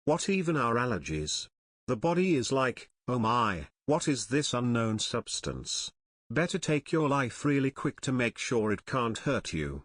What even are allergies? The body is like, oh my, what is this unknown substance? Better take your life really quick to make sure it can't hurt you.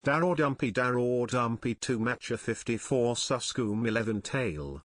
Darrow Dumpy 2 Matcha 54 Suscoom 11 Tail.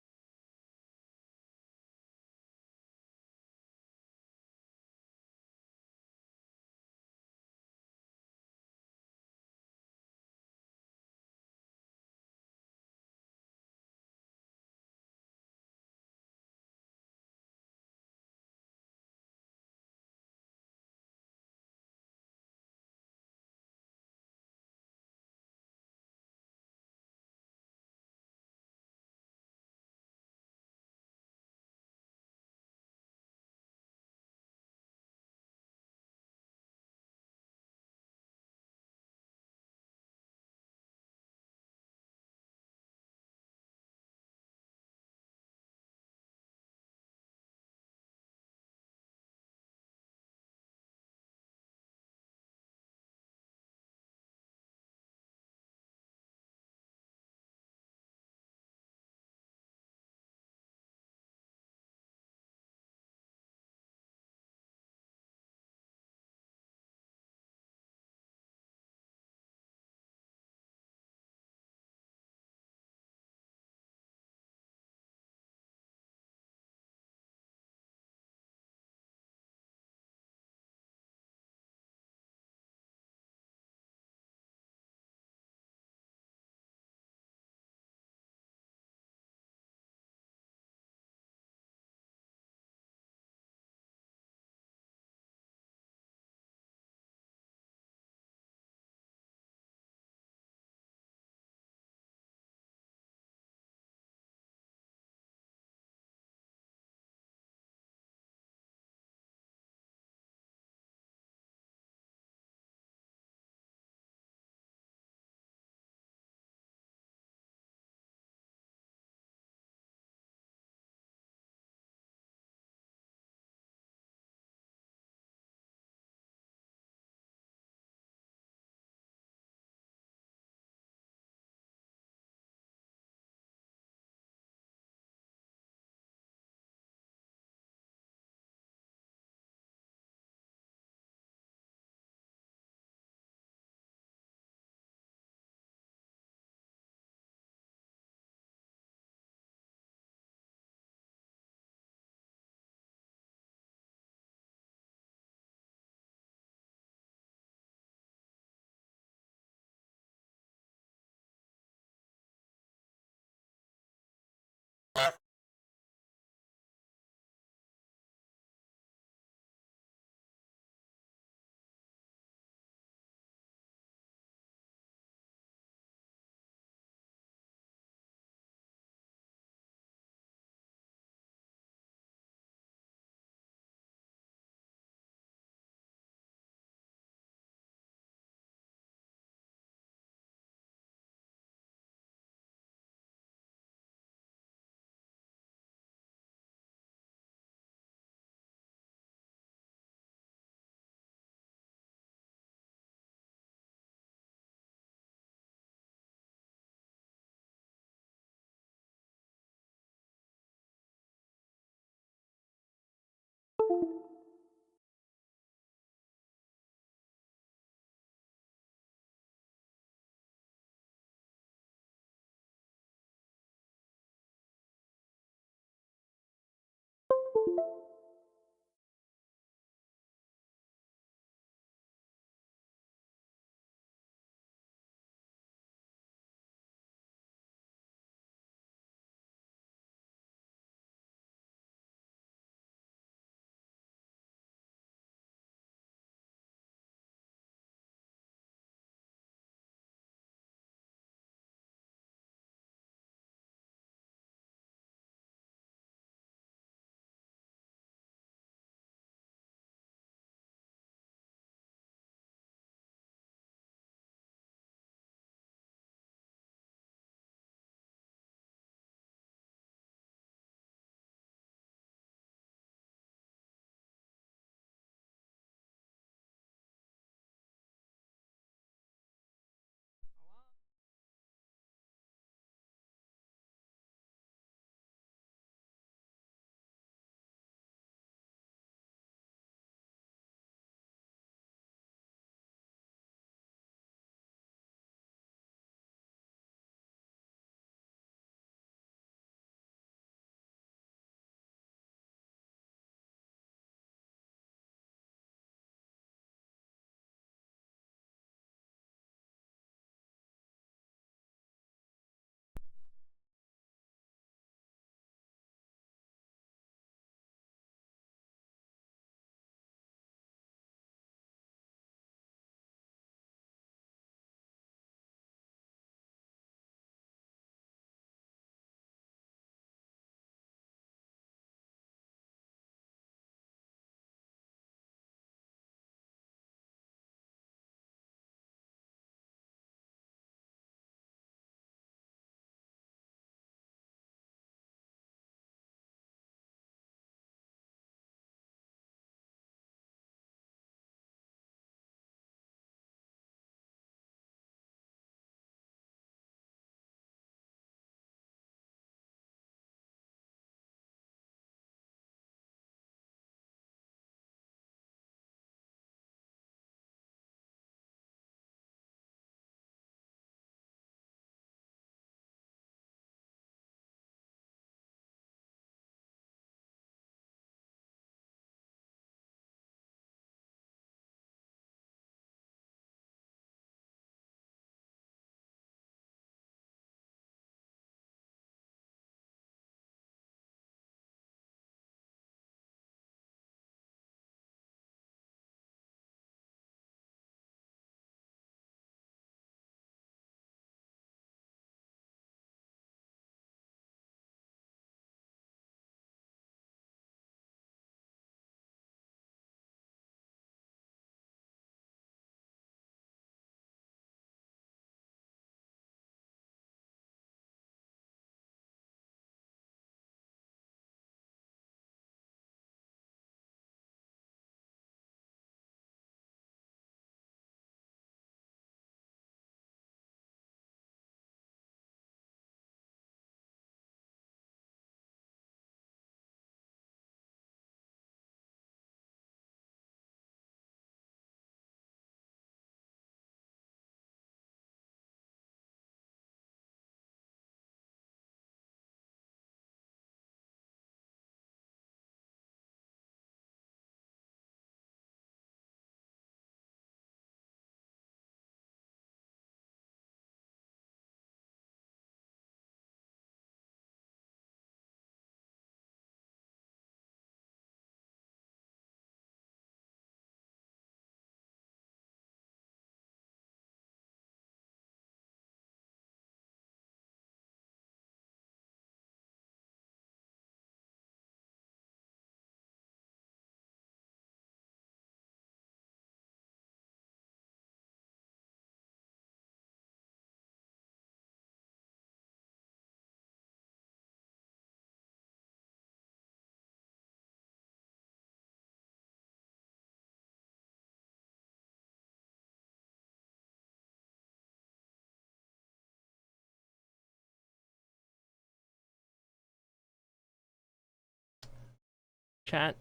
Chat.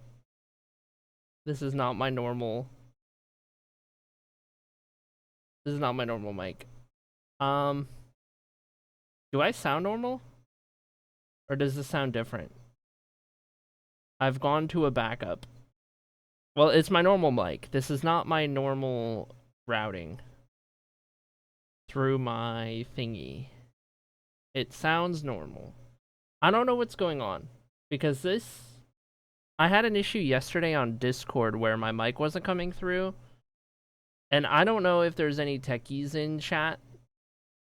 This is not my normal. This is not my normal mic. Do I sound normal? Or does this sound different? I've gone to a backup. Well, it's my normal mic. This is not my normal routing through my thingy. It sounds normal. I don't know what's going on because I had an issue yesterday on Discord where my mic wasn't coming through. And I don't know if there's any techies in chat,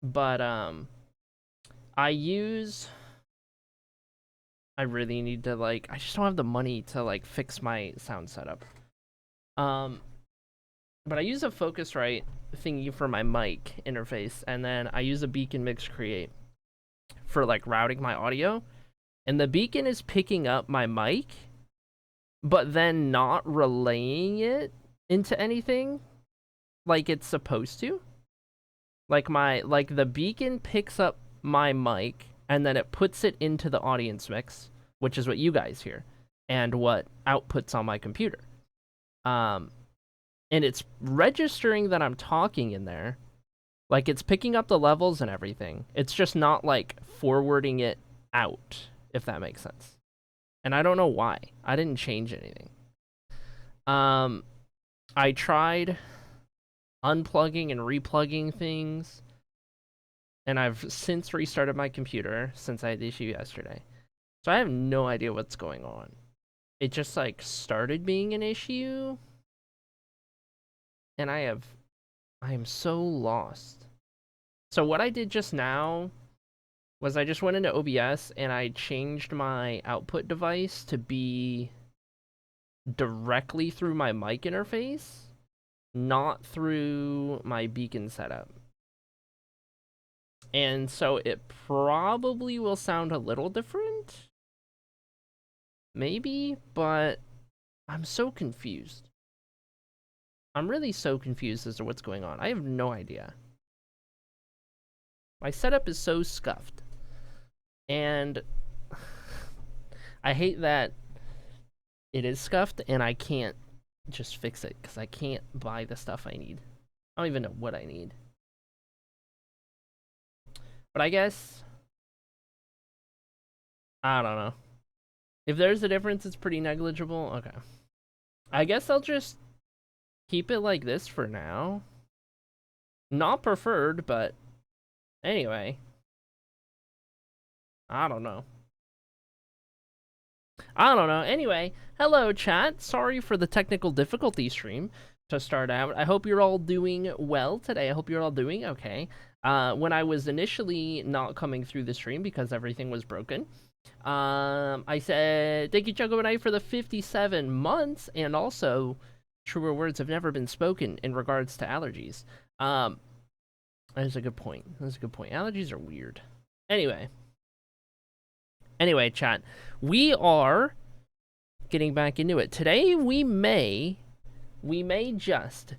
but I really need to I just don't have the money to fix my sound setup. But I use a Focusrite thingy for my mic interface, and then I use a Beacon Mix Create for routing my audio. And the beacon is picking up my mic, but then not relaying it into anything like it's supposed to. The beacon picks up my mic and then it puts it into the audience mix, which is what you guys hear and what outputs on my computer. And it's registering that I'm talking in there. It's picking up the levels and everything. It's just not forwarding it out, if that makes sense. And I don't know why. I didn't change anything. I tried unplugging and replugging things, and I've since restarted my computer since I had the issue yesterday. So I have no idea what's going on. It just started being an issue, and I am so lost. So what I did just now was I just went into OBS and I changed my output device to be directly through my mic interface, not through my beacon setup. And so it probably will sound a little different. Maybe, but I'm so confused. I'm really so confused as to what's going on. I have no idea. My setup is so scuffed. And I hate that it is scuffed and I can't just fix it because I can't buy the stuff I need. I don't even know what I need. But I guess, I don't know. If there's a difference, it's pretty negligible. Okay. I guess I'll just keep it like this for now. Not preferred, but anyway. I don't know. Anyway, hello chat. Sorry for the technical difficulty stream to start out. I hope you're all doing well today. I hope you're all doing okay. When I was initially not coming through the stream because everything was broken, I said, thank you, Choco Knight, for the 57 months, and also, truer words have never been spoken in regards to allergies. That is a good point. Allergies are weird. Anyway, chat, we are getting back into it. Today, we may just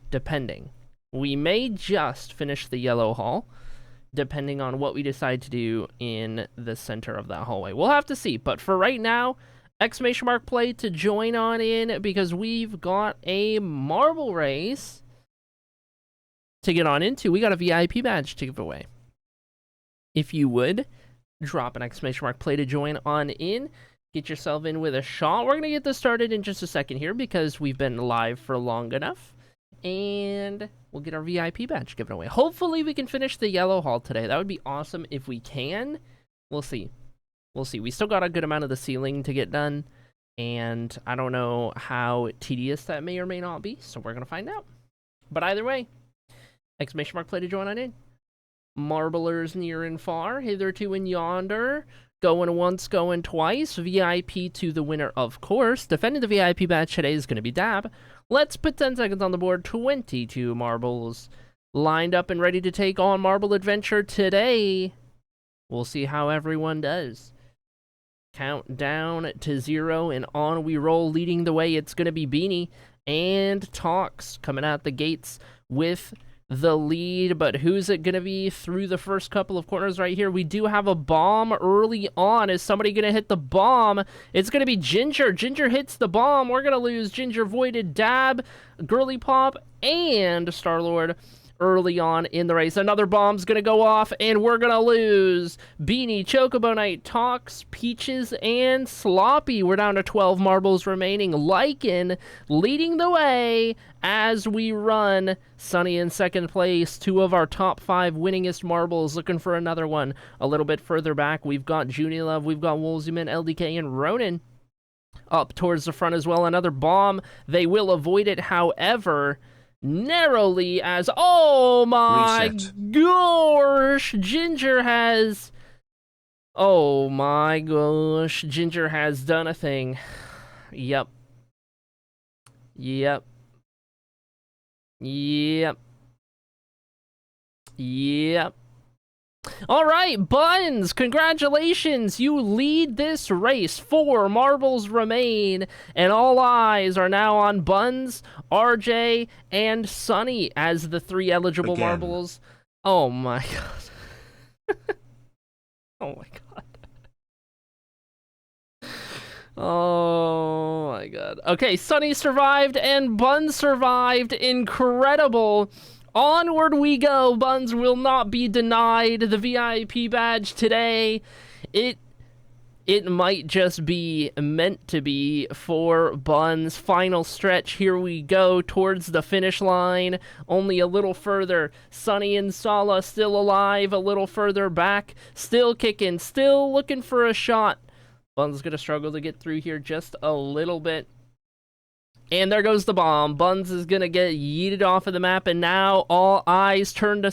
finish the yellow hall, depending on what we decide to do in the center of that hallway. We'll have to see, but for right now, !play to join on in, because we've got a marble race to get on into. We got a VIP badge to give away. If you would, drop an !play to join on in. Get yourself in with a shot. We're going to get this started in just a second here because we've been live for long enough. And we'll get our VIP badge given away. Hopefully we can finish the yellow hall today. That would be awesome if we can. We'll see. We still got a good amount of the ceiling to get done. And I don't know how tedious that may or may not be. So we're going to find out. But either way, !play to join on in. Marblers near and far, hitherto and yonder, going once, going twice, VIP to the winner, of course. Defending the VIP badge today is going to be Dab. Let's put 10 seconds on the board, 22 marbles lined up and ready to take on Marble Adventure today. We'll see how everyone does. Count down to 0 and on we roll. Leading the way, it's going to be Beanie and Talks coming out the gates with the lead, but who's it going to be through the first couple of corners right here? We do have a bomb early on. Is somebody going to hit the bomb? It's going to be Ginger. Ginger hits the bomb. We're going to lose Ginger, Voided, Dab, Girly Pop, and Star-Lord early on in the race. Another bomb's gonna go off, and we're gonna lose Beanie, Chocobo Knight, Tox, Peaches, and Sloppy. We're down to 12 marbles remaining. Lycan leading the way as we run. Sunny in second place, 2 of our top 5 winningest marbles, looking for another one. A little bit further back, we've got Junilove, we've got Wolzeman, LDK, and Ronan up towards the front as well. Another bomb. They will avoid it, however, narrowly, as oh my gosh, Ginger has, oh my gosh, Ginger has done a thing. Yep. Yep. Yep. Yep. All right, Buns, congratulations. You lead this race. 4 marbles remain, and all eyes are now on Buns, RJ, and Sunny as the 3 eligible marbles. Oh my god. Oh my god. Oh my god. Okay, Sunny survived and Buns survived. Incredible. Onward we go. Buns will not be denied the VIP badge today. It might just be meant to be for Buns. Final stretch. Here we go towards the finish line. Only a little further. Sunny and Sala still alive. A little further back. Still kicking. Still looking for a shot. Buns gonna struggle to get through here just a little bit. And there goes the bomb. Buns is gonna get yeeted off of the map, and now all eyes turn to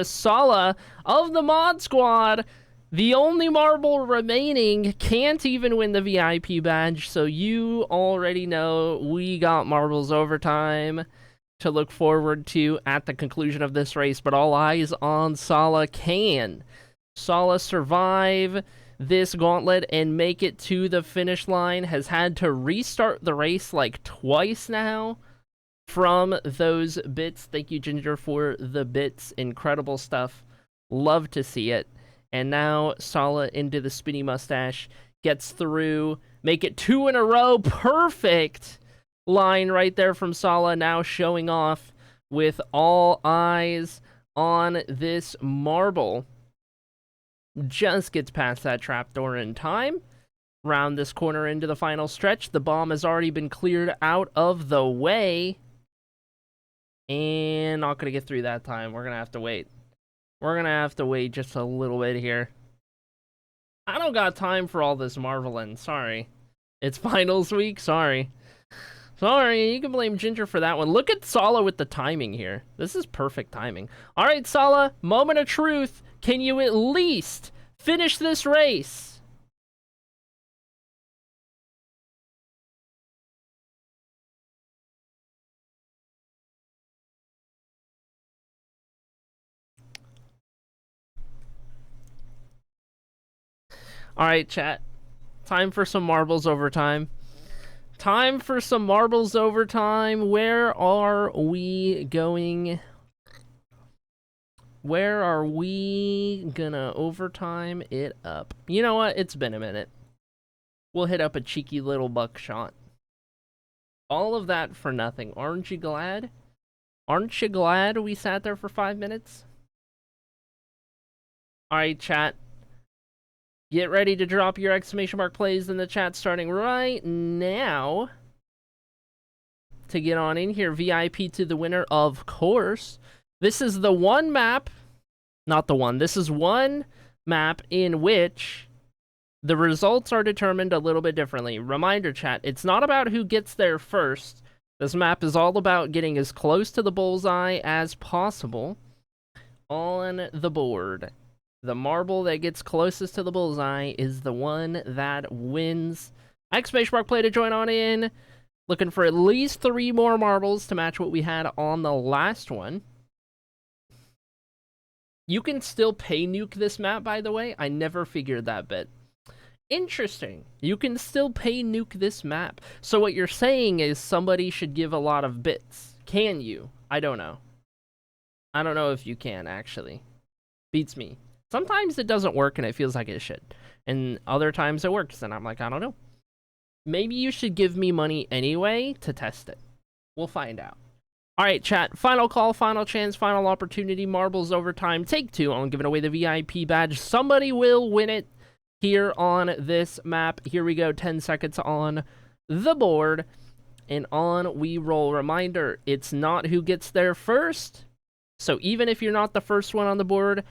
Sala of the Mod Squad. The only marble remaining, can't even win the VIP badge, so you already know we got marbles overtime to look forward to at the conclusion of this race, but all eyes on Sala. Can Sala survive this gauntlet and make it to the finish line? Has had to restart the race like twice now from those bits. Thank you, Ginger, for the bits. Incredible stuff. Love to see it. And now Sala into the spinny mustache, gets through, make it 2 in a row. Perfect line right there from Sala, now showing off with all eyes on this marble. Just gets past that trapdoor in time. Round this corner into the final stretch. The bomb has already been cleared out of the way. And not going to get through that time. We're going to have to wait. We're going to have to wait just a little bit here. I don't got time for all this marveling. Sorry. It's finals week. Sorry. Sorry, you can blame Ginger for that one. Look at Sala with the timing here. This is perfect timing. All right, Sala, moment of truth. Can you at least finish this race? All right, chat. Time for some marbles overtime. Time for some marbles overtime. Where are we going? Where are we gonna overtime it up? You know what? It's been a minute. We'll hit up a cheeky little buckshot. All of that for nothing. Aren't you glad? Aren't you glad we sat there for 5 minutes? Alright, chat. Get ready to drop your exclamation mark plays in the chat starting right now. To get on in here, VIP to the winner, of course. This is the one map, not the one, this is one map in which the results are determined a little bit differently. Reminder, chat, it's not about who gets there first. This map is all about getting as close to the bullseye as possible on the board. The marble that gets closest to the bullseye is the one that wins. Exclamation mark play to join on in. Looking for at least 3 more marbles to match what we had on the last one. You can still pay nuke this map, by the way. I never figured that bit. Interesting. You can still pay nuke this map. So what you're saying is somebody should give a lot of bits. Can you? I don't know. I don't know if you can, actually. Beats me. Sometimes it doesn't work and it feels like it should. And other times it works and I'm like, I don't know. Maybe you should give me money anyway to test it. We'll find out. Alright, chat. Final call, final chance, final opportunity. Marbles overtime. Take 2 on giving away the VIP badge. Somebody will win it here on this map. Here we go. 10 seconds on the board. And on we roll. Reminder, it's not who gets there first. So even if you're not the first one on the board,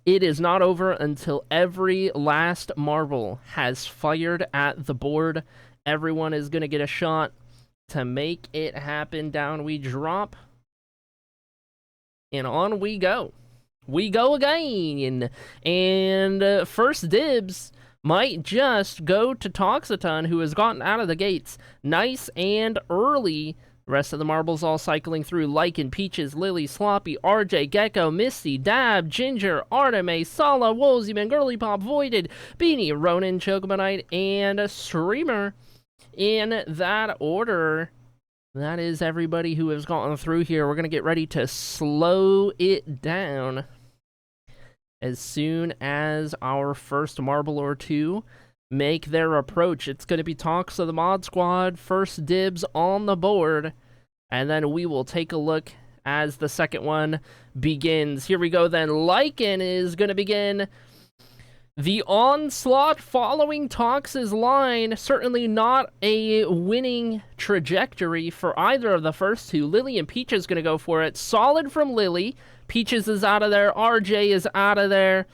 it is not over until every last marble has fired at the board. Everyone is going to get a shot to make it happen. Down we drop. And on we go. We go again. And first dibs might just go to Toxaton, who has gotten out of the gates nice and early. Rest of the marbles all cycling through. Lycan, Peaches, Lily, Sloppy, RJ, Gecko, Misty, Dab, Ginger, Arteme, Sala, Wolzyman, Girly Pop, Voided, Beanie, Ronan, Chocobanite, and Streamer. In that order, that is everybody who has gotten through here. We're going to get ready to slow it down as soon as our first marble or two make their approach. It's going to be Talks of the Mod Squad, first dibs on the board, and then we will take a look as the second one begins. Here we go then. Lycan is going to begin the onslaught following Talks' line. Certainly not a winning trajectory for either of the first two. Lily and Peaches is going to go for it. Solid from Lily. Peaches is out of there. RJ is out of there.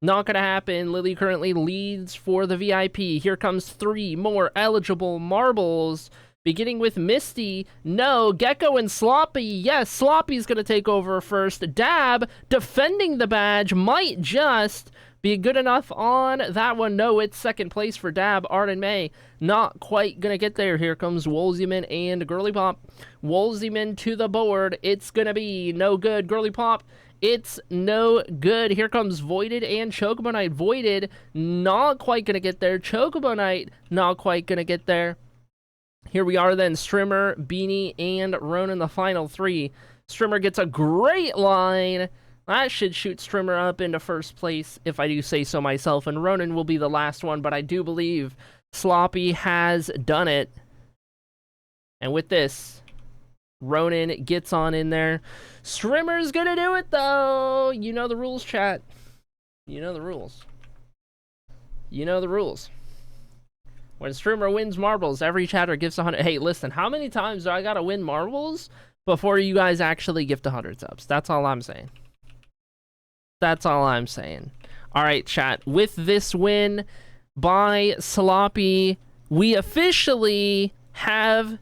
Not gonna happen. Lily currently leads for the VIP. Here comes 3 more eligible marbles. Beginning with Misty. No. Gecko and Sloppy. Yes, Sloppy's gonna take over first. Dab, defending the badge, might just be good enough on that one. No, it's second place for Dab. Arden May not quite gonna get there. Here comes Wolzyman and Girly Pop. Wolzyman to the board. It's gonna be no good. Girly Pop, it's no good. Here comes Voided and Chocobonite. Voided not quite gonna get there. Chocobonite not quite gonna get there. Here we are then. Strimmer, Beanie, and Ronan, the final 3. Strimmer gets a great line. That should shoot Strimmer up into first place, if I do say so myself. And Ronan will be the last one, but I do believe Sloppy has done it. And with this, Ronan gets on in there. Strimmer's gonna do it, though. You know the rules, chat. You know the rules. You know the rules. When Strimmer wins marbles, every chatter gives 100. Hey, listen, how many times do I gotta win marbles before you guys actually gift 100 subs? That's all I'm saying. That's all I'm saying. All right, chat. With this win by Sloppy, we officially have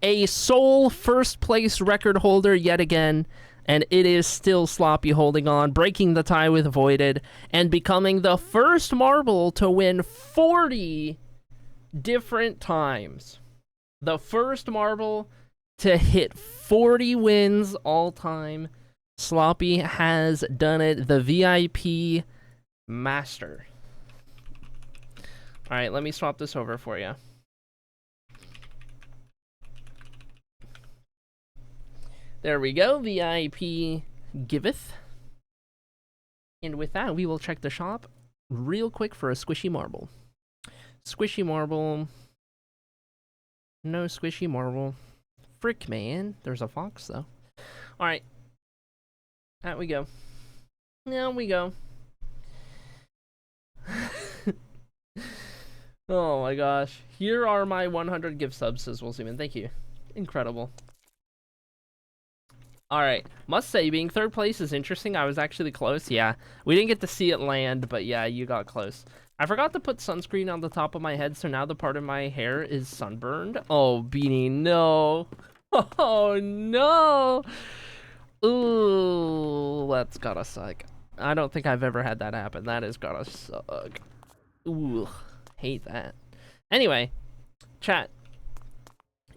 a sole first place record holder yet again, and it is still Sloppy holding on, breaking the tie with Voided, and becoming the first marble to win 40 different times. The first marble to hit 40 wins all time. Sloppy has done it, the VIP master. All right, let me swap this over for you. There we go, VIP giveth. And with that, we will check the shop real quick for a squishy marble. Squishy marble. No squishy marble. Frick, man. There's a fox, though. Alright. Out we go. There we go. Oh my gosh. Here are my 100 gift subs, says Wolzyman. Thank you. Incredible. Alright, must say, being third place is interesting. I was actually close, yeah. We didn't get to see it land, but yeah, you got close. I forgot to put sunscreen on the top of my head, so now the part of my hair is sunburned. Oh, Beanie, no. Oh, no. Ooh, that's gotta suck. I don't think I've ever had that happen. That is gotta suck. Ooh, hate that. Anyway, chat.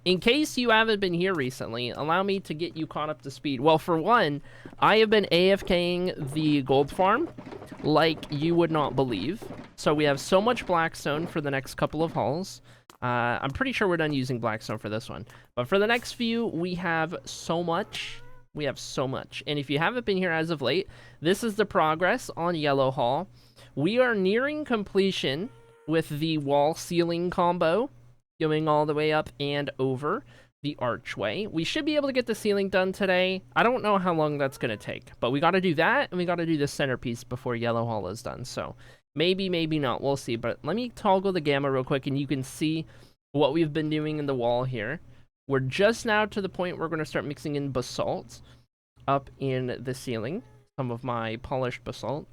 In case you haven't been here recently, allow me to get you caught up to speed. Well, for one, I have been AFKing the gold farm like you would not believe. So we have so much Blackstone for the next couple of hauls. I'm pretty sure we're done using blackstone for this one. But for the next few, we have so much. We have so much. And if you haven't been here as of late, this is the progress on Yellow Hall. We are nearing completion with the wall ceiling combo, going all the way up and over the archway. We should be able to get the ceiling done today. I don't know how long that's going to take, but we got to do that, and we got to do the centerpiece before Yellow Hall is done. So maybe, maybe not. We'll see. But let me toggle the gamma real quick, and you can see what we've been doing in the wall here. We're just now to the point where we're going to start mixing in basalt up in the ceiling, some of my polished basalt,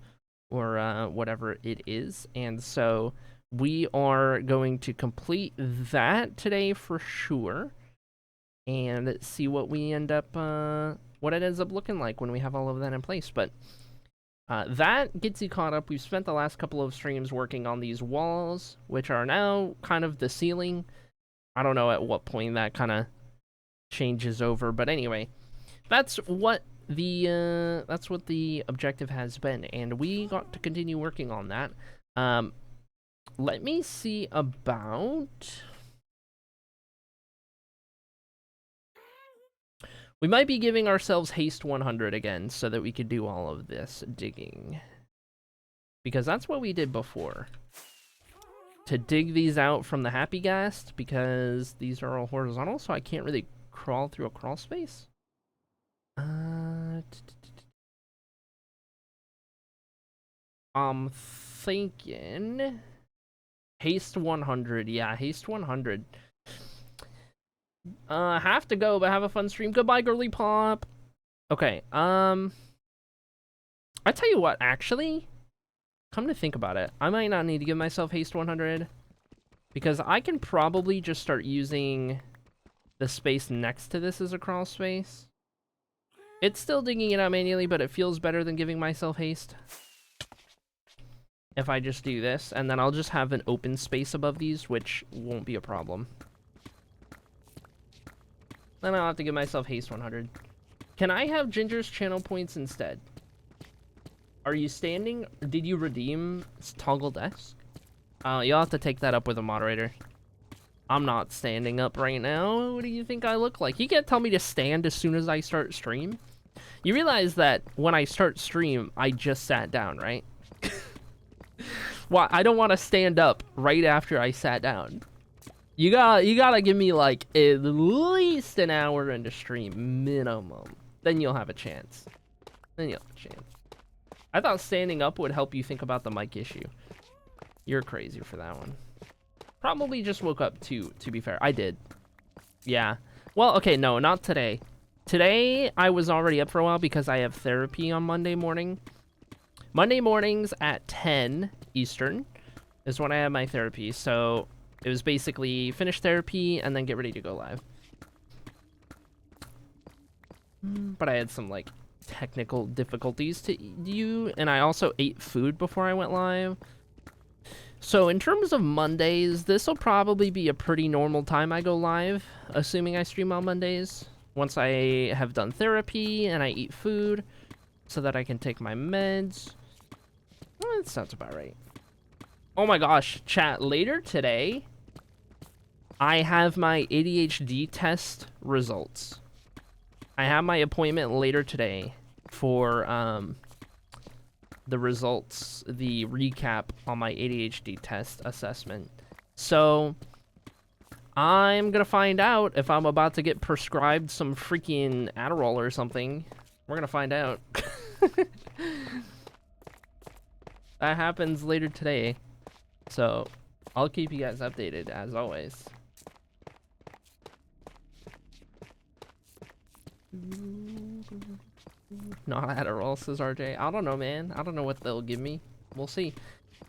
or whatever it is. And so we are going to complete that today for sure, and see what we end up, what it ends up looking like when we have all of that in place. But that gets you caught up. We've spent the last couple of streams working on these walls, which are now kind of the ceiling. I don't know at what point that kind of changes over, but anyway, that's what the objective has been, and we got to continue working on that. Let me see about. We might be giving ourselves haste 100 again so that we could do all of this digging, because that's what we did before. To dig these out from the happy ghast, because these are all horizontal, so I can't really crawl through a crawl space. I'm thinking haste 100. Yeah, haste 100. Have to go, but have a fun stream. Goodbye, girly pop. Okay, I tell you what, actually, come to think about it, I might not need to give myself haste 100, because I can probably just start using the space next to this as a crawl space. It's still digging it out manually, but it feels better than giving myself haste. If I just do this, and then I'll just have an open space above these, which won't be a problem. Then I'll have to give myself haste 100. Can I have Ginger's channel points instead? Are you standing? Did you redeem toggle desk? You'll have to take that up with a moderator. I'm not standing up right now. What do you think I look like? You can't tell me to stand as soon as I start stream. You realize that when I start stream, I just sat down, right? Well, I don't want to stand up right after I sat down. You gotta give me like at least an hour into stream minimum. Then you'll have a chance. Then you'll have a chance. I thought standing up would help you think about the mic issue. You're crazy for that one. Probably just woke up too, to be fair. I did. Yeah. Well, okay, no, not today. Today, I was already up for a while because I have therapy on Monday morning. Monday mornings at 10 Eastern is when I have my therapy. So it was basically finish therapy and then get ready to go live. But I had some, like, technical difficulties to do, and I also ate food before I went live. So in terms of Mondays, this will probably be a pretty normal time I go live, assuming I stream on Mondays. Once I have done therapy and I eat food so that I can take my meds. Well, that sounds about right. Oh my gosh, chat, later today, I have my ADHD test results. I have my appointment later today for the results, the recap on my ADHD test assessment. So I'm gonna find out if I'm about to get prescribed some freaking Adderall or something. We're gonna find out. That happens later today. So I'll keep you guys updated as always. Not Adderall, says RJ. I don't know, man. I don't know what they'll give me. We'll see.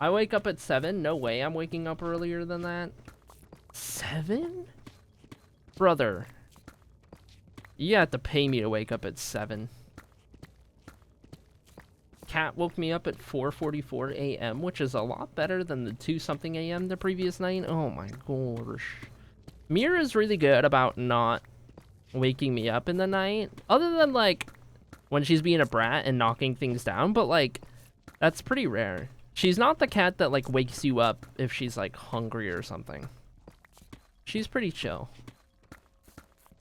I wake up at 7. No way I'm waking up earlier than that. 7? Brother. You have to pay me to wake up at 7. Cat woke me up at 4:44 a.m., which is a lot better than the 2-something a.m. the previous night. Oh my gosh. Mira is really good about not waking me up in the night. Other than, like, when she's being a brat and knocking things down, but, like, that's pretty rare. She's not the cat that, like, wakes you up if she's, like, hungry or something. She's pretty chill.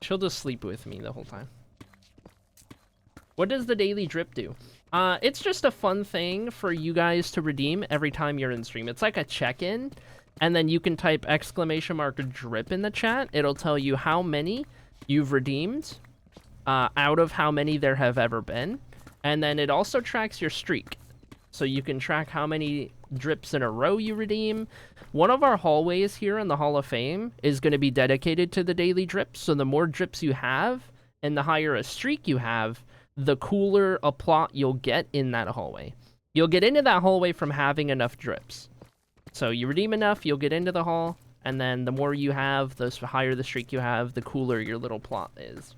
She'll just sleep with me the whole time. What does the daily drip do? It's just a fun thing for you guys to redeem every time you're in stream. It's like a check-in, and then you can type !drip in the chat. It'll tell you how many you've redeemed out of how many there have ever been. And then it also tracks your streak. So you can track how many drips in a row you redeem. One of our hallways here in the Hall of Fame is going to be dedicated to the daily drips. So the more drips you have and the higher a streak you have, the cooler a plot you'll get in that hallway. You'll get into that hallway from having enough drips. So you redeem enough, you'll get into the hall, and then the more you have, the higher the streak you have, the cooler your little plot is.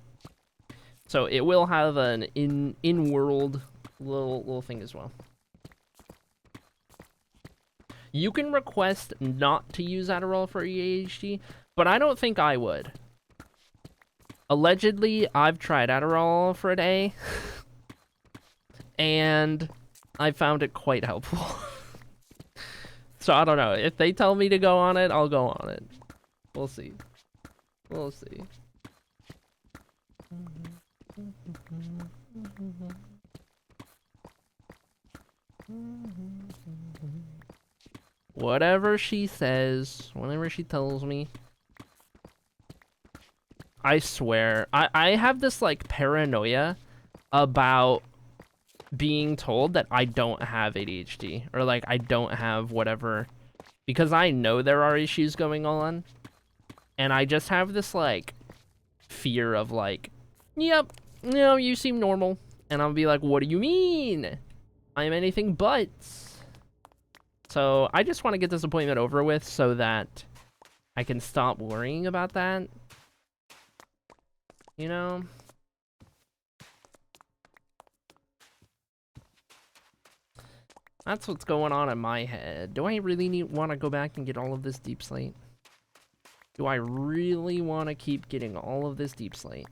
So it will have an in-world little thing as well. You can request not to use Adderall for ADHD, but I don't think I would. Allegedly, I've tried Adderall for a day, and I found it quite helpful. So I don't know. If they tell me to go on it, I'll go on it. We'll see. We'll see. Whatever she says, whatever she tells me. I swear, I have this like paranoia about being told that I don't have ADHD or like I don't have whatever, because I know there are issues going on, and I just have this like fear of like, yep, no, you seem normal, and I'll be like, what do you mean? I'm anything but. So I just want to get this appointment over with so that I can stop worrying about that. You know? That's what's going on in my head. Do I really want to go back and get all of this deep slate? Do I really want to keep getting all of this deep slate?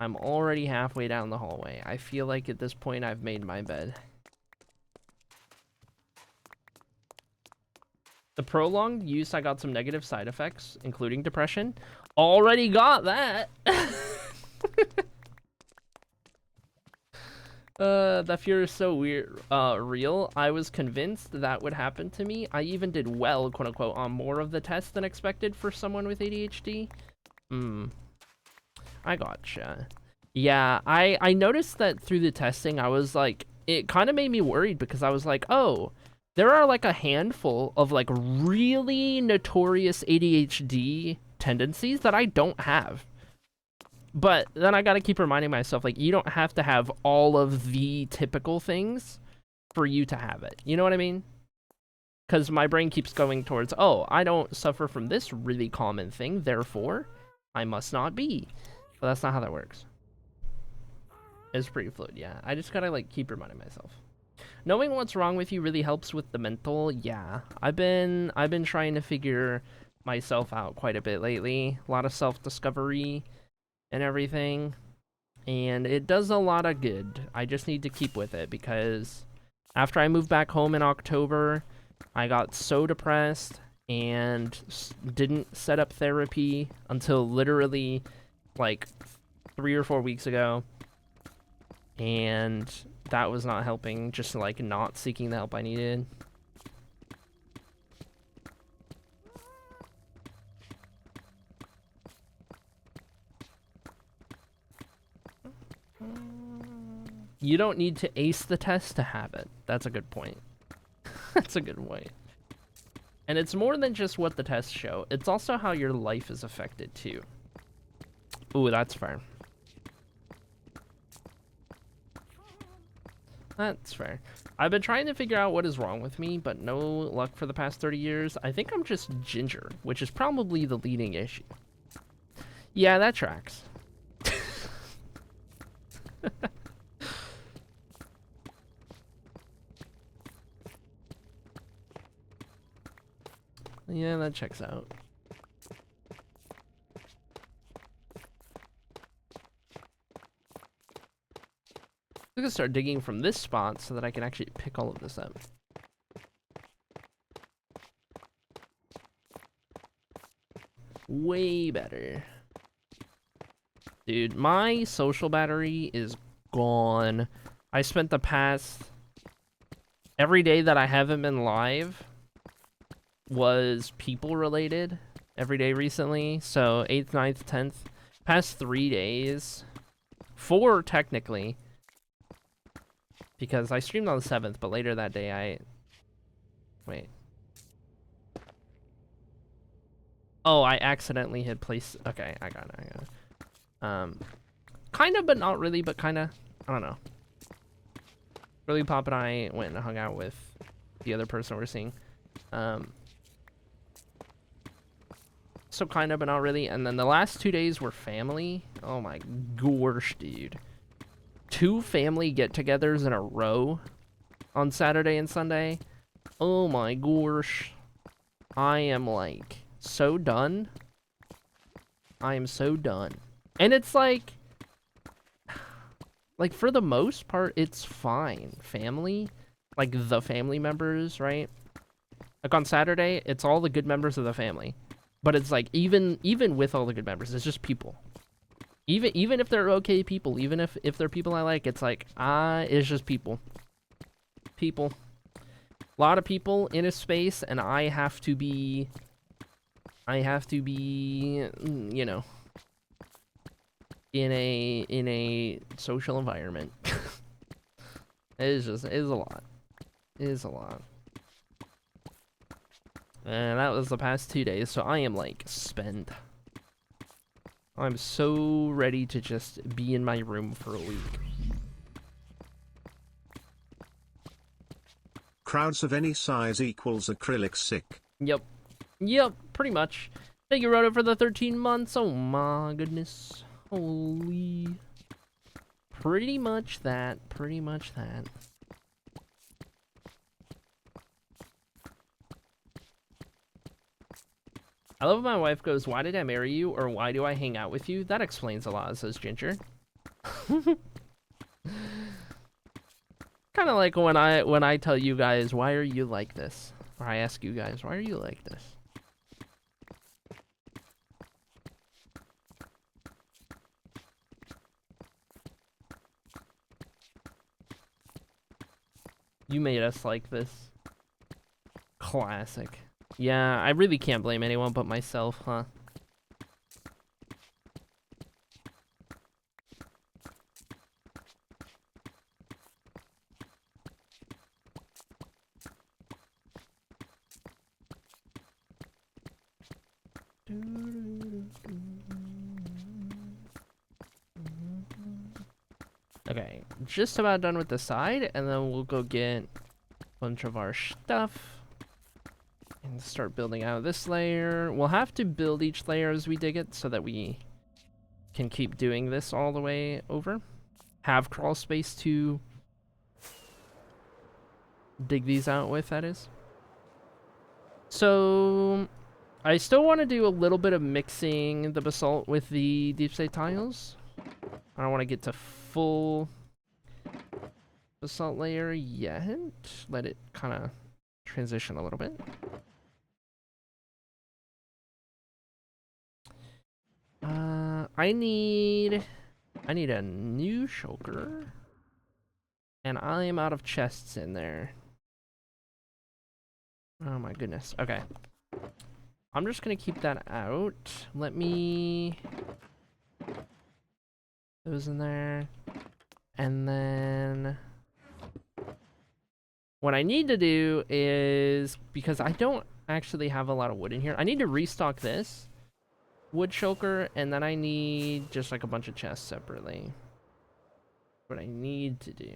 I'm already halfway down the hallway. I feel like at this point I've made my bed. The prolonged use, I got some negative side effects, including depression. Already got that. That fear is so weird, real. I was convinced that would happen to me. I even did well, quote unquote, on more of the tests than expected for someone with ADHD. I gotcha. Yeah, I noticed that through the testing, I was like, it kind of made me worried because I was like, oh, there are like a handful of like really notorious ADHD tendencies that I don't have. But then I gotta keep reminding myself, like, you don't have to have all of the typical things for you to have it. You know what I mean? Because my brain keeps going towards, oh, I don't suffer from this really common thing, therefore, I must not be. But that's not how that works. It's pretty fluid, yeah. I just gotta, like, keep reminding myself. Knowing what's wrong with you really helps with the mental, yeah. I've been trying to figure myself out quite a bit lately. A lot of self-discovery and everything. And it does a lot of good. I just need to keep with it because after I moved back home in October, I got so depressed and didn't set up therapy until literally like 3 or 4 weeks ago. And that was not helping, just like not seeking the help I needed. You don't need to ace the test to have it. That's a good point. That's a good point. And it's more than just what the tests show. It's also how your life is affected too. Ooh, that's fair. That's fair. I've been trying to figure out what is wrong with me, but no luck for the past 30 years. I think I'm just ginger, which is probably the leading issue. Yeah, that tracks. Yeah, that checks out. I'm gonna start digging from this spot so that I can actually pick all of this up. Way better. Dude, my social battery is gone. I spent the past... Every day that I haven't been live was people related. Every day recently. So 8th, 9th, 10th. Past 3 days. 4 technically. Because I streamed on the 7th, but later that day I... Wait. Oh, I accidentally had placed... Okay, I got it. Kind of, but not really, but kind of. I don't know. Really Pop and I went and hung out with the other person we're seeing. So kind of, but not really. And then the last 2 days were family. Oh my gosh, dude. 2 family get-togethers in a row on Saturday and Sunday. Oh my gosh. I am like so done. I am so done. And it's like for the most part, it's fine. Family, like the family members, right? Like on Saturday, it's all the good members of the family. But it's like even with all the good members, it's just people. Even if they're okay people, even if they're people I like, it's like it's just people. People. A lot of people in a space, and I have to be, you know, in a social environment. It is a lot. It is a lot. And that was the past 2 days, so I am like spent. I'm so ready to just be in my room for a week. Crowds of any size equals acrylic sick. Yep. Yep, pretty much. Thank you, Roto, for the 13 months. Oh my goodness. Holy. Pretty much that. Pretty much that. I love when my wife goes, "Why did I marry you?" or "Why do I hang out with you?" That explains a lot, says Ginger. Kind of like when I tell you guys, "Why are you like this?" Or I ask you guys, "Why are you like this?" You made us like this. Classic. Yeah, I really can't blame anyone but myself, huh? Okay, just about done with the side, and then we'll go get a bunch of our stuff and start building out this layer. We'll have to build each layer as we dig it so that we can keep doing this all the way over. Have crawl space to dig these out with, that is. So I still want to do a little bit of mixing the basalt with the deep slate tiles. I don't want to get to full basalt layer yet. Let it kind of transition a little bit. I need a new shulker, and I am out of chests in there. Oh my goodness. Okay. I'm just gonna keep that out. Let me... Those in there. And then... What I need to do is... Because I don't actually have a lot of wood in here. I need to restock this wood shulker, and then I need just like a bunch of chests separately. What I need to do...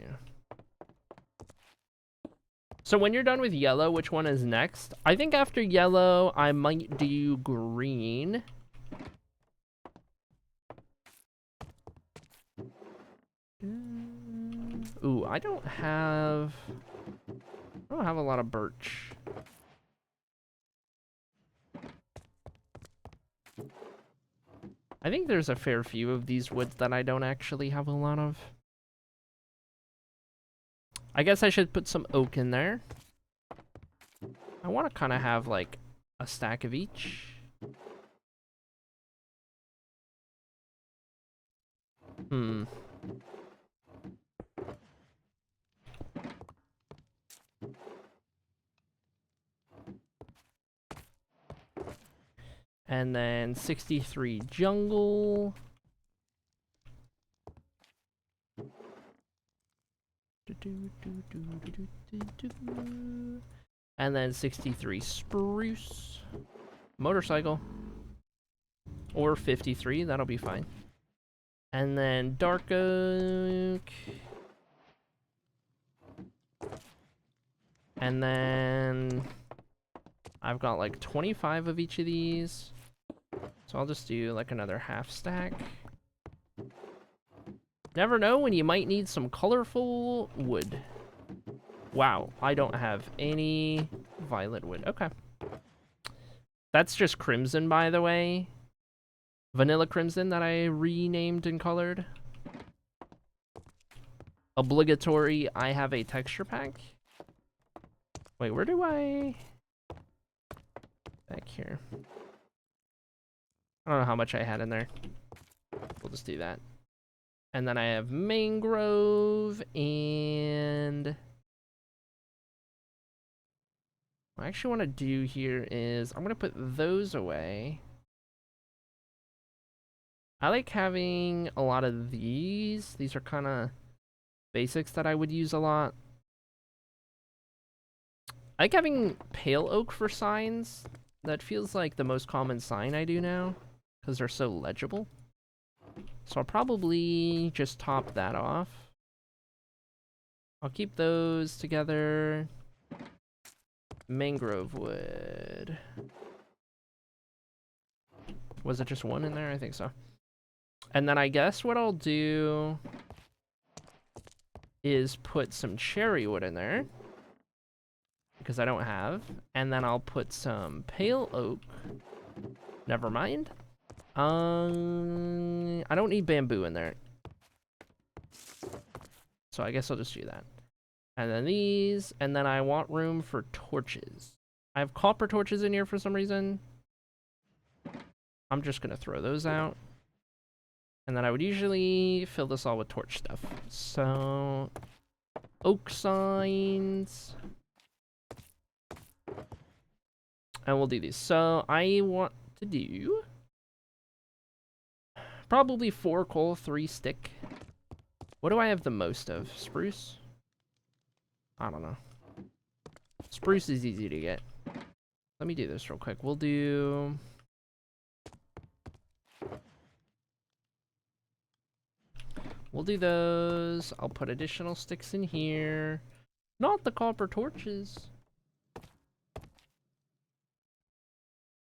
So when you're done with yellow, which one is next? I think after yellow, I might do green. Ooh, I don't have a lot of birch. I think there's a fair few of these woods that I don't actually have a lot of. I guess I should put some oak in there. I want to kind of have like a stack of each. Hmm. And then 63 jungle. And then 63 spruce. Motorcycle. Or 53, that'll be fine. And then dark oak. And then I've got like 25 of each of these. So I'll just do like another half stack. Never know when you might need some colorful wood. Wow, I don't have any violet wood. Okay. That's just crimson, by the way. Vanilla crimson that I renamed and colored. Obligatory, I have a texture pack. Wait, where do I... Back here. I don't know how much I had in there. We'll just do that. And then I have mangrove and... What I actually want to do here is I'm going to put those away. I like having a lot of these. These are kind of basics that I would use a lot. I like having pale oak for signs. That feels like the most common sign I do now, because they're so legible. So I'll probably just top that off. I'll keep those together. Mangrove wood. Was it just one in there? I think so. And then I guess what I'll do is put some cherry wood in there, because I don't have. And then I'll put some pale oak. Never mind. I don't need bamboo in there. So I guess I'll just do that. And then these, and then I want room for torches. I have copper torches in here for some reason. I'm just gonna throw those out. And then I would usually fill this all with torch stuff. So, oak signs. And we'll do these. So I want to do probably 4 coal, 3 stick. What do I have the most of? Spruce? I don't know. Spruce is easy to get. Let me do this real quick. We'll do... We'll do those. I'll put additional sticks in here. Not the copper torches.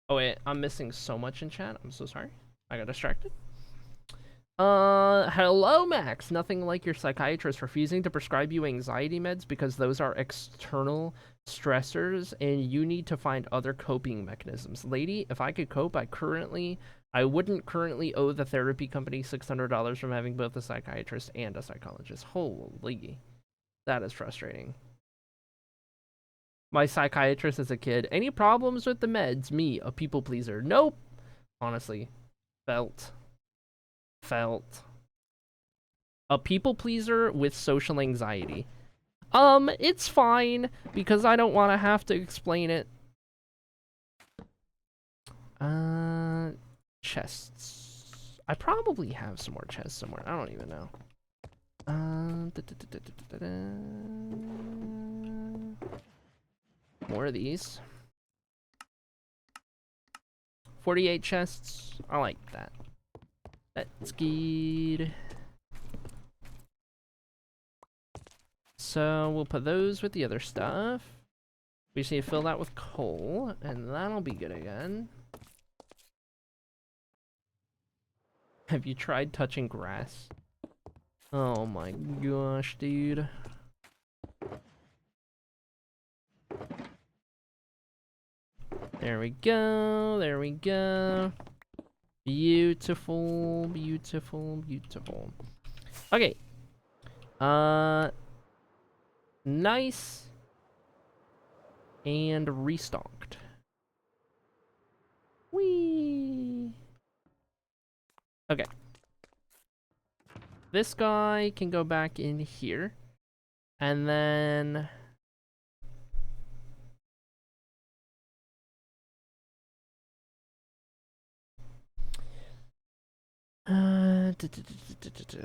Oh wait, I'm missing so much in chat. I'm so sorry. I got distracted. Hello, Max. Nothing like your psychiatrist refusing to prescribe you anxiety meds because those are external stressors and you need to find other coping mechanisms. Lady, if I could cope, I wouldn't currently owe the therapy company $600 from having both a psychiatrist and a psychologist. Holy. That is frustrating. My psychiatrist as a kid. Any problems with the meds? Me, a people pleaser. Nope. Honestly. Felt. A people pleaser with social anxiety. It's fine, because I don't want to have to explain it. Chests. I probably have some more chests somewhere. I don't even know. More of these. 48 chests. I like that. That's good. So we'll put those with the other stuff. We just need to fill that with coal, and that'll be good again. Have you tried touching grass? Oh my gosh, dude. There we go, there we go. Beautiful, beautiful, beautiful. Okay. Nice. And restocked. Whee! Okay. This guy can go back in here. And then...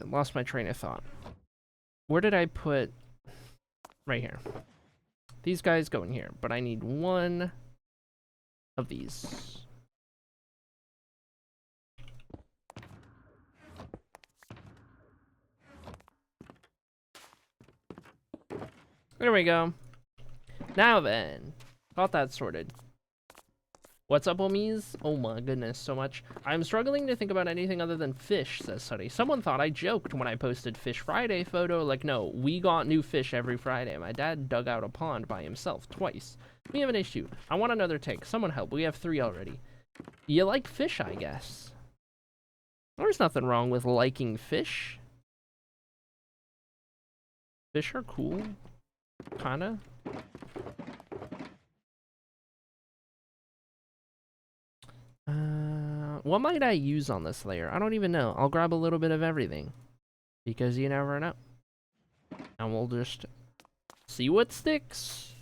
lost my train of thought. Where did I put... Right here. These guys go in here, but I need one of these. There we go. Now then, got that sorted. What's up, homies? Oh my goodness, so much. I'm struggling to think about anything other than fish, says Suddy. Someone thought I joked when I posted Fish Friday photo. Like, no, we got new fish every Friday. My dad dug out a pond by himself twice. We have an issue. I want another take. Someone help. We have 3 already. You like fish, I guess. There's nothing wrong with liking fish. Fish are cool. Kinda. What might I use on this layer? I don't even know. I'll grab a little bit of everything. Because you never know. And we'll just see what sticks.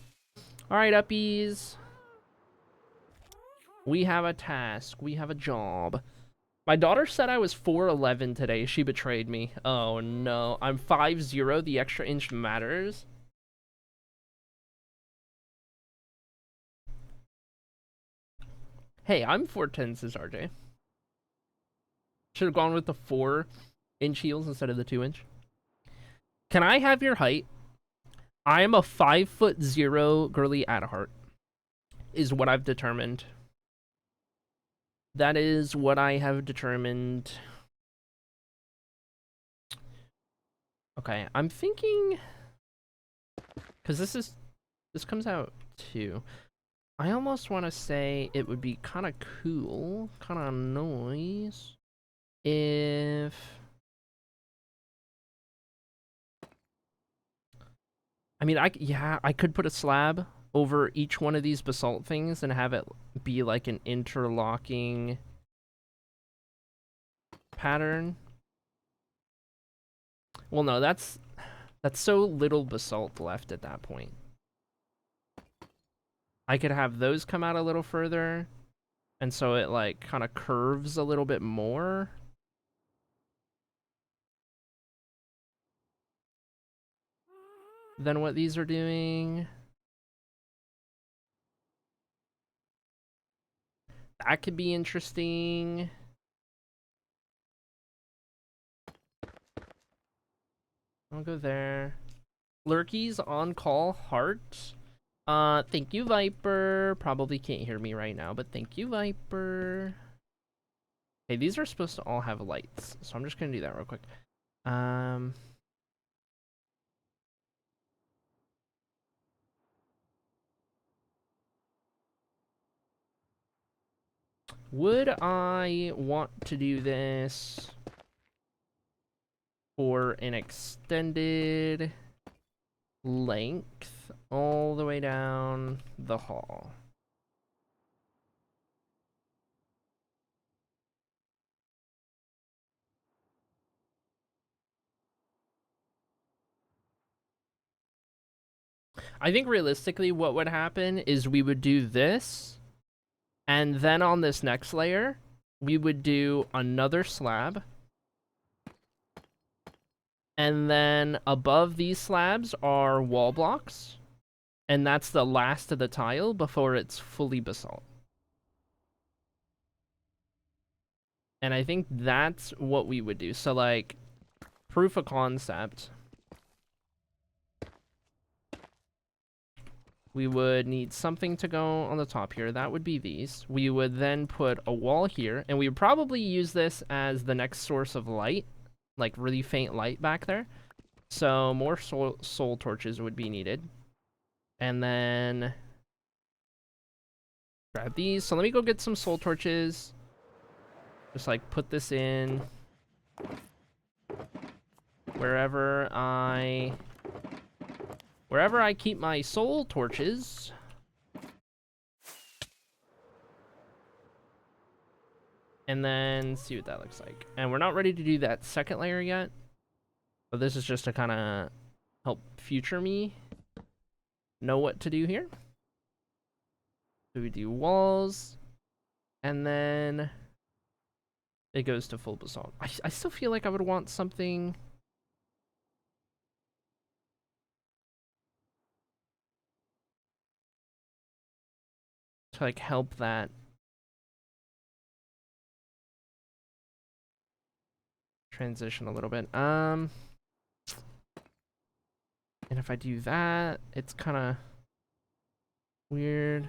Alright, uppies. We have a task. We have a job. My daughter said I was 4'11" today. She betrayed me. Oh no. I'm 5'0". The extra inch matters. Hey, I'm 4'10", says RJ. Should have gone with the 4-inch heels instead of the 2-inch. Can I have your height? I am a 5'0" girly at heart. Is what I've determined. That is what I have determined. Okay, I'm thinking... Because this comes out too. I almost want to say it would be kind of cool, kind of nice, if... I mean, I could put a slab over each one of these basalt things and have it be like an interlocking pattern. Well, no, that's so little basalt left at that point. I could have those come out a little further, and so it like kind of curves a little bit more. Than what these are doing. That could be interesting. I'll go there. Lurkies on call heart. Thank you, Viper. Probably can't hear me right now, but thank you, Viper. Hey, these are supposed to all have lights, so I'm just gonna do that real quick. Would I want to do this for an extended length all the way down the hall? I think realistically what would happen is we would do this, and then on this next layer, we would do another slab. And then above these slabs are wall blocks. And that's the last of the tile before it's fully basalt. And I think that's what we would do. So like, proof of concept. We would need something to go on the top here. That would be these. We would then put a wall here. And we would probably use this as the next source of light. Like really faint light back there. So more soul torches would be needed. And then grab these. So let me go get some soul torches. Just like put this in wherever I keep my soul torches. And then see what that looks like. And we're not ready to do that second layer yet. But this is just to kind of help future me know what to do here. So we do walls, and then it goes to full basalt. I still feel like I would want something to like help that transition a little bit. And if I do that, it's kind of weird.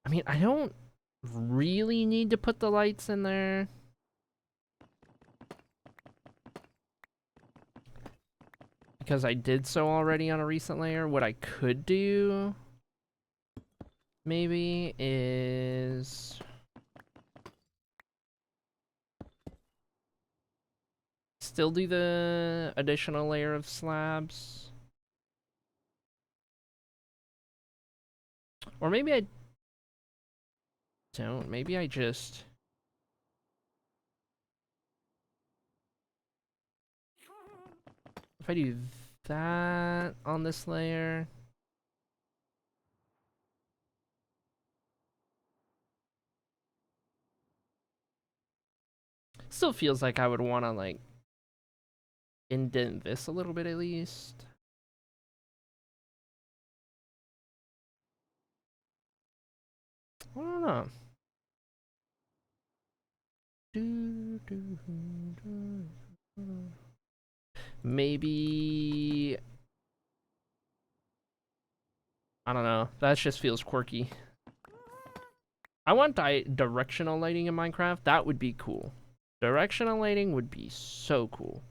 I mean, I don't really need to put the lights in there. Because I did so already on a recent layer. What I could do, maybe, is still do the additional layer of slabs. Or maybe I don't. Maybe I just... If I do that on this layer... Still feels like I would want to, like, indent this a little bit at least. I don't know. Maybe... I don't know. That just feels quirky. I want directional lighting in Minecraft. That would be cool. Directional lighting would be so cool.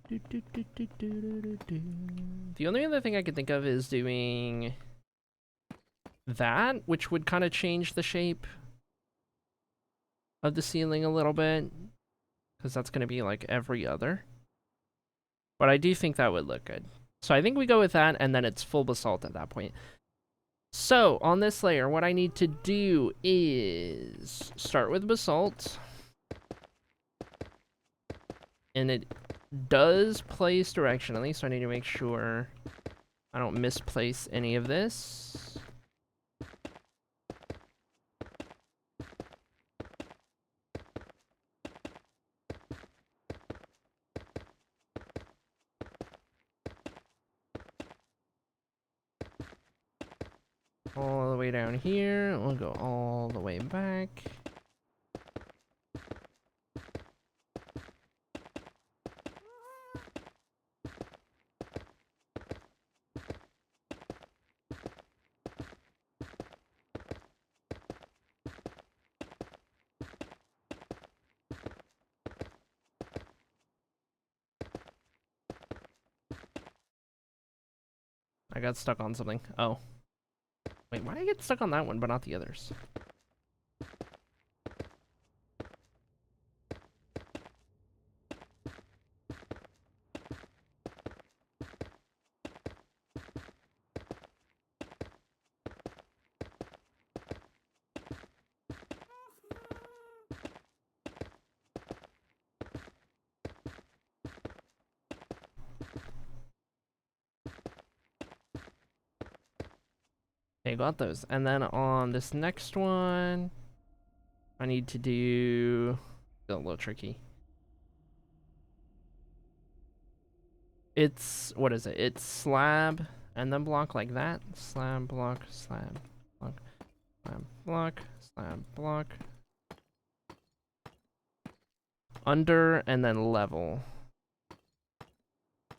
The only other thing I could think of is doing that, which would kind of change the shape of the ceiling a little bit, because that's going to be like every other. But I do think that would look good. So I think we go with that, and then it's full basalt at that point. So on this layer, what I need to do is start with basalt. And it does place directionally, so I need to make sure I don't misplace any of this. All the way down here, we'll go all the way back. I got stuck on something. Oh. Wait, why did I get stuck on that one, but not the others? Okay, got those. And then on this next one, I need to do... a little tricky. It's... what is it? It's slab, and then block like that. Slab, block, slab, block, slab, block, slab, block. Under, and then level.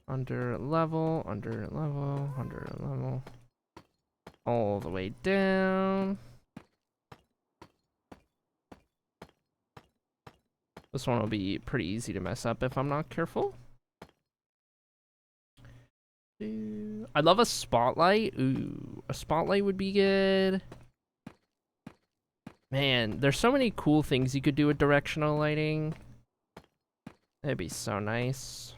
Under, level, under, level, under, level. All the way down. This one will be pretty easy to mess up if I'm not careful. I'd love a spotlight. Ooh, a spotlight would be good. Man, there's so many cool things you could do with directional lighting. That'd be so nice.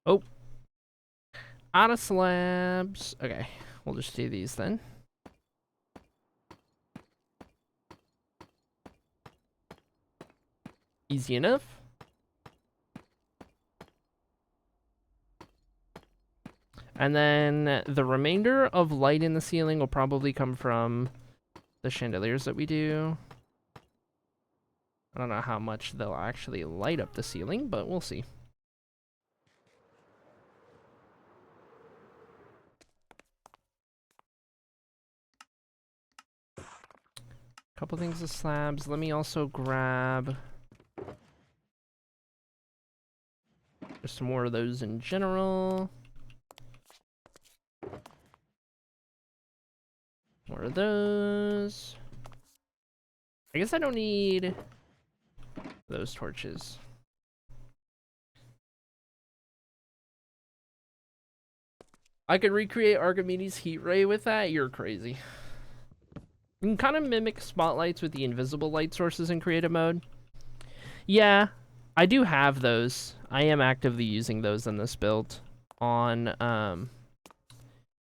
Oh, out of slabs. Okay, we'll just do these then. Easy enough. And then the remainder of light in the ceiling will probably come from the chandeliers that we do. I don't know how much they'll actually light up the ceiling, but we'll see. Couple things of slabs. Let me also grab just some more of those in general. More of those. I guess I don't need those torches. I could recreate Archimedes' heat ray with that? You're crazy. You can kind of mimic spotlights with the invisible light sources in creative mode. Yeah, I do have those. I am actively using those in this build on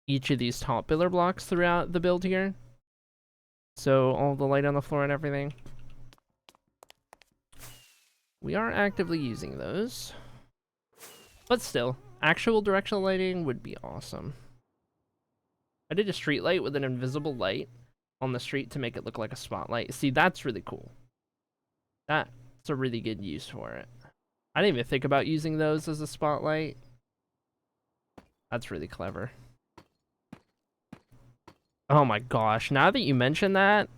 each of these top pillar blocks throughout the build here. So all the light on the floor and everything. We are actively using those. But still, actual directional lighting would be awesome. I did a street light with an invisible light on the street to make it look like a spotlight. See, that's really cool. That's a really good use for it. I didn't even think about using those as a spotlight. That's really clever. Oh my gosh, now that you mention that,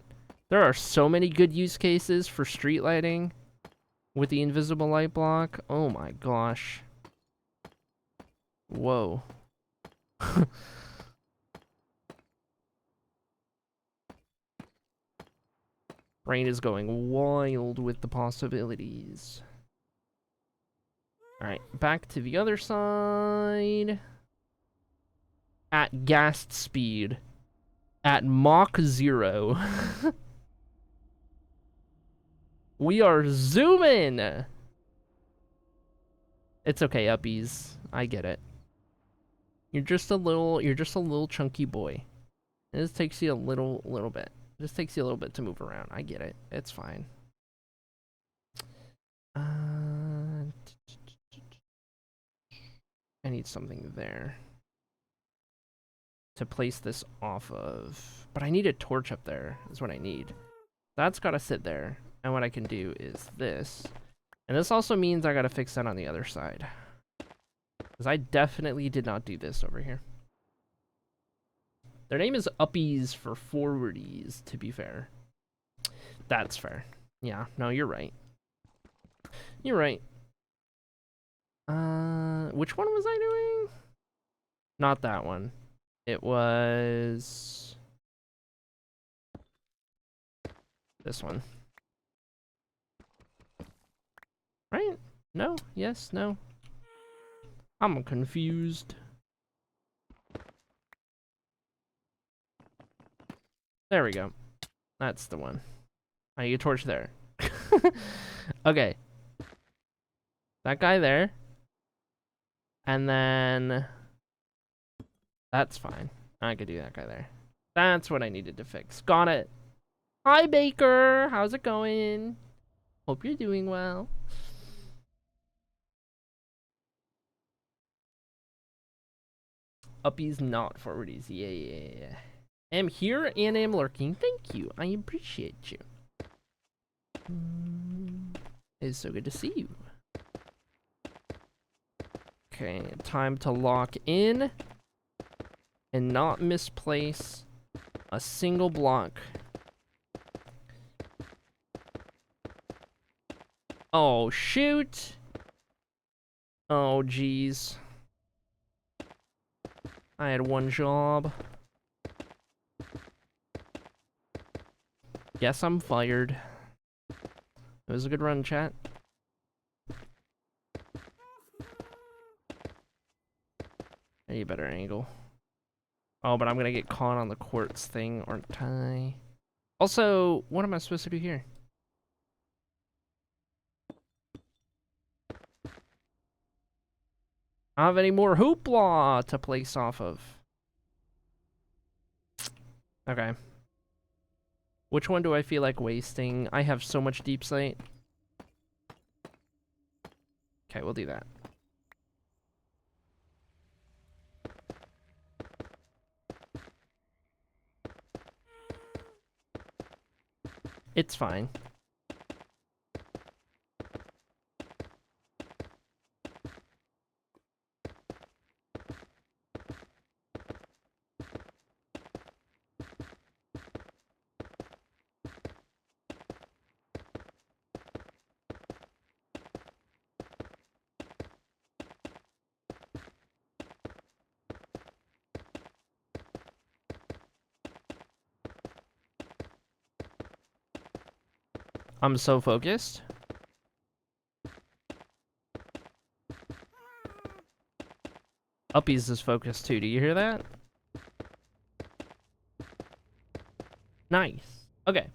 there are so many good use cases for street lighting with the invisible light block. Oh my gosh. Whoa. Brain is going wild with the possibilities. Alright, back to the other side. At ghast speed. At Mach 0. We are zooming! It's okay, uppies. I get it. You're just a little chunky boy. It just takes you a little bit. It just takes you a little bit to move around. I get it. It's fine. I need something there to place this off of. But I need a torch up there, is what I need. That's gotta sit there. And what I can do is this. And this also means I gotta fix that on the other side. Because I definitely did not do this over here. Their name is Uppies for forwardies, to be fair. That's fair. Yeah, no, you're right. You're right. Which one was I doing? Not that one. It was this one. Right? No? Yes? No? I'm confused. There we go. That's the one. I need a torch there. Okay. That guy there. And then that's fine. I could do that guy there. That's what I needed to fix. Got it. Hi, Baker. How's it going? Hope you're doing well. Uppies, not forwardies. Yeah. I'm here and I'm lurking. Thank you. I appreciate you. It's so good to see you. Okay, time to lock in and not misplace a single block. Oh, shoot. Oh, geez. I had one job. Guess I'm fired. It was a good run, chat. I need a better angle. Oh, but I'm gonna get caught on the quartz thing, aren't I? Also, what am I supposed to do here? I don't have any more hoopla to place off of. Okay. Which one do I feel like wasting? I have so much deep sight. Okay, we'll do that. It's fine. I'm so focused. Uppies is focused too. Do you hear that? Nice. Okay.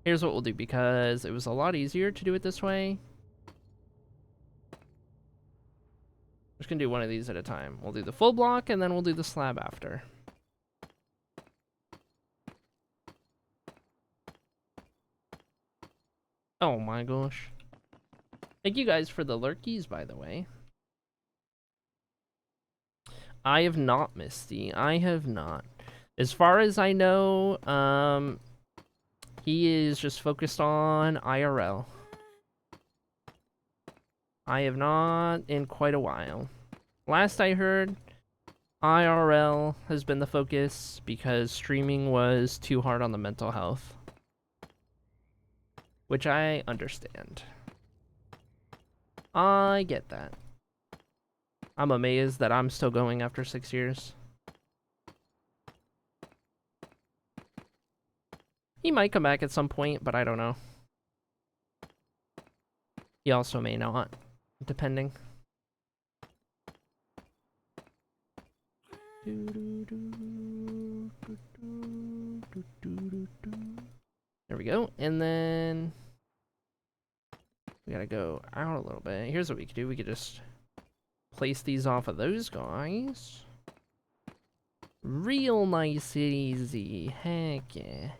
Here's what we'll do, because it was a lot easier to do it this way. We're just gonna do one of these at a time. We'll do the full block, and then we'll do the slab after. Oh my gosh. Thank you guys for the lurkies, by the way. I have not, Misty. I have not. As far as I know, he is just focused on IRL. I have not in quite a while. Last I heard, IRL has been the focus because streaming was too hard on the mental health. Which I understand. I get that. I'm amazed that I'm still going after 6 years. He might come back at some point, but I don't know. He also may not, depending. There we go. And then we gotta go out a little bit. Here's what we could do. We could just place these off of those guys. Real nice and easy. Heck yeah.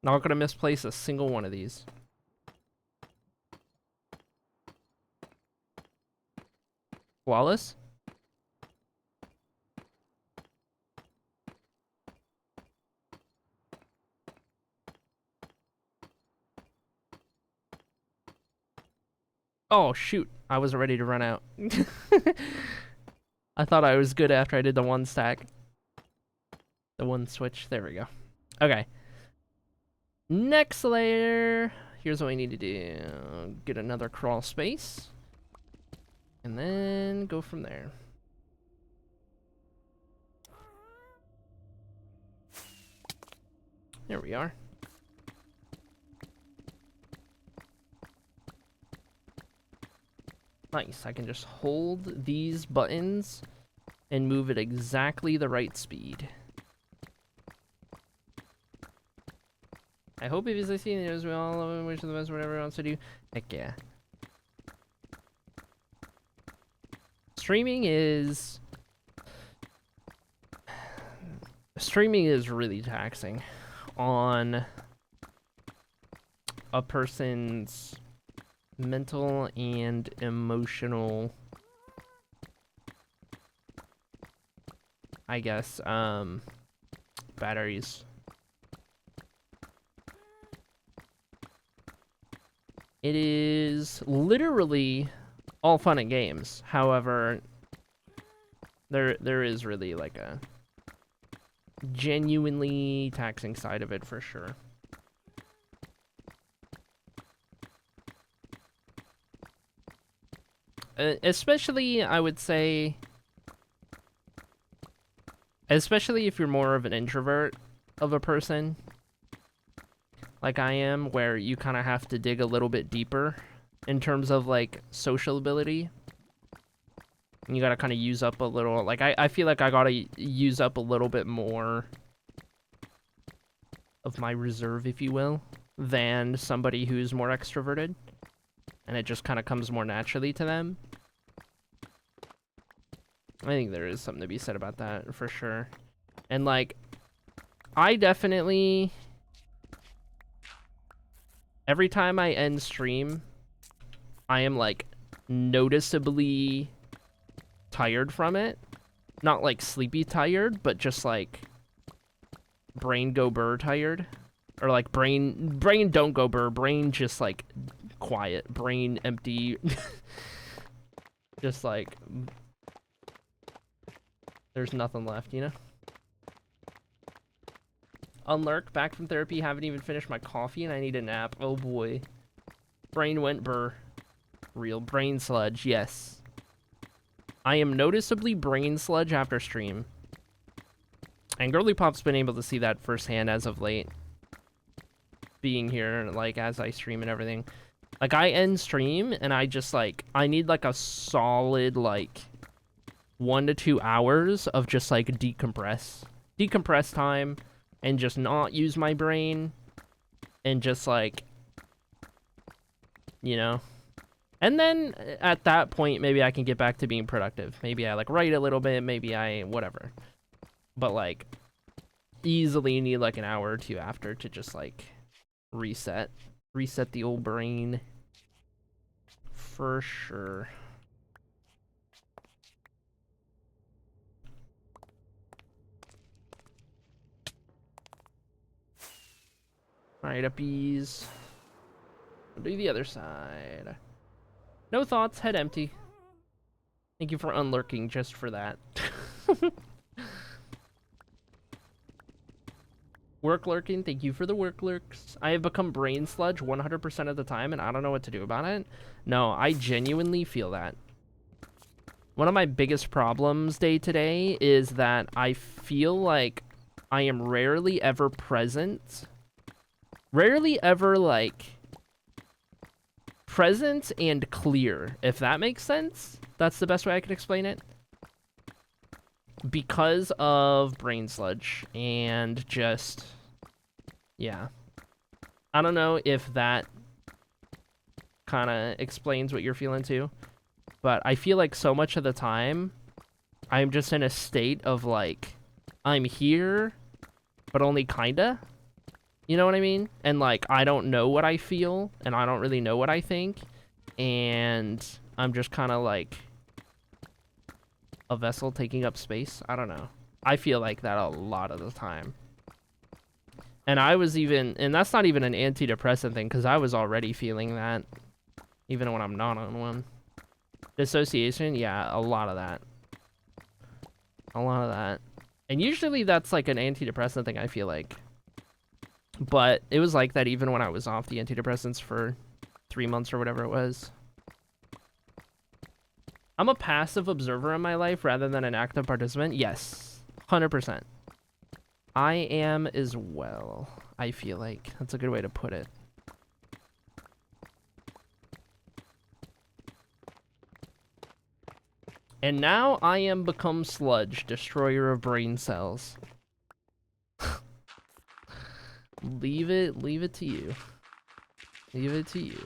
Not gonna misplace a single one of these. Flawless? Oh shoot, I wasn't ready to run out. I thought I was good after I did the one stack. The one switch, there we go. Okay. Next layer, here's what we need to do. Get another crawl space. And then go from there. There we are. Nice, I can just hold these buttons and move at exactly the right speed. I hope if you see videos, we all love and wish the best whatever wants to do. Heck yeah. Streaming is really taxing on a person's mental and emotional, I guess, batteries. It is literally all fun and games. However, there is really like genuinely taxing side of it for sure. Especially, I would say, especially if you're more of an introvert of a person, like I am, where you kind of have to dig a little bit deeper in terms of, like, social ability. And you gotta kind of use up a little, like, I feel like I gotta use up a little bit more of my reserve, if you will, than somebody who's more extroverted. And it just kind of comes more naturally to them. I think there is something to be said about that, for sure. And, like, I definitely... Every time I end stream, I am, like, noticeably tired from it. Not, like, sleepy tired, but just, like, brain go burr tired. Or, like, brain don't go burr. Brain just, like, quiet. Brain empty. Just, like... There's nothing left, you know? Unlurk, back from therapy, haven't even finished my coffee and I need a nap. Oh boy. Brain went burr. Real brain sludge, yes. I am noticeably brain sludge after stream. And Girly Pop's been able to see that firsthand as of late. Being here, like, as I stream and everything. Like, I end stream and I just, like, I need, like, a solid, like, 1 to 2 hours of just, like, decompress time, and just not use my brain, and just, like, you know. And then, at that point, maybe I can get back to being productive. Maybe I, like, write a little bit, maybe I, whatever. But, like, easily need, like, an hour or two after to just, like, reset the old brain. For sure. Alright, uppies. We'll do the other side. No thoughts, head empty. Thank you for unlurking just for that. Work lurking, thank you for the work lurks. I have become brain sludge 100% of the time and I don't know what to do about it. No, I genuinely feel that. One of my biggest problems day to day is that I feel like I am rarely ever present. Rarely ever, like, present and clear, if that makes sense. That's the best way I can explain it. Because of brain sludge and just, yeah. I don't know if that kind of explains what you're feeling too, but I feel like so much of the time I'm just in a state of, like, I'm here, but only kinda. You know what I mean? And, like, I don't know what I feel, and I don't really know what I think, and I'm just kind of, like, a vessel taking up space. I don't know. I feel like that a lot of the time. And I was even, and that's not even an antidepressant thing, because I was already feeling that, even when I'm not on one. Dissociation, yeah, a lot of that. A lot of that. And usually that's, like, an antidepressant thing, I feel like. But it was like that even when I was off the antidepressants for 3 months or whatever it was. I'm a passive observer in my life rather than an active participant. Yes, 100%. I am as well, I feel like. That's a good way to put it. And now I am become sludge, destroyer of brain cells. Leave it to you. Leave it to you.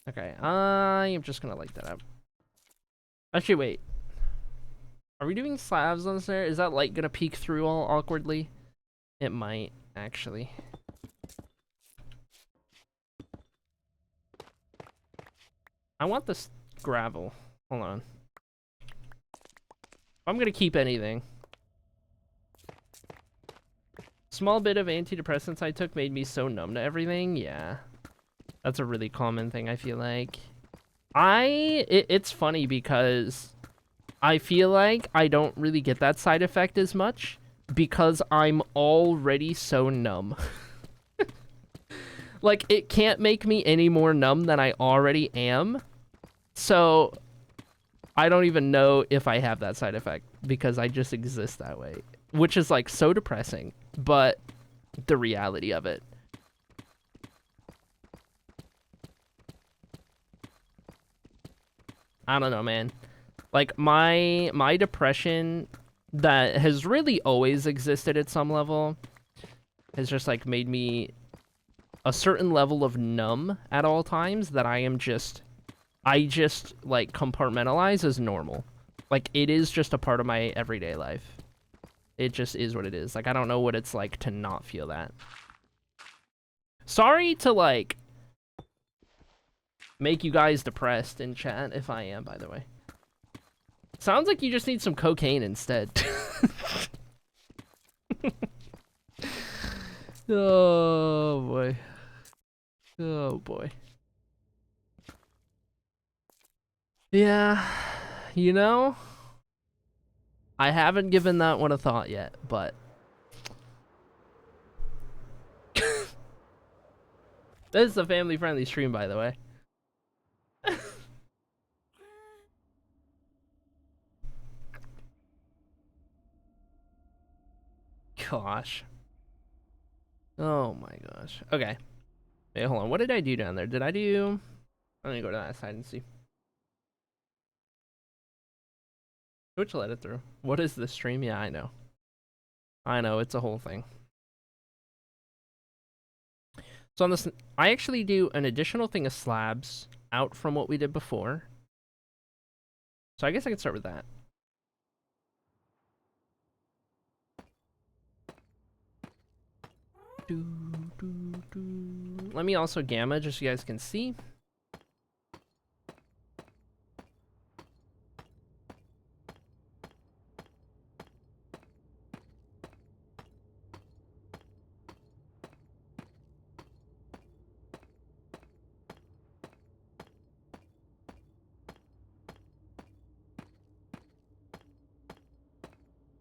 Okay, I am just gonna light that up. Actually, wait. Are we doing slabs on there? Is that light gonna peek through all awkwardly? It might, actually. I want this gravel. Hold on. I'm gonna keep anything. Small bit of antidepressants I took made me so numb to everything. Yeah. That's a really common thing, I feel like. It's funny because I feel like I don't really get that side effect as much because I'm already so numb. Like, it can't make me any more numb than I already am. So, I don't even know if I have that side effect because I just exist that way. Which is, like, so depressing. But the reality of it. I don't know, man. Like, my depression that has really always existed at some level has just, like, made me a certain level of numb at all times that I just, like, compartmentalize as normal. Like, it is just a part of my everyday life. It just is what it is. Like, I don't know what it's like to not feel that. Sorry to, like, make you guys depressed in chat, if I am, by the way. Sounds like you just need some cocaine instead. Oh, boy. Oh, boy. Yeah, you know, I haven't given that one a thought yet, but... This is a family-friendly stream, by the way. Gosh. Oh my gosh. Okay. Wait, hold on. What did I do down there? Did I do... Let me go to that side and see. Which let it through. What is this stream? Yeah, I know. I know, it's a whole thing. So on this, I actually do an additional thing of slabs out from what we did before. So I guess I can start with that. Let me also gamma just so you guys can see.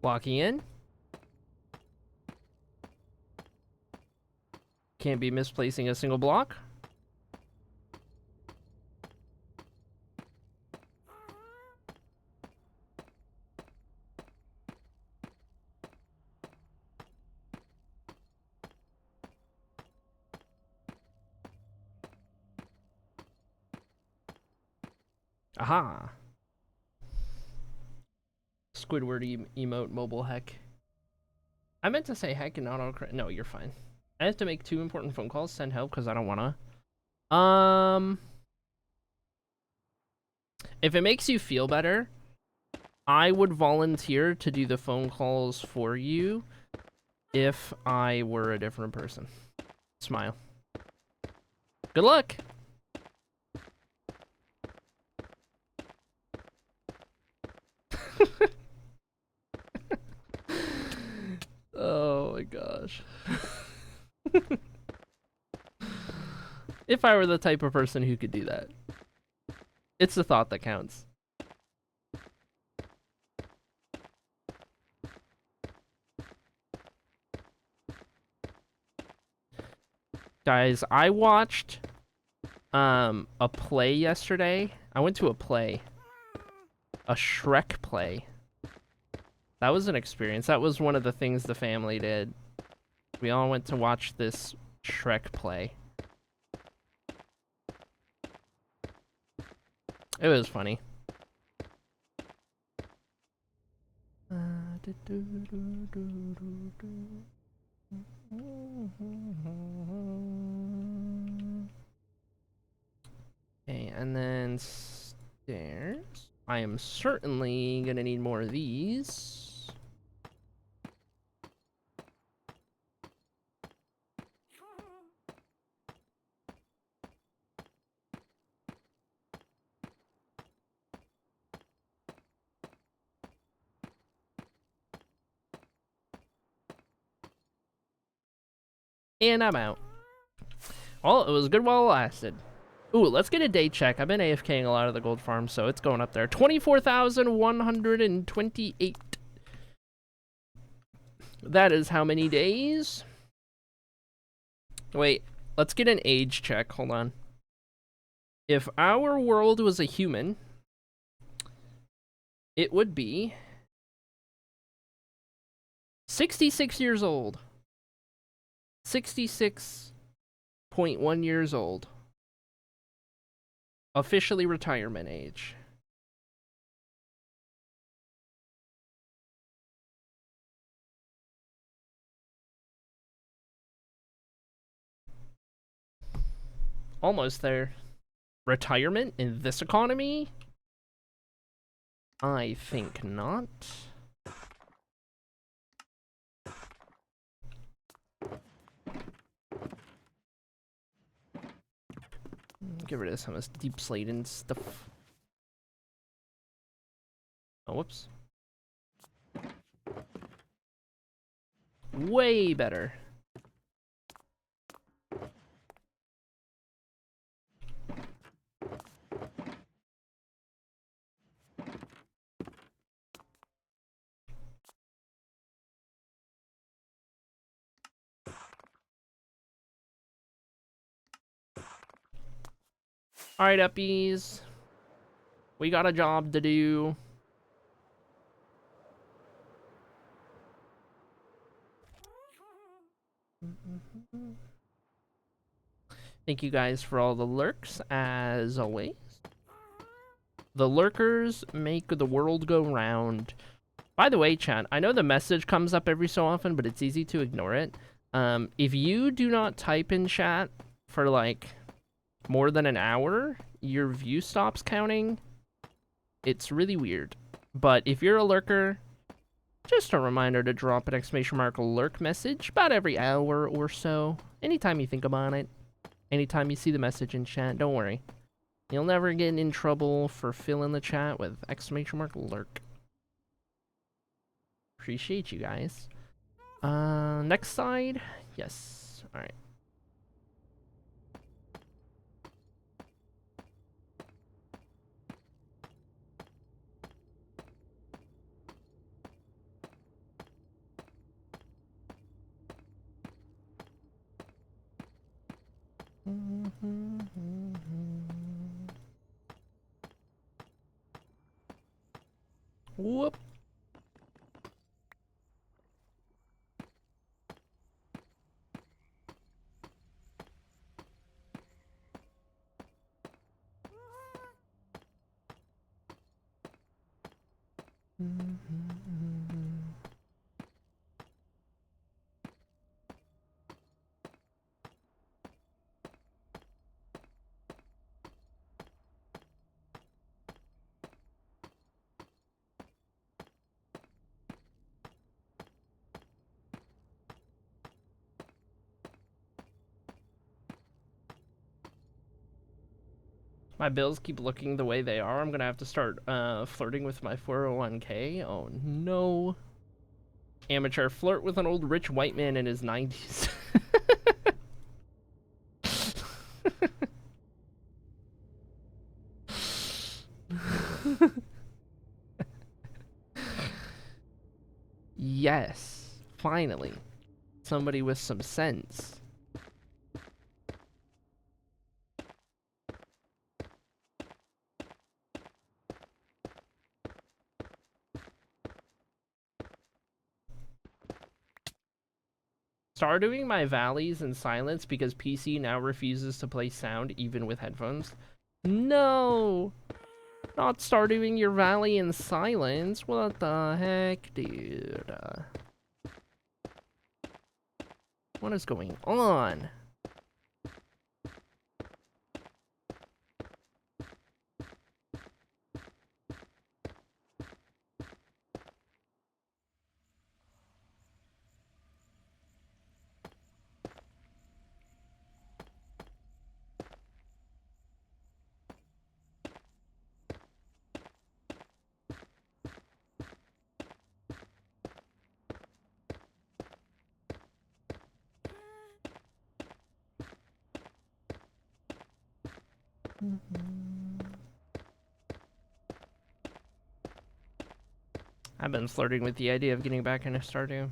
Locking in. Can't be misplacing a single block. Aha. Squidward emote mobile heck. I meant to say heck and not autocorrect. No, you're fine. I have to make 2 important phone calls, send help because I don't wanna. If it makes you feel better, I would volunteer to do the phone calls for you if I were a different person. Smile. Good luck. Oh my gosh. If I were the type of person who could do that. It's the thought that counts. Guys, I watched a play yesterday. I went to a play. A Shrek play. That was an experience. That was one of the things the family did. We all went to watch this Shrek play. It was funny. Okay, and then stairs. I am certainly gonna need more of these. And I'm out. Well, it was good while it lasted. Ooh, let's get a day check. I've been AFKing a lot of the gold farms, so it's going up there. 24,128. That is how many days? Wait, let's get an age check. Hold on. If our world was a human, it would be 66 years old. 66.1 years old. Officially retirement age. Almost there. Retirement in this economy? I think not. Get rid of some of this deep slate and stuff. Oh, whoops. Way better. Alright, uppies. We got a job to do. Thank you guys for all the lurks, as always. The lurkers make the world go round. By the way, chat, I know the message comes up every so often, but it's easy to ignore it. If you do not type in chat for, like, more than an hour, your view stops counting. It's really weird. But if you're a lurker, just a reminder to drop an ! lurk message about every hour or so. Anytime you think about it. Anytime you see the message in chat, don't worry. You'll never get in trouble for filling the chat with ! lurk. Appreciate you guys. Next side? Yes. Alright. Whoop. My bills keep looking the way they are. I'm gonna have to start flirting with my 401k. Oh no. Amateur flirt with an old rich white man in his 90s. Yes, finally. Somebody with some sense. Start doing my valleys in silence because PC now refuses to play sound even with headphones. No! Not Stardewing your valley in silence. What the heck, dude? What is going on? I've been flirting with the idea of getting back into Stardew.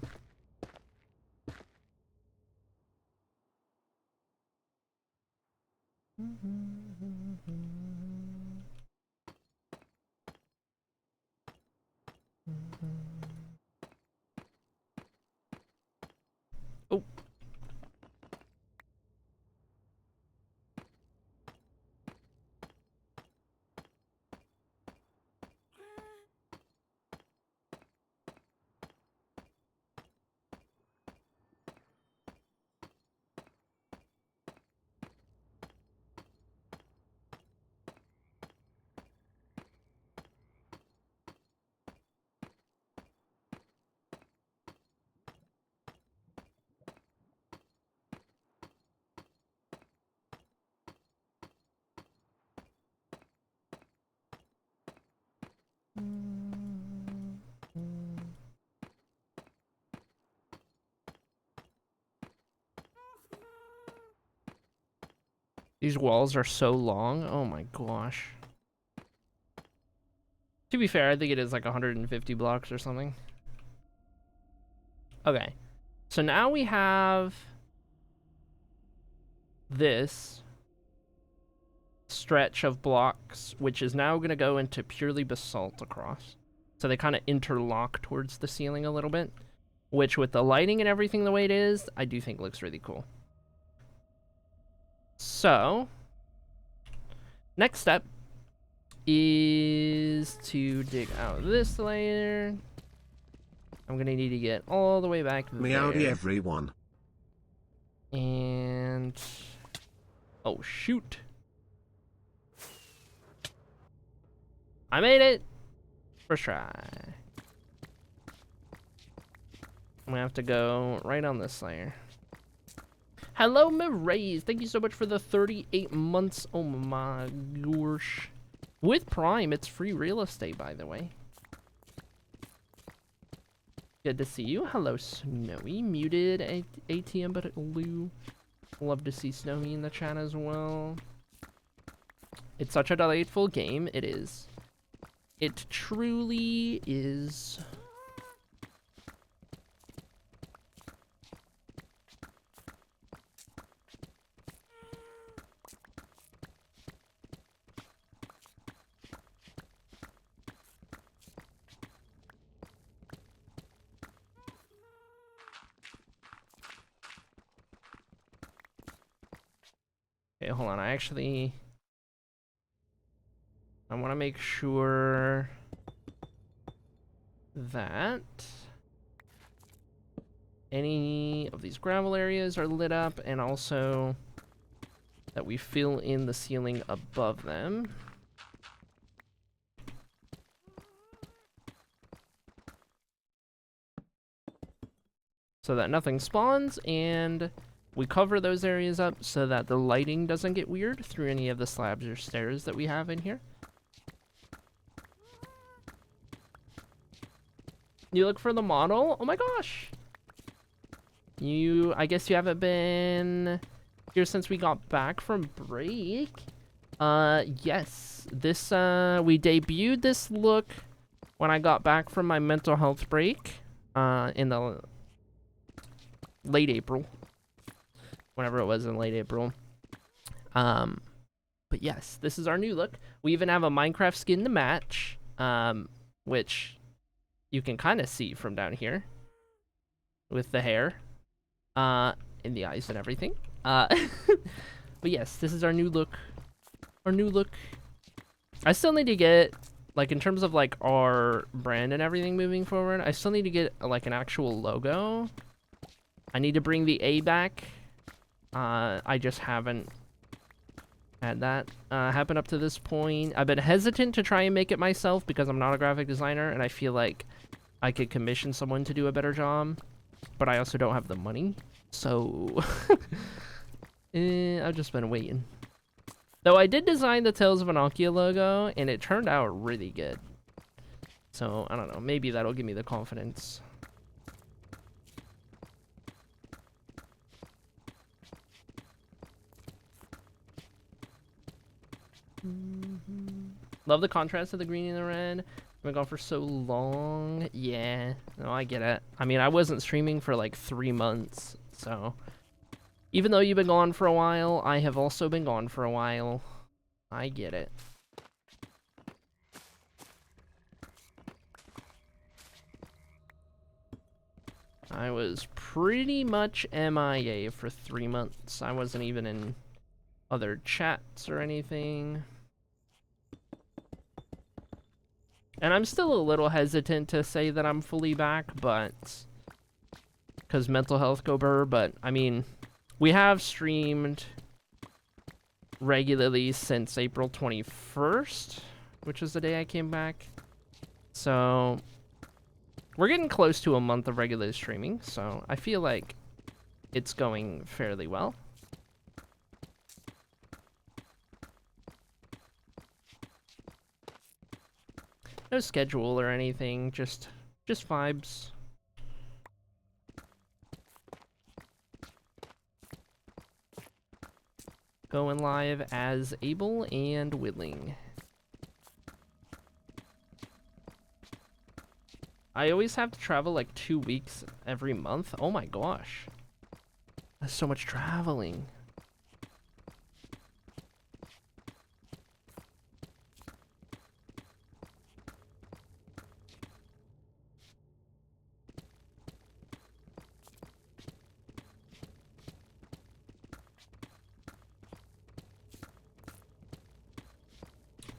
Oh. These walls are so long. Oh my gosh. To be fair, I think it is like 150 blocks or something. Okay. So now we have this stretch of blocks, which is now going to go into purely basalt across. So they kind of interlock towards the ceiling a little bit, which with the lighting and everything the way it is, I do think looks really cool. So, next step is to dig out this layer. I'm going to need to get all the way back there. Meowdy everyone. And... oh, shoot. I made it! First try. I'm gonna have to go right on this layer. Hello, Miraise. Thank you so much for the 38 months. Oh my gosh. With Prime, it's free real estate, by the way. Good to see you. Hello, Snowy. Muted ATM, but Lou. Love to see Snowy in the chat as well. It's such a delightful game. It is. It truly is. Okay, hold on. I want to make sure that any of these gravel areas are lit up, and also that we fill in the ceiling above them. So that nothing spawns, and we cover those areas up so that the lighting doesn't get weird through any of the slabs or stairs that we have in here. You look for the model? Oh my gosh! I guess you haven't been here since we got back from break. Yes. This, we debuted this look when I got back from my mental health break, in the late April. Whenever it was in late April. But yes, this is our new look. We even have a Minecraft skin to match, which you can kind of see from down here with the hair, and the eyes and everything. But yes, this is our new look. Our new look. I still need to get, like, in terms of like our brand and everything moving forward, I still need to get like an actual logo. I need to bring the A back. I just haven't had that happen up to this point. I've been hesitant to try and make it myself because I'm not a graphic designer, and I feel like I could commission someone to do a better job, but I also don't have the money, so I've just been waiting. Though I did design the Tales of Annocia logo, and it turned out really good. So, I don't know, maybe that'll give me the confidence. Love the contrast of the green and the red. Been gone for so long. Yeah, no, I get it. I mean, I wasn't streaming for like 3 months, so even though you've been gone for a while, I have also been gone for a while. I get it. I was pretty much MIA for 3 months. I wasn't even in other chats or anything. And I'm still a little hesitant to say that I'm fully back, but because mental health go burr, but I mean, we have streamed regularly since April 21st, which was the day I came back. So we're getting close to a month of regular streaming, so I feel like it's going fairly well. No schedule or anything, just vibes. Going live as able and willing. I always have to travel like 2 weeks every month. Oh my gosh. That's so much traveling.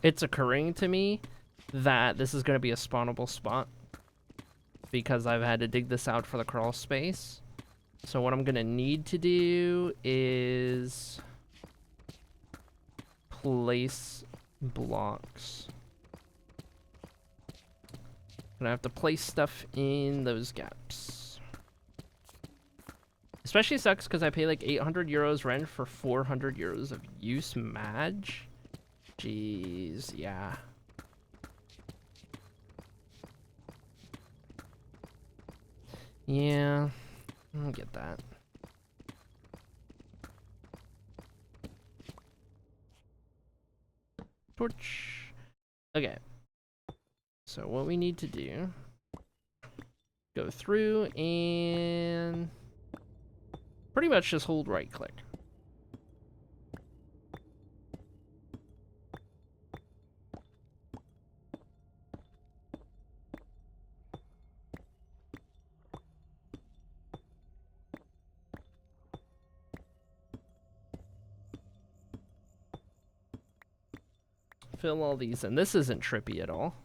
It's occurring to me that this is going to be a spawnable spot because I've had to dig this out for the crawl space. So what I'm going to need to do is place blocks. I'm going to have to place stuff in those gaps. Especially sucks because I pay like 800 euros rent for 400 euros of use Madge. Jeez, yeah. Yeah, I get that. Torch. Okay. So what we need to do, go through and pretty much just hold right click. Fill all these in. This isn't trippy at all.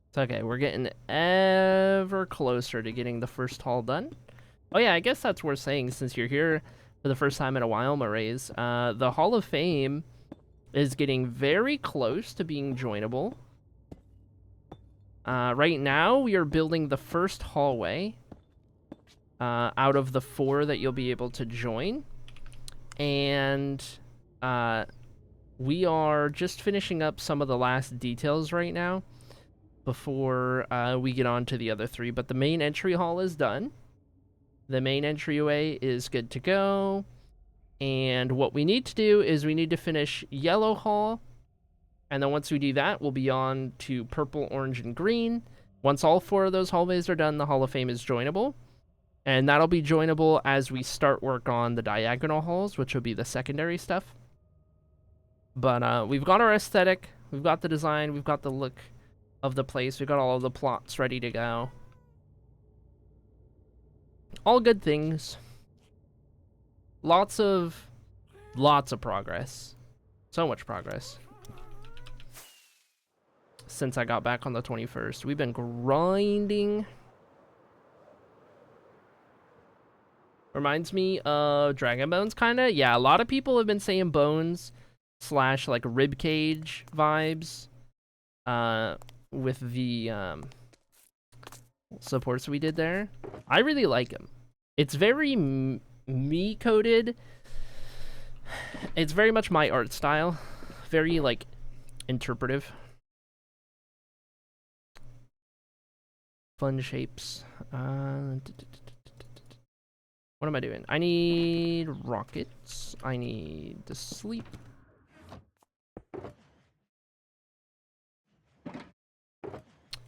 It's okay, we're getting ever closer to getting the first hall done. Oh yeah, I guess that's worth saying since you're here for the first time in a while, Morays. The Hall of Fame is getting very close to being joinable. Right now, we are building the first hallway out of the 4 that you'll be able to join. And we are just finishing up some of the last details right now before we get on to the other 3. But the main entry hall is done. The main entryway is good to go. And what we need to do is we need to finish Yellow Hall. And then once we do that, we'll be on to purple, orange, and green. Once all 4 of those hallways are done, the Hall of Fame is joinable. And that'll be joinable as we start work on the diagonal halls, which will be the secondary stuff. But we've got our aesthetic, we've got the design, we've got the look of the place, we've got all of the plots ready to go. All good things. Lots of progress. So much progress. Since I got back on the 21st. We've been grinding. Reminds me of Dragon Bones, kinda. Yeah, a lot of people have been saying Bones / like ribcage vibes. With the supports we did there. I really like them. It's very me-coded. It's very much my art style. Very, like, interpretive. Fun shapes. What am I doing? I need rockets. I need to sleep.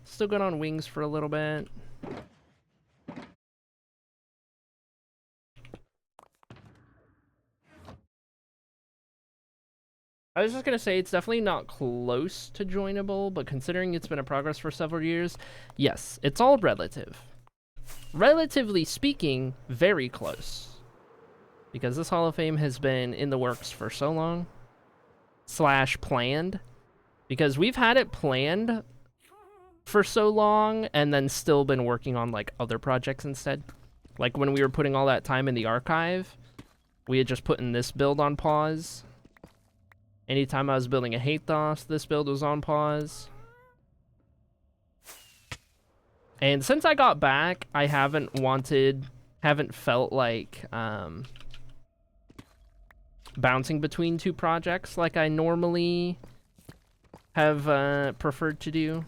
Still good on wings for a little bit. I was just gonna say it's definitely not close to joinable, but considering it's been in progress for several years, yes, it's all relative. Relatively speaking, very close. Because this Hall of Fame has been in the works for so long. / planned. Because we've had it planned for so long and then still been working on like other projects instead. Like when we were putting all that time in the archive, we had just put in this build on pause. Anytime I was building a Hathos, this build was on pause. And since I got back, I haven't felt like bouncing between two projects like I normally have preferred to do.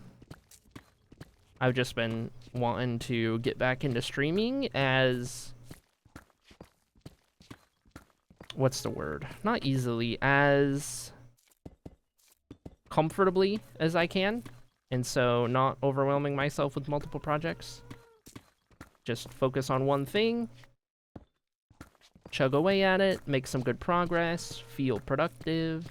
I've just been wanting to get back into streaming as... what's the word? Not easily, as comfortably as I can. And so not overwhelming myself with multiple projects. Just focus on one thing. Chug away at it, make some good progress, feel productive.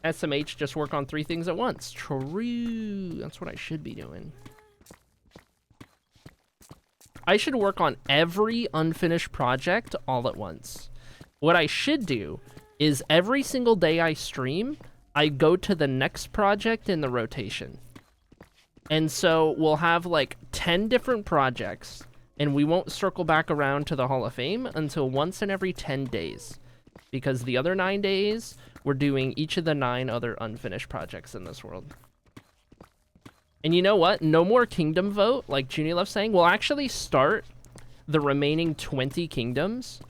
SMH, just work on 3 things at once. True. That's what I should be doing. I should work on every unfinished project all at once. What I should do is every single day I stream, I go to the next project in the rotation. And so we'll have like 10 different projects, and we won't circle back around to the Hall of Fame until once in every 10 days. Because the other 9 days, we're doing each of the 9 other unfinished projects in this world. And you know what? No more kingdom vote, like Junie Love's saying. We'll actually start the remaining 20 kingdoms,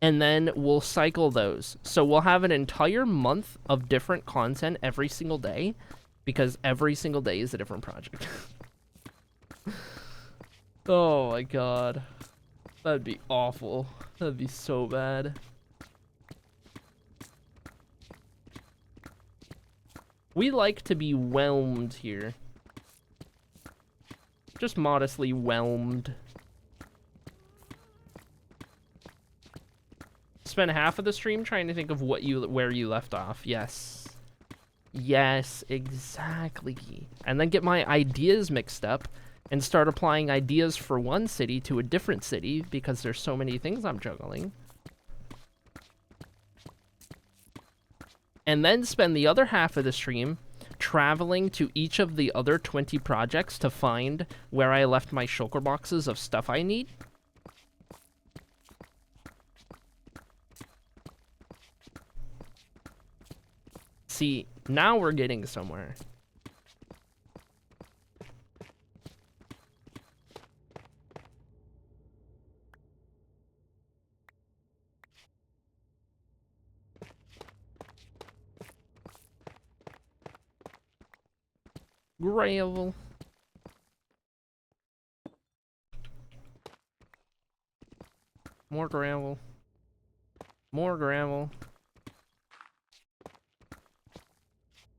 and then we'll cycle those. So we'll have an entire month of different content every single day, because every single day is a different project. Oh my god. That'd be awful. That'd be so bad. We like to be whelmed here. Just modestly whelmed. Spend half of the stream trying to think of where you left off. Yes. Yes, exactly. And then get my ideas mixed up and start applying ideas for one city to a different city because there's so many things I'm juggling. And then spend the other half of the stream traveling to each of the other 20 projects to find where I left my shulker boxes of stuff I need. See, now we're getting somewhere. Gravel. More gravel. More gravel.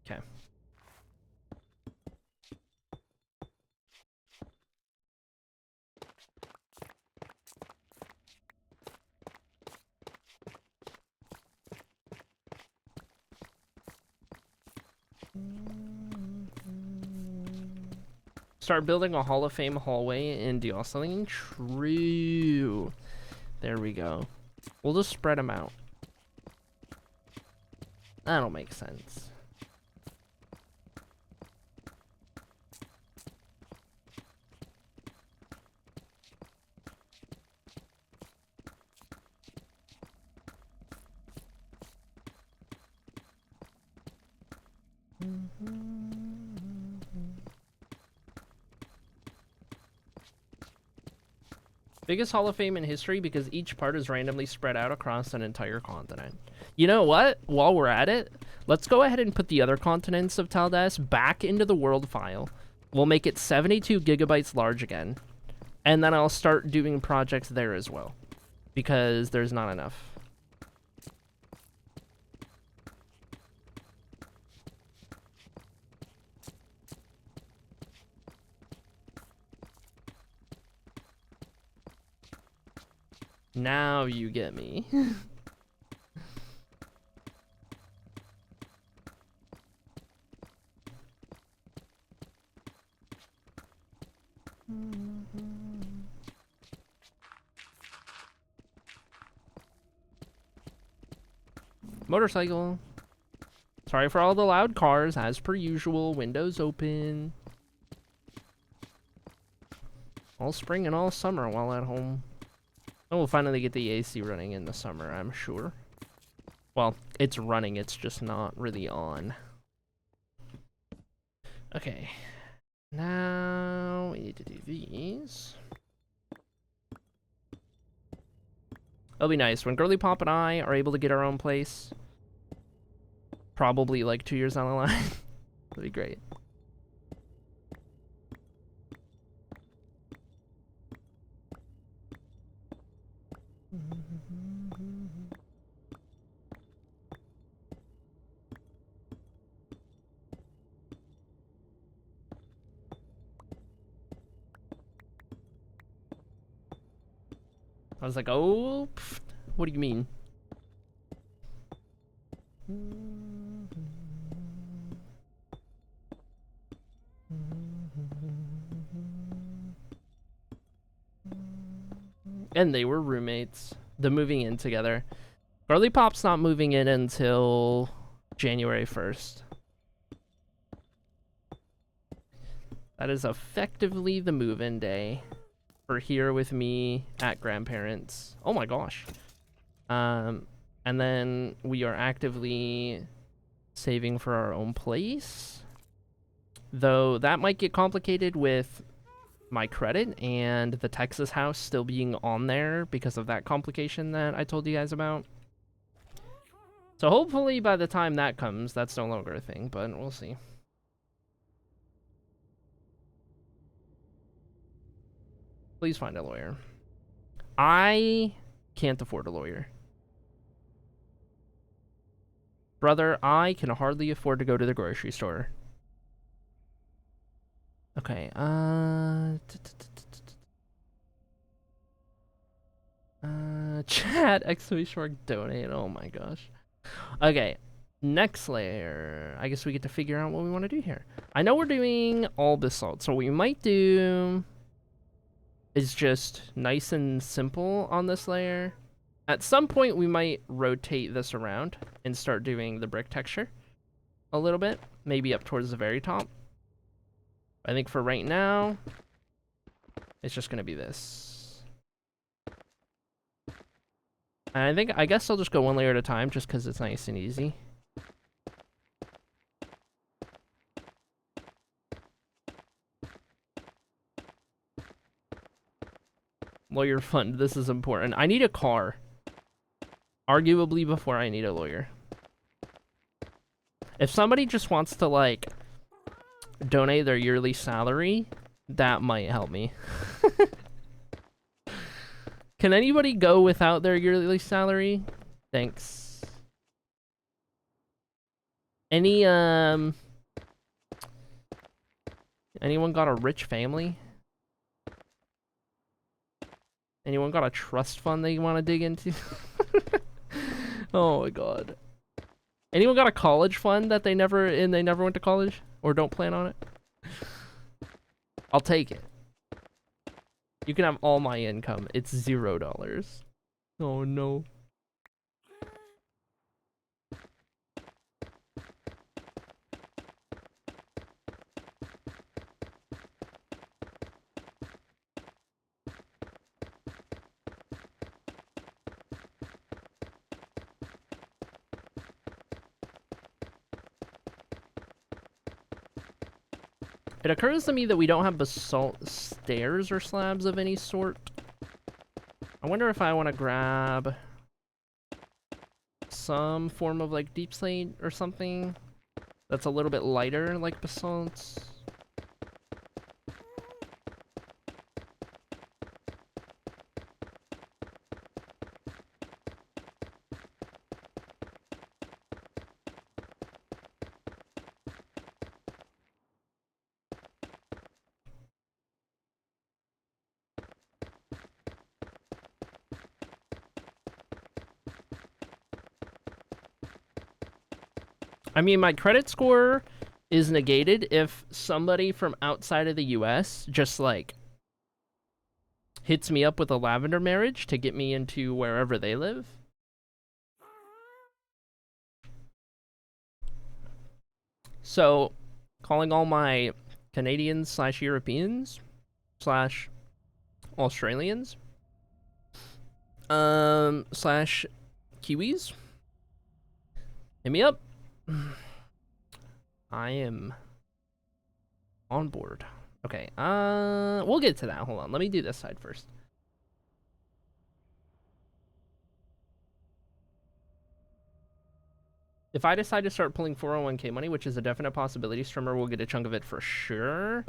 Okay. Start building a Hall of Fame hallway in Deosling. True. There we go. We'll just spread them out. That'll make sense. Biggest Hall of Fame in history because each part is randomly spread out across an entire continent. You know what? While we're at it, let's go ahead and put the other continents of Taldes back into the world file. We'll make it 72 gigabytes large again. And then I'll start doing projects there as well. Because there's not enough. Now you get me. Motorcycle. Sorry for all the loud cars, as per usual. Windows open. All spring and all summer while at home. And we'll finally get the AC running in the summer, I'm sure. Well, it's running, it's just not really on. Okay. Now we need to do these. It'll be nice when Girly Pop and I are able to get our own place. Probably like 2 years down the line. It'll be great. I was like, oh, pfft, what do you mean? And they were roommates. They're moving in together. Girly Pop's not moving in until January 1st. That is effectively the move-in day. For here with me at grandparents. Oh my gosh. And then we are actively saving for our own place. Though that might get complicated with my credit and the Texas house still being on there because of that complication that I told you guys about. So hopefully by the time that comes, that's no longer a thing, but we'll see. Please find a lawyer. I can't afford a lawyer. Brother, I can hardly afford to go to the grocery store. Okay, chat, exclamation mark, donate, oh my gosh. Okay, next layer. I guess we get to figure out what we want to do here. I know we're doing all basalt, so what we might do is just nice and simple on this layer. At some point, we might rotate this around and start doing the brick texture a little bit, maybe up towards the very top. I think for right now, it's just gonna be this. And I guess I'll just go one layer at a time just because it's nice and easy. Lawyer fund, this is important. I need a car. Arguably before I need a lawyer. If somebody just wants to, like, donate their yearly salary, that might help me. Can anybody go without their yearly salary? Thanks. Anyone got a rich family? Anyone got a trust fund they want to dig into? Oh my god. Anyone got a college fund that they never went to college or don't plan on it? I'll take it. You can have all my income. It's $0. Oh no. It occurs to me that we don't have basalt stairs or slabs of any sort. I wonder if I want to grab some form of like deep slate or something that's a little bit lighter, like basalt. I mean, my credit score is negated if somebody from outside of the US just, like, hits me up with a lavender marriage to get me into wherever they live. So, calling all my Canadians slash Europeans slash Australians slash Kiwis, hit me up. I am on board. Okay, we'll get to that. Hold on, let me do this side first. If I decide to start pulling 401k money, which is a definite possibility, streamer will get a chunk of it for sure.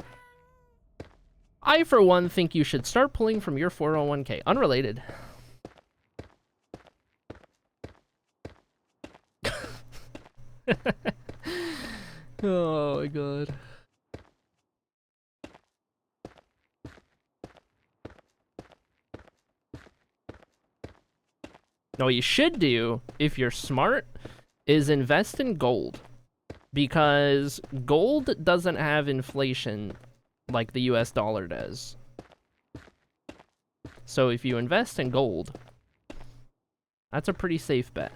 I, for one, think you should start pulling from your 401k. Unrelated. Oh my god. Now, what you should do, if you're smart, is invest in gold. Because gold doesn't have inflation like the US dollar does. So if you invest in gold, that's a pretty safe bet.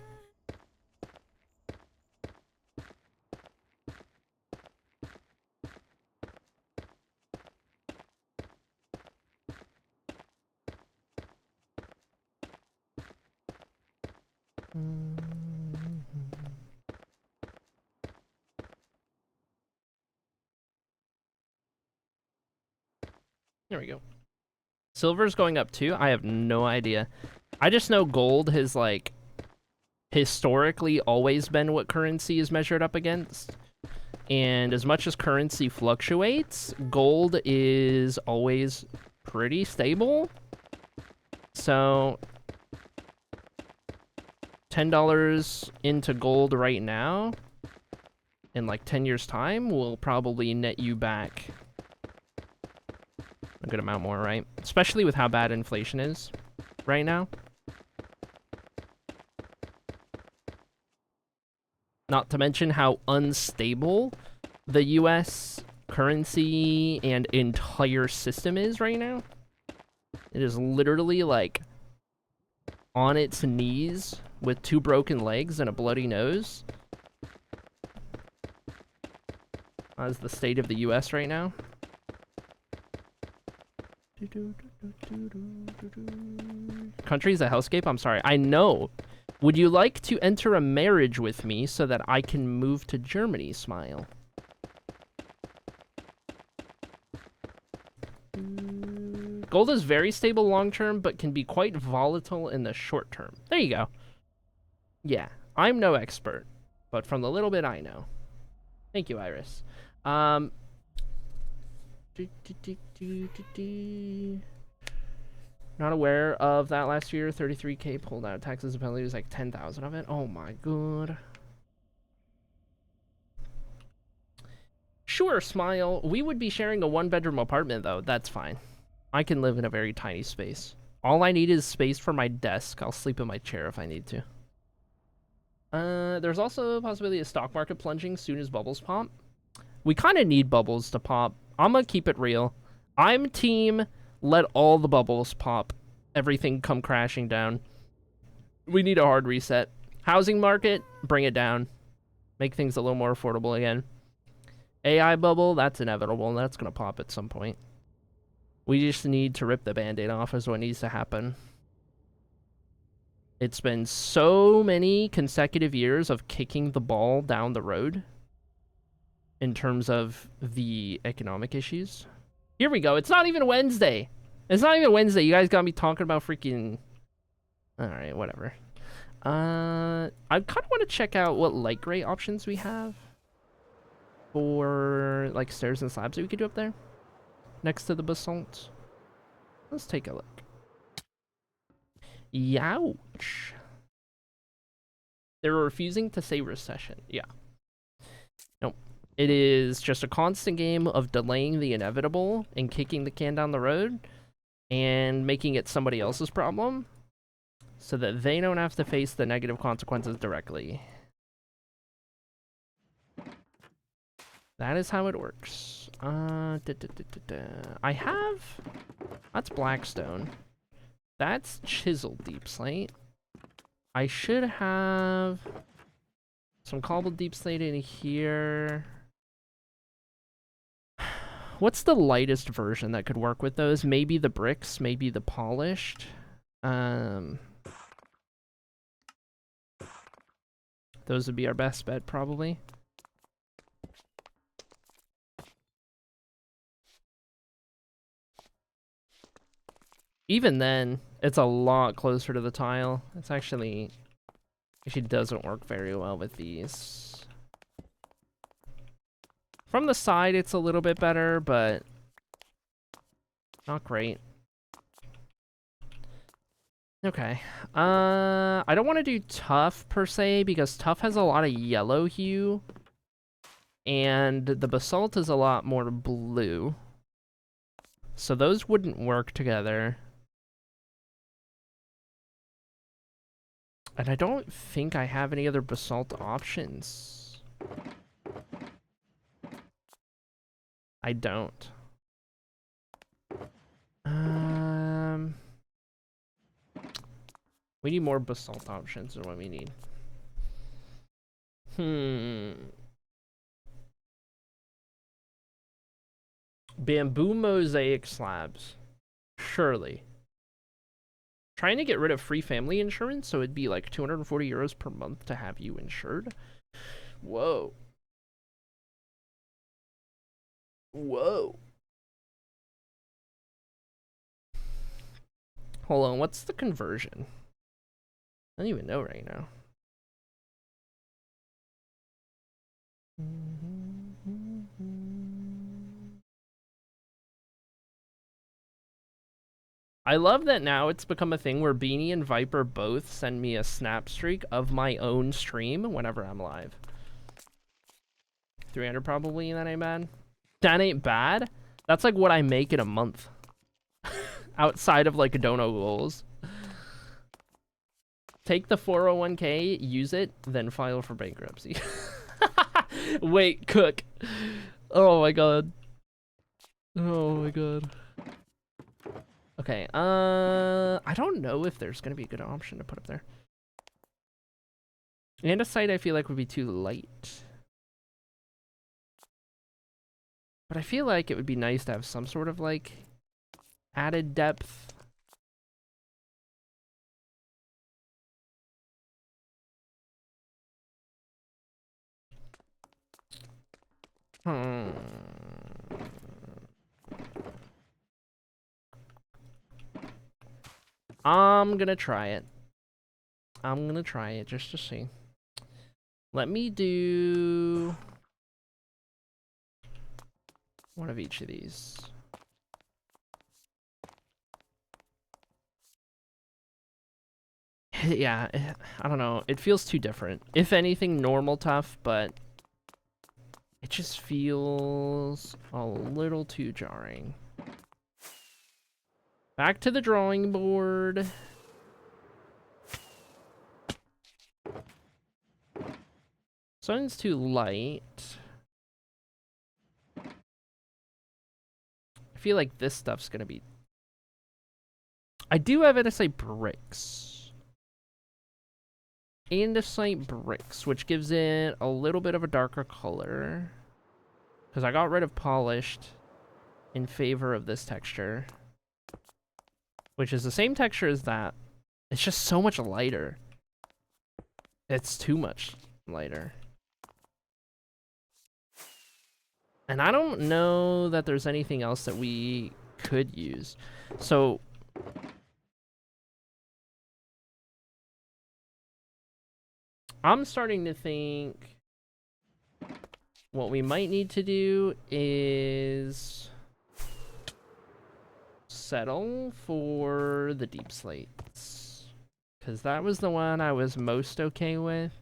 There we go. Silver's going up too? I have no idea. I just know gold has, like, historically always been what currency is measured up against. And as much as currency fluctuates, gold is always pretty stable. So, $10 into gold right now, in like 10 years' time, will probably net you back a good amount more, right? Especially with how bad inflation is right now. Not to mention how unstable the US currency and entire system is right now. It is literally, like, on its knees with 2 broken legs and a bloody nose. That's the state of the US right now. Country's a hellscape? I'm sorry. I know. Would you like to enter a marriage with me so that I can move to Germany? Smile. Gold is very stable long term, but can be quite volatile in the short term. There you go. Yeah, I'm no expert, but from the little bit I know. Thank you, Iris. Not aware of that last year. 33k pulled out. Taxes and penalties, like 10,000 of it. Oh my god. Sure, Smile. We would be sharing a 1-bedroom apartment, though. That's fine. I can live in a very tiny space. All I need is space for my desk. I'll sleep in my chair if I need to. There's also a possibility of stock market plunging soon as bubbles pop. We kind of need bubbles to pop. I'm gonna keep it real. I'm team let all the bubbles pop. Everything come crashing down. We need a hard reset. Housing market, bring it down. Make things a little more affordable again. AI bubble, that's inevitable. That's gonna pop at some point. We just need to rip the band-aid off is what needs to happen. It's been so many consecutive years of kicking the ball down the road in terms of the economic issues. Here we go. It's not even Wednesday. It's not even Wednesday. You guys got me talking about freaking... Alright, whatever. I kind of want to check out what light gray options we have for like stairs and slabs that we could do up there next to the basalt. Let's take a look. Youch. They're refusing to say recession. Yeah. Nope. It is just a constant game of delaying the inevitable and kicking the can down the road and making it somebody else's problem so that they don't have to face the negative consequences directly. That is how it works. I have... That's blackstone. That's chiseled deep slate. I should have some cobbled deep slate in here. What's the lightest version that could work with those? Maybe the bricks, maybe the polished. Those would be our best bet, probably. Even then, it's a lot closer to the tile. It's actually doesn't work very well with these. From the side, it's a little bit better, but not great. Okay. I don't want to do tough per se because tough has a lot of yellow hue and the basalt is a lot more blue. So those wouldn't work together. And I don't think I have any other basalt options. I don't. We need more basalt options than what we need. Bamboo mosaic slabs. Surely. Trying to get rid of free family insurance, so it'd be like 240 euros per month to have you insured. Whoa. Whoa. Hold on, what's the conversion? I don't even know right now. I love that now it's become a thing where Beanie and Viper both send me a snap streak of my own stream whenever I'm live. 300 probably, that ain't bad. That ain't bad? That's like what I make in a month. Outside of like dono goals. Take the 401k, use it, then file for bankruptcy. Wait, cook. Oh my god. Oh my god. Okay, I don't know if there's gonna be a good option to put up there. Andesite I feel like would be too light. But I feel like it would be nice to have some sort of like added depth. I'm gonna try it. I'm gonna try it just to see. Let me do one of each of these. Yeah, I don't know. It feels too different. If anything, normal tough, but it just feels a little too jarring. Back to the drawing board. Sun's too light. I feel like this stuff's gonna be... I do have andesite bricks. Andesite bricks, which gives it a little bit of a darker color. Because I got rid of polished in favor of this texture. Which is the same texture as that. It's just so much lighter. It's too much lighter. And I don't know that there's anything else that we could use. So I'm starting to think what we might need to do is settle for the deep slates. Because that was the one I was most okay with.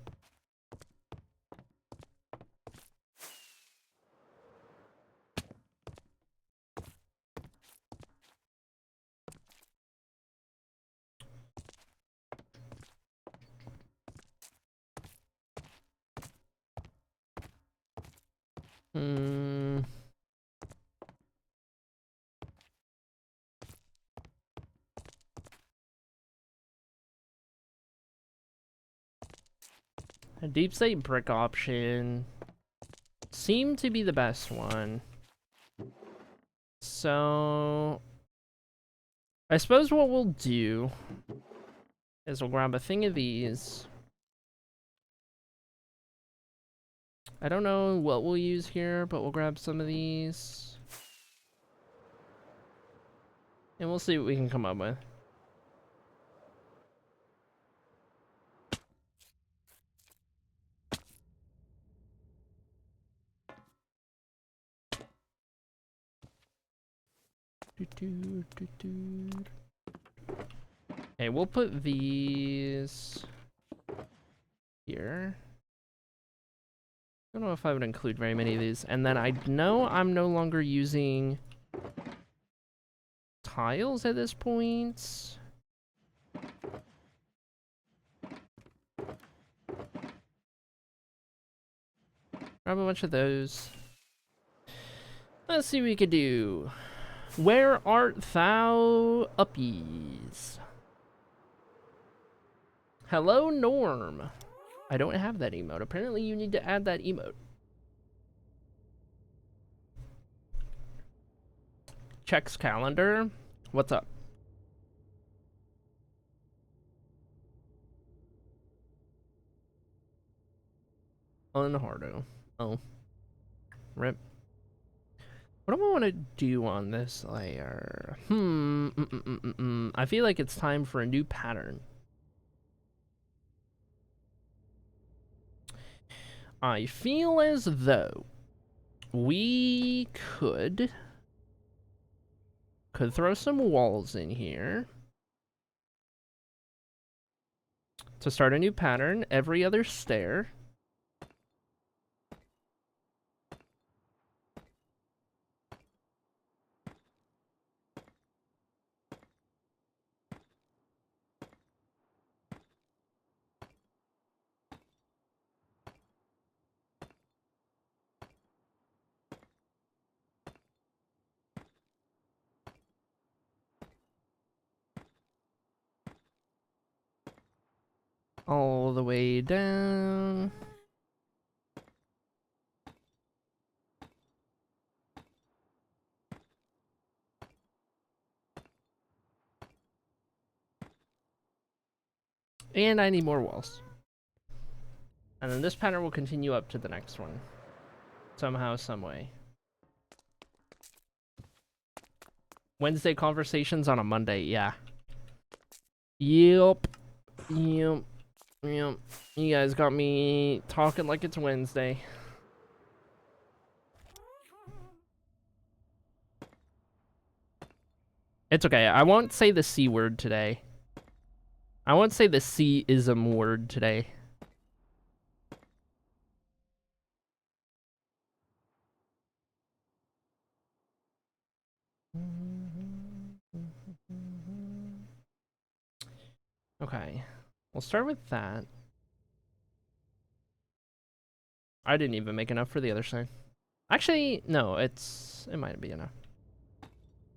A deep slate brick option seemed to be the best one. So I suppose what we'll do is we'll grab a thing of these. I don't know what we'll use here, but we'll grab some of these. And we'll see what we can come up with. Okay, we'll put these here. I don't know if I would include very many of these. And then I know I'm no longer using tiles at this point. Grab a bunch of those. Let's see what we could do. Where art thou, uppies? Hello, Norm. I don't have that emote. Apparently you need to add that emote. Checks calendar. What's up? Unhardo. Oh. Rip. What do I want to do on this layer? I feel like it's time for a new pattern. I feel as though we could throw some walls in here to start a new pattern every other stair. All the way down. And I need more walls. And then this pattern will continue up to the next one. Somehow, some way. Wednesday conversations on a Monday, yeah. Yep. You guys got me talking like it's Wednesday. It's okay. I won't say the C word today. I won't say the C-ism word today. Okay. We'll start with that. I didn't even make enough for the other side. Actually, no, it might be enough.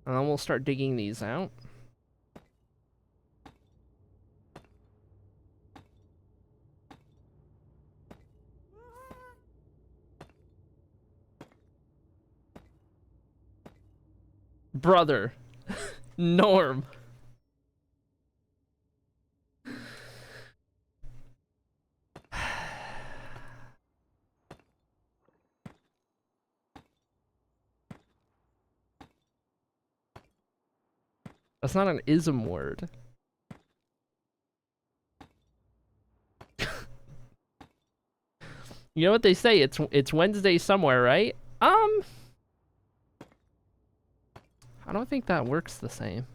And then we'll start digging these out. Brother. Norm. That's not an ism word. You know what they say? It's Wednesday somewhere, right? I don't think that works the same.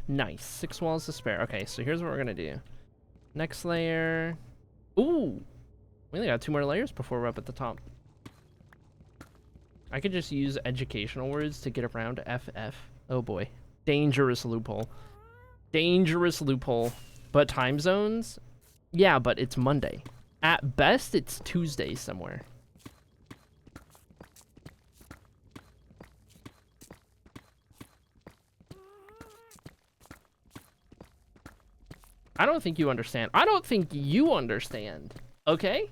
Nice. 6 walls to spare. Okay, so here's what we're gonna do. Next layer. Ooh! We only got 2 more layers before we're up at the top. I could just use educational words to get around FF. Oh boy. Dangerous loophole. Dangerous loophole. But time zones? Yeah, but it's Monday. At best, it's Tuesday somewhere. I don't think you understand. I don't think you understand. Okay?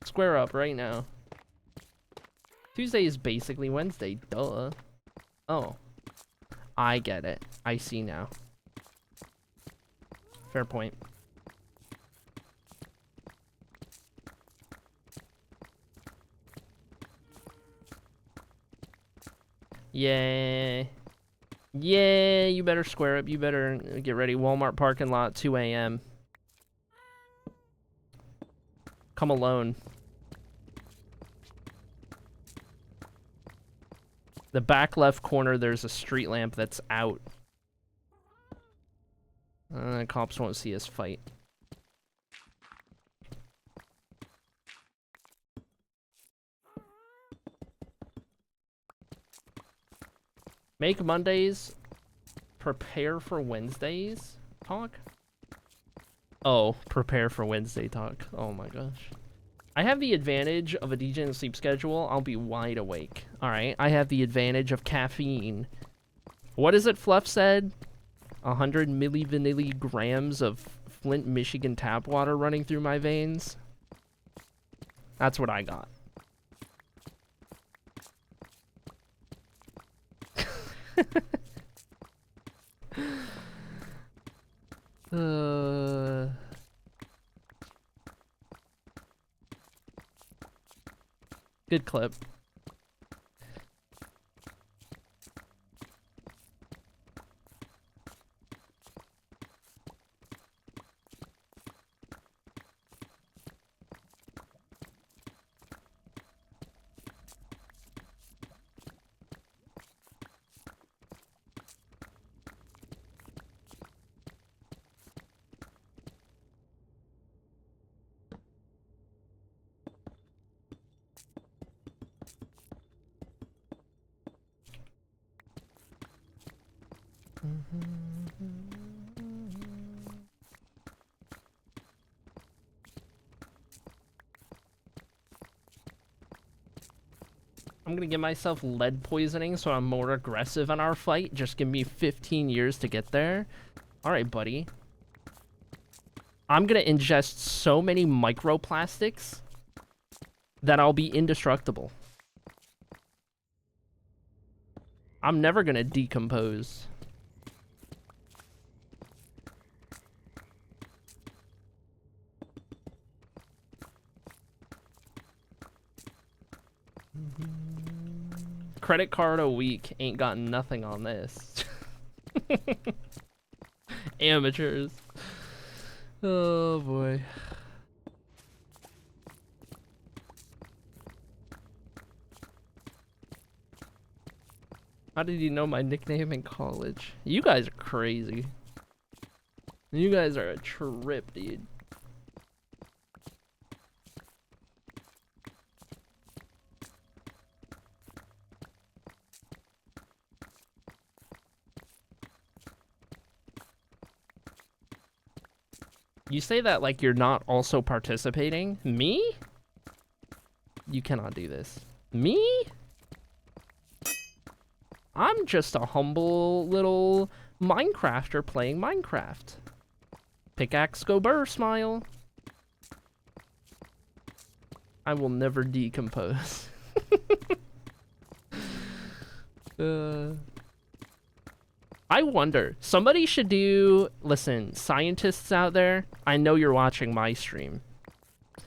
Square up right now. Tuesday is basically Wednesday. Duh. Oh. I get it. I see now. Fair point. Yeah. Yeah, you better square up. You better get ready. Walmart parking lot, 2 a.m. Come alone. The back left corner, there's a street lamp that's out. Cops won't see us fight. Make Mondays, prepare for Wednesdays talk? Oh, prepare for Wednesday talk. Oh my gosh. I have the advantage of a decent sleep schedule. I'll be wide awake. Alright, I have the advantage of caffeine. What is it Fluff said? 100 milli grams of Flint, Michigan tap water running through my veins? That's what I got. Good clip. I'm gonna give myself lead poisoning so I'm more aggressive in our fight. Just give me 15 years to get there. Alright, buddy. I'm gonna ingest so many microplastics that I'll be indestructible. I'm never gonna decompose. Credit card a week ain't got nothing on this. Amateurs. Oh boy. How did you know my nickname in college? You guys are crazy. You guys are a trip, dude. You say that like you're not also participating? Me? You cannot do this. Me? I'm just a humble little Minecrafter playing Minecraft. Pickaxe go burr, smile. I will never decompose. I wonder, somebody should do, listen, scientists out there, I know you're watching my stream.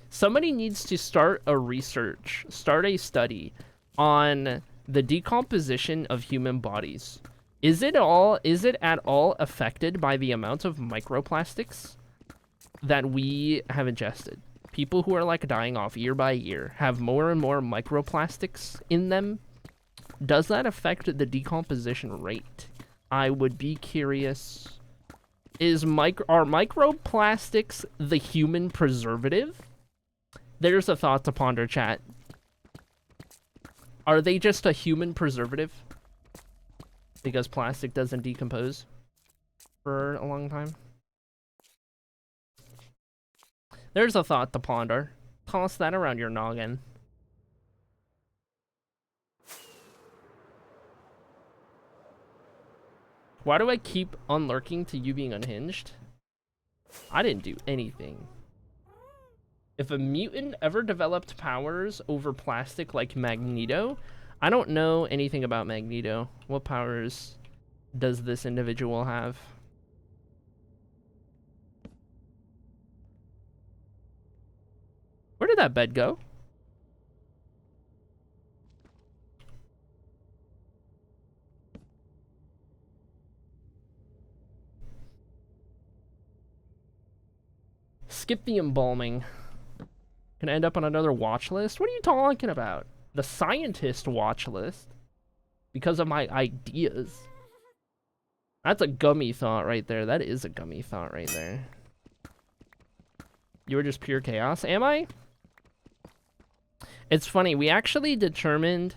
Somebody needs to start a study on the decomposition of human bodies. Is it at all affected by the amount of microplastics that we have ingested? People who are like dying off year by year have more and more microplastics in them. Does that affect the decomposition rate? I would be curious. Are microplastics the human preservative? There's a thought to ponder, chat. Are they just a human preservative? Because plastic doesn't decompose for a long time? There's a thought to ponder. Toss that around your noggin. Why do I keep unlurking to you being unhinged? I didn't do anything. If a mutant ever developed powers over plastic like Magneto, I don't know anything about Magneto. What powers does this individual have? Where did that bed go? Skip the embalming. Can end up on another watch list? What are you talking about? The scientist watch list? Because of my ideas. That's a gummy thought right there. That is a gummy thought right there. You were just pure chaos. Am I? It's funny. We actually determined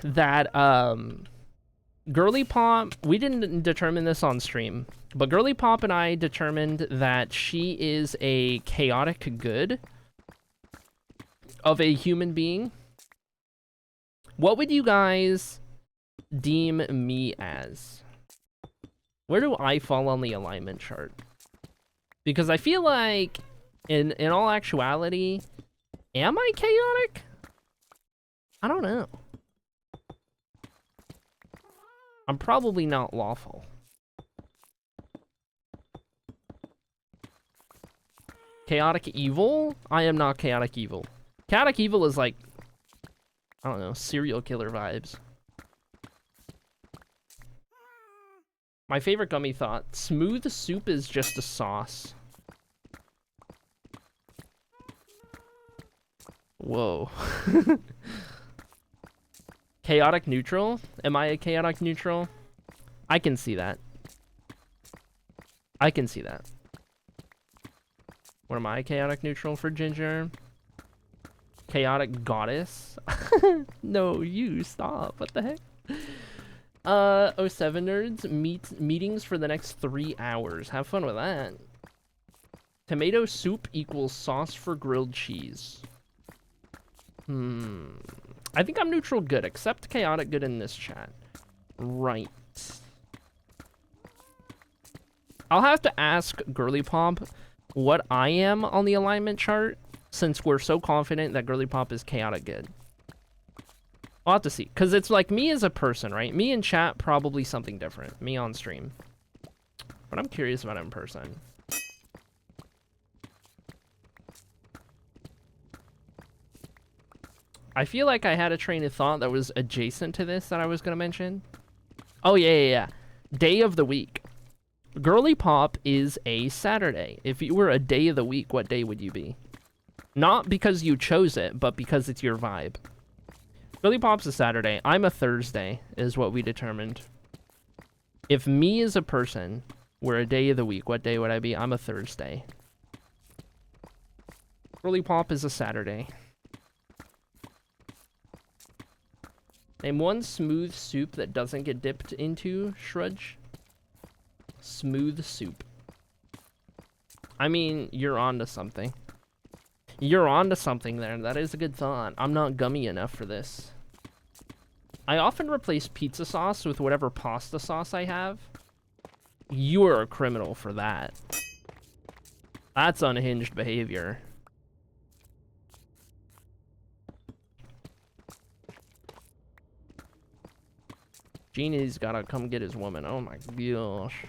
that, Girly Pop, we didn't determine this on stream, but Girly Pop and I determined that she is a chaotic good of a human being. What would you guys deem me as? Where do I fall on the alignment chart? Because I feel like, in all actuality, am I chaotic? I don't know. I'm probably not lawful. Chaotic evil? I am not chaotic evil. Chaotic evil is like, I don't know, serial killer vibes. My favorite gummy thought, smooth soup is just a sauce. Whoa. Chaotic neutral? Am I a chaotic neutral? I can see that. I can see that. What am I, chaotic neutral for Ginger? Chaotic goddess? No, you stop. What the heck? 07 nerds, meetings for the next 3 hours. Have fun with that. Tomato soup equals sauce for grilled cheese. I think I'm neutral good. Accept chaotic good in this chat. Right. I'll have to ask Girly Pop what I am on the alignment chart, since we're so confident that Girly Pop is chaotic good. I'll have to see, because it's like me as a person, right? Me in chat, probably something different. Me on stream. But I'm curious about it in person. I feel like I had a train of thought that was adjacent to this that I was going to mention. Oh, yeah. Day of the week. Girly Pop is a Saturday. If you were a day of the week, what day would you be? Not because you chose it, but because it's your vibe. Girly Pop's a Saturday. I'm a Thursday, is what we determined. If me as a person were a day of the week, what day would I be? I'm a Thursday. Girly Pop is a Saturday. Name one smooth soup that doesn't get dipped into Shrudge. Smooth soup. I mean, you're onto something. You're onto something there. That is a good thought. I'm not gummy enough for this. I often replace pizza sauce with whatever pasta sauce I have. You are a criminal for that. That's unhinged behavior. Genie's gotta come get his woman. Oh my gosh.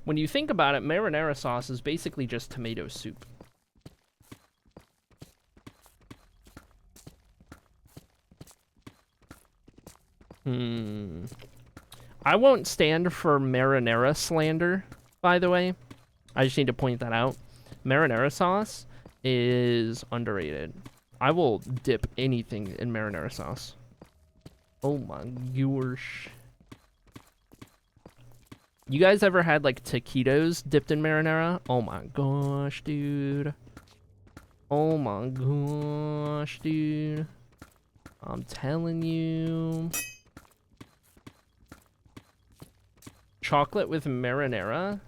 When you think about it, marinara sauce is basically just tomato soup. I won't stand for marinara slander, by the way. I just need to point that out. Marinara sauce is underrated. I will dip anything in marinara sauce. Oh my gosh. You guys ever had like taquitos dipped in marinara? Oh my gosh, dude. Oh my gosh, dude. I'm telling you. Chocolate with marinara?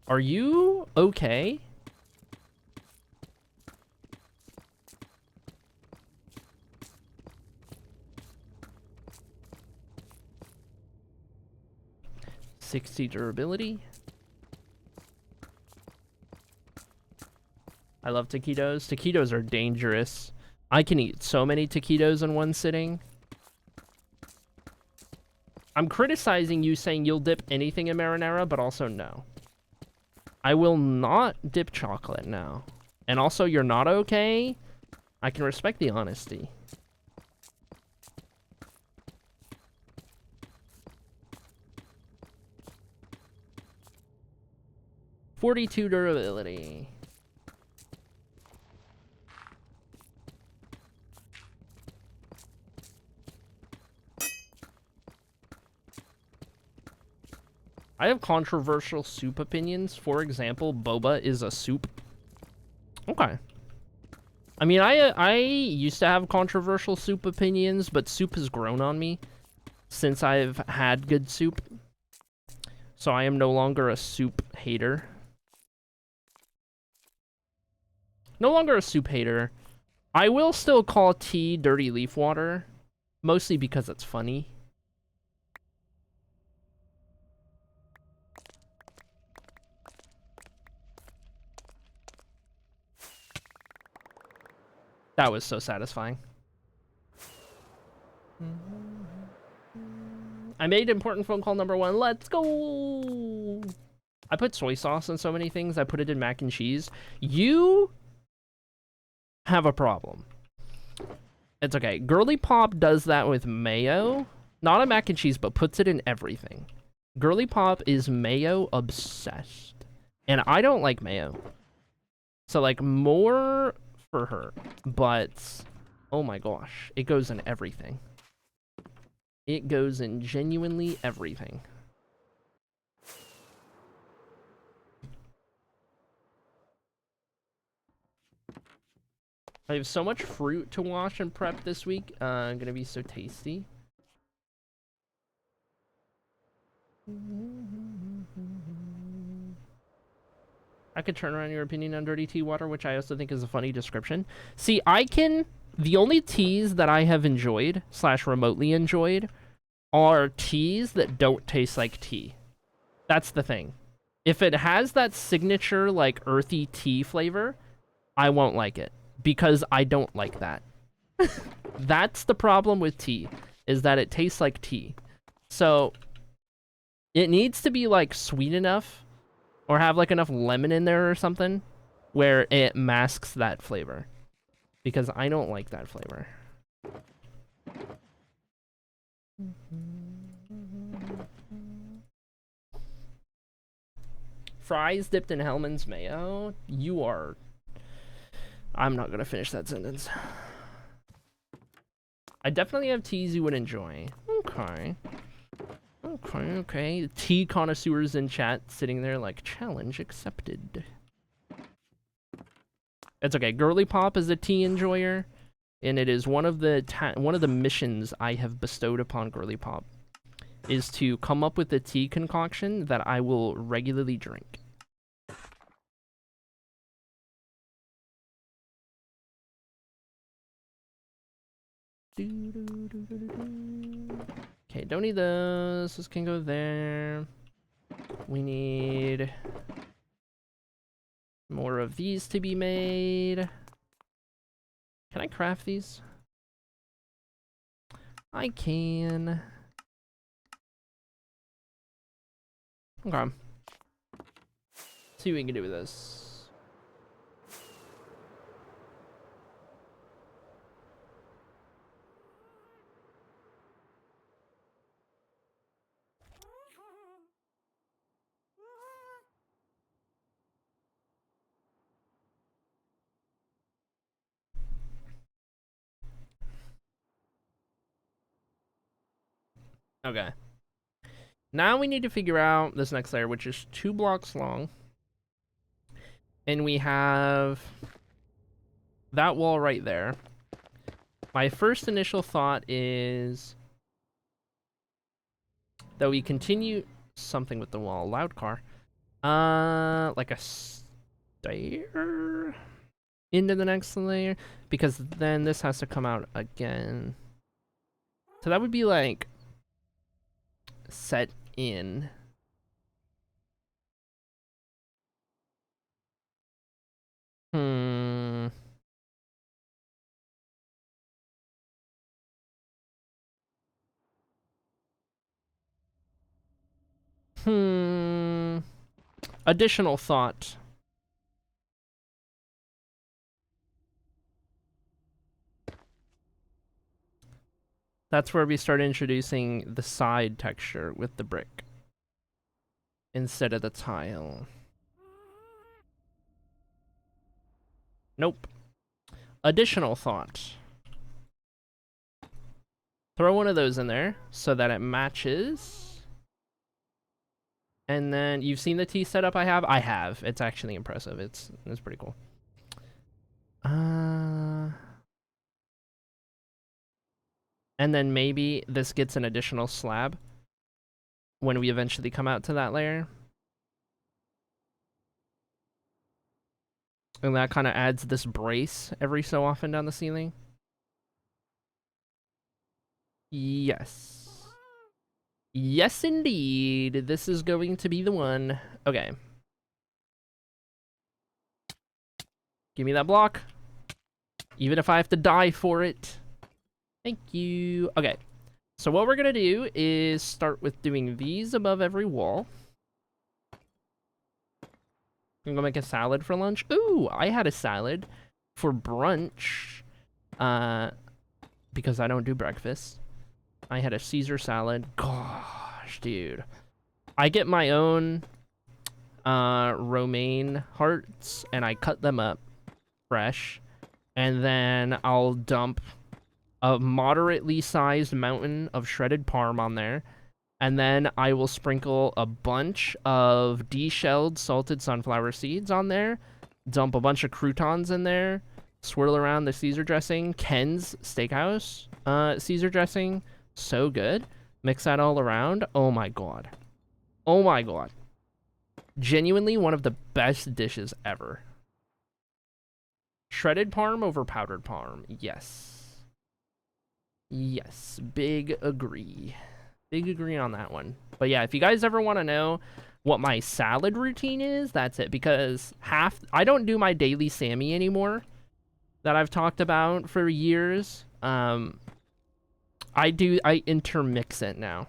Are you okay? $60 durability. I love taquitos. Taquitos are dangerous. I can eat so many taquitos in one sitting. I'm criticizing you saying you'll dip anything in marinara, but also no. I will not dip chocolate now. And also, you're not okay. I can respect the honesty. $42 durability. I have controversial soup opinions. For example, boba is a soup. Okay. I mean, I used to have controversial soup opinions, but soup has grown on me since I've had good soup. So I am no longer a soup hater. No longer a soup hater. I will still call tea dirty leaf water, mostly because it's funny. That was so satisfying. I made important phone call number 1. Let's go! I put soy sauce in so many things. I put it in mac and cheese. You have a problem. It's okay. Girly Pop does that with mayo. Not a mac and cheese, but puts it in everything. Girly Pop is mayo obsessed. And I don't like mayo. So, like, more for her. But, oh my gosh. It goes in everything. It goes in genuinely everything. I have so much fruit to wash and prep this week. Gonna be so tasty. I could turn around your opinion on dirty tea water, which I also think is a funny description. See, the only teas that I have enjoyed, / remotely enjoyed, are teas that don't taste like tea. That's the thing. If it has that signature, like, earthy tea flavor, I won't like it. Because I don't like that. That's the problem with tea, is that it tastes like tea. So, it needs to be, like, sweet enough, or have, like, enough lemon in there or something, where it masks that flavor. Because I don't like that flavor. Fries dipped in Hellman's mayo? You are... I'm not gonna finish that sentence. I definitely have teas you would enjoy. Okay. Okay. Tea connoisseurs in chat sitting there like, challenge accepted. It's okay. Girly Pop is a tea enjoyer, and it is one of the missions I have bestowed upon Girly Pop is to come up with a tea concoction that I will regularly drink. Okay, don't need those. This can go there. We need More of these to be made. Can I craft these? I can. Okay. See what we can do with this. Okay. Now we need to figure out this next layer, which is 2 blocks long. And we have that wall right there. My first initial thought is that we continue something with the wall. Loud car. Like a stair into the next layer, because then this has to come out again. So that would be like set in. Hmm. Hmm. Additional thought. That's where we start introducing the side texture with the brick instead of the tile. Nope. Additional thought. Throw one of those in there so that it matches. And then you've seen the T setup I have? I have. It's actually impressive. It's pretty cool. And then maybe this gets an additional slab when we eventually come out to that layer. And that kind of adds this brace every so often down the ceiling. Yes. Yes, indeed. This is going to be the one. Okay. Give me that block. Even if I have to die for it. Thank you. Okay. So what we're going to do is start with doing these above every wall. I'm going to make a salad for lunch. Ooh, I had a salad for brunch. Because I don't do breakfast. I had a Caesar salad. Gosh, dude. I get my own romaine hearts and I cut them up fresh. And then I'll dump a moderately sized mountain of shredded parm on there. And then I will sprinkle a bunch of de-shelled salted sunflower seeds on there. Dump a bunch of croutons in there. Swirl around the Caesar dressing. Ken's Steakhouse Caesar dressing. So good. Mix that all around. Oh my god. Oh my god. Genuinely one of the best dishes ever. Shredded parm over powdered parm. Yes. Yes. Big agree. Big agree on that one. But yeah, if you guys ever want to know what my salad routine is, that's it. Because I don't do my daily Sammy anymore that I've talked about for years. I intermix it now.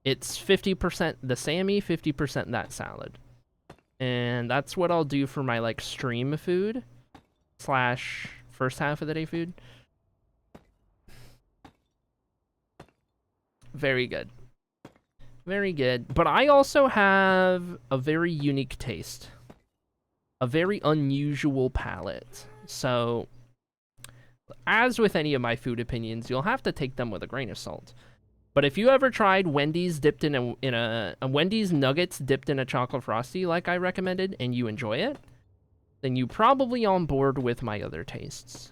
It's 50% the Sammy, 50% that salad. And that's what I'll do for my like stream food / first half of the day food. Very good. Very good. But I also have a very unique taste. A very unusual palate. So, as with any of my food opinions, you'll have to take them with a grain of salt. But if you ever tried Wendy's dipped in a Wendy's nuggets dipped in a chocolate frosty like I recommended and you enjoy it, then you probably on board with my other tastes.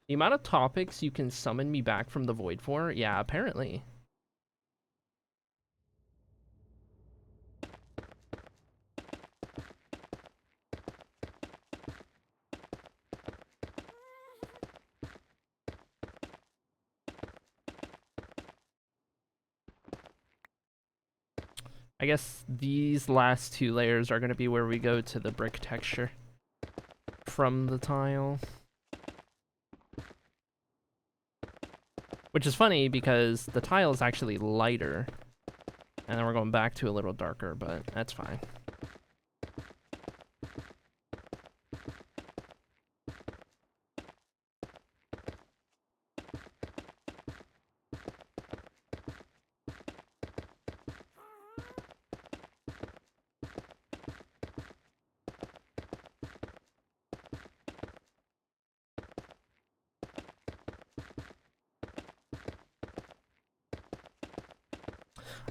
The amount of topics you can summon me back from the void for? Yeah, apparently. I guess these last 2 layers are going to be where we go to the brick texture from the tile. Which is funny because the tile is actually lighter. And then we're going back to a little darker, but that's fine.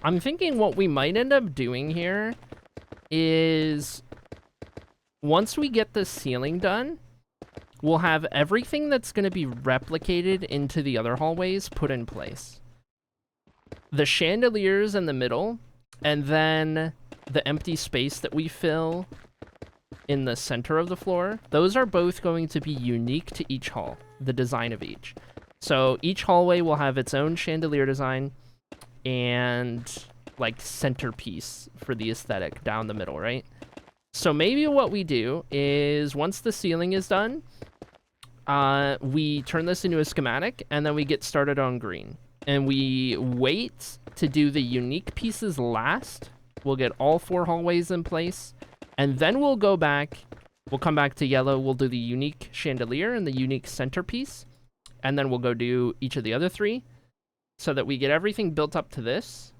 I'm thinking what we might end up doing here is once we get the ceiling done, we'll have everything that's going to be replicated into the other hallways put in place. The chandeliers in the middle, and then the empty space that we fill in the center of the floor, those are both going to be unique to each hall, the design of each. So each hallway will have its own chandelier design and like centerpiece for the aesthetic down the middle, right? So maybe what we do is once the ceiling is done, we turn this into a schematic and then we get started on green. And we wait to do the unique pieces last. We'll get all 4 hallways in place. And then we'll go back. We'll come back to yellow. We'll do the unique chandelier and the unique centerpiece. And then we'll go do each of the other 3. So that we get everything built up to this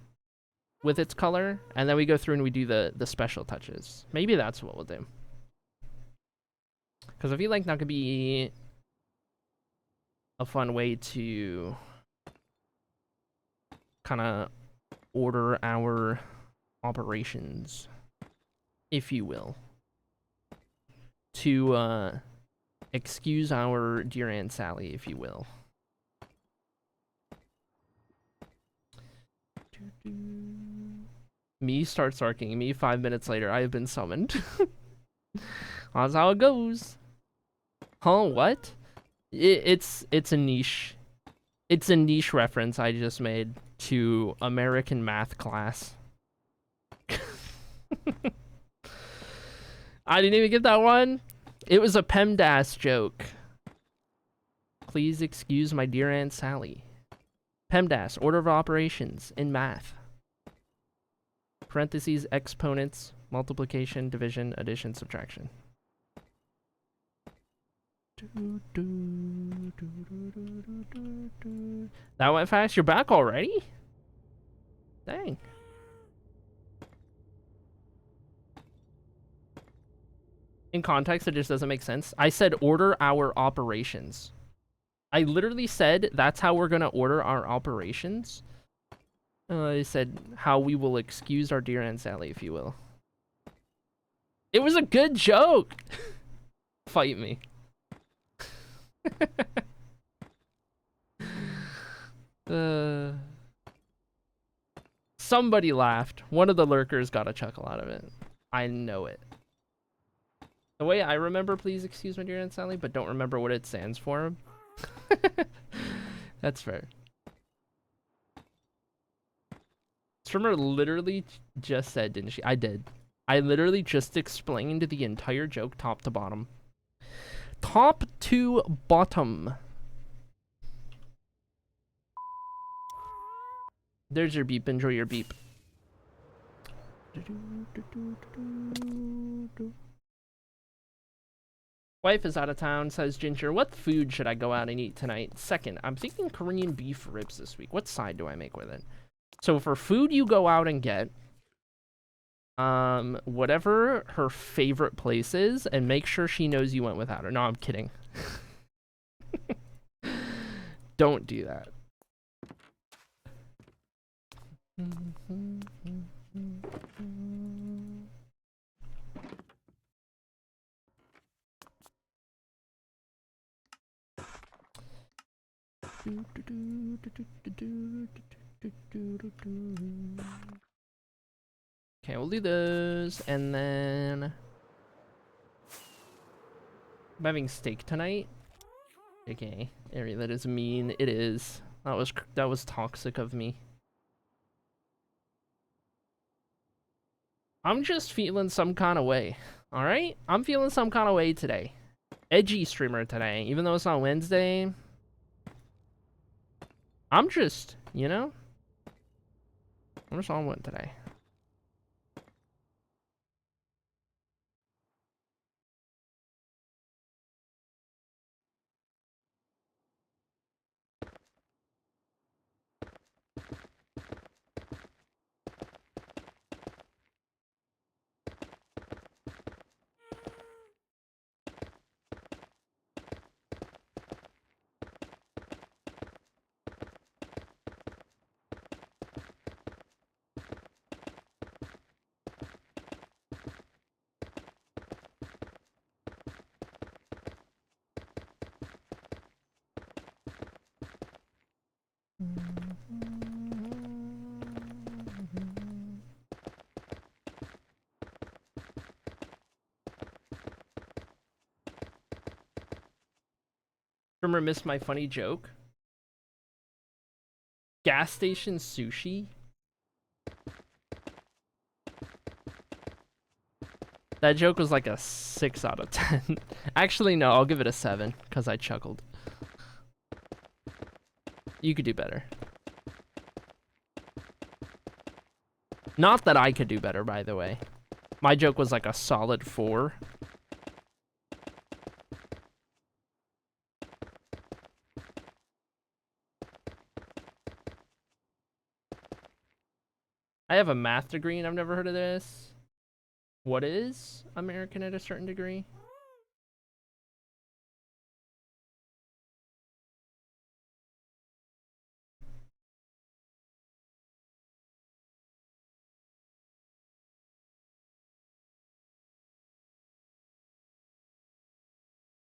with its color. And then we go through and we do the special touches. Maybe that's what we'll do. Because I feel like that could be a fun way to kind of order our operations, if you will, to excuse our dear Aunt Sally, if you will. Me starts arcing. Me 5 minutes later, I have been summoned. That's how it goes. Huh? What? It's a niche. It's a niche reference I just made to American math class. I didn't even get that one. It was a PEMDAS joke. Please excuse my dear Aunt Sally. PEMDAS, order of operations in math. Parentheses, exponents, multiplication, division, addition, subtraction. That went fast. You're back already? Dang. In context, it just doesn't make sense. I said order our operations. I literally said that's how we're going to order our operations. I said how we will excuse our dear Aunt Sally, if you will. It was a good joke. Fight me. Somebody laughed. One of the lurkers got a chuckle out of it. I know it. The way I remember, please excuse my dear Aunt Sally, but don't remember what it stands for. That's fair. Streamer literally just said, didn't she? I did. I literally just explained the entire joke top to bottom. Top to bottom. There's your beep. Enjoy your beep. Wife is out of town, says Ginger. What food should I go out and eat tonight? Second, I'm thinking Korean beef ribs this week. What side do I make with it? So for food, you go out and get whatever her favorite place is, and make sure she knows you went without her. No, I'm kidding. Don't do that. Okay, we'll do those, and then I'm having steak tonight. Okay, Ari, that is mean. It is. That was toxic of me. I'm just feeling some kind of way. All right? I'm feeling some kind of way today. Edgy streamer today, even though it's on Wednesday. I'm just, you know, I'm just on one today. Remember, missed my funny joke? Gas station sushi? That joke was like a 6 out of 10. Actually, no, I'll give it a 7 because I chuckled. You could do better. Not that I could do better, by the way. My joke was like a solid 4. I have a math degree and I've never heard of this. What is American at a certain degree?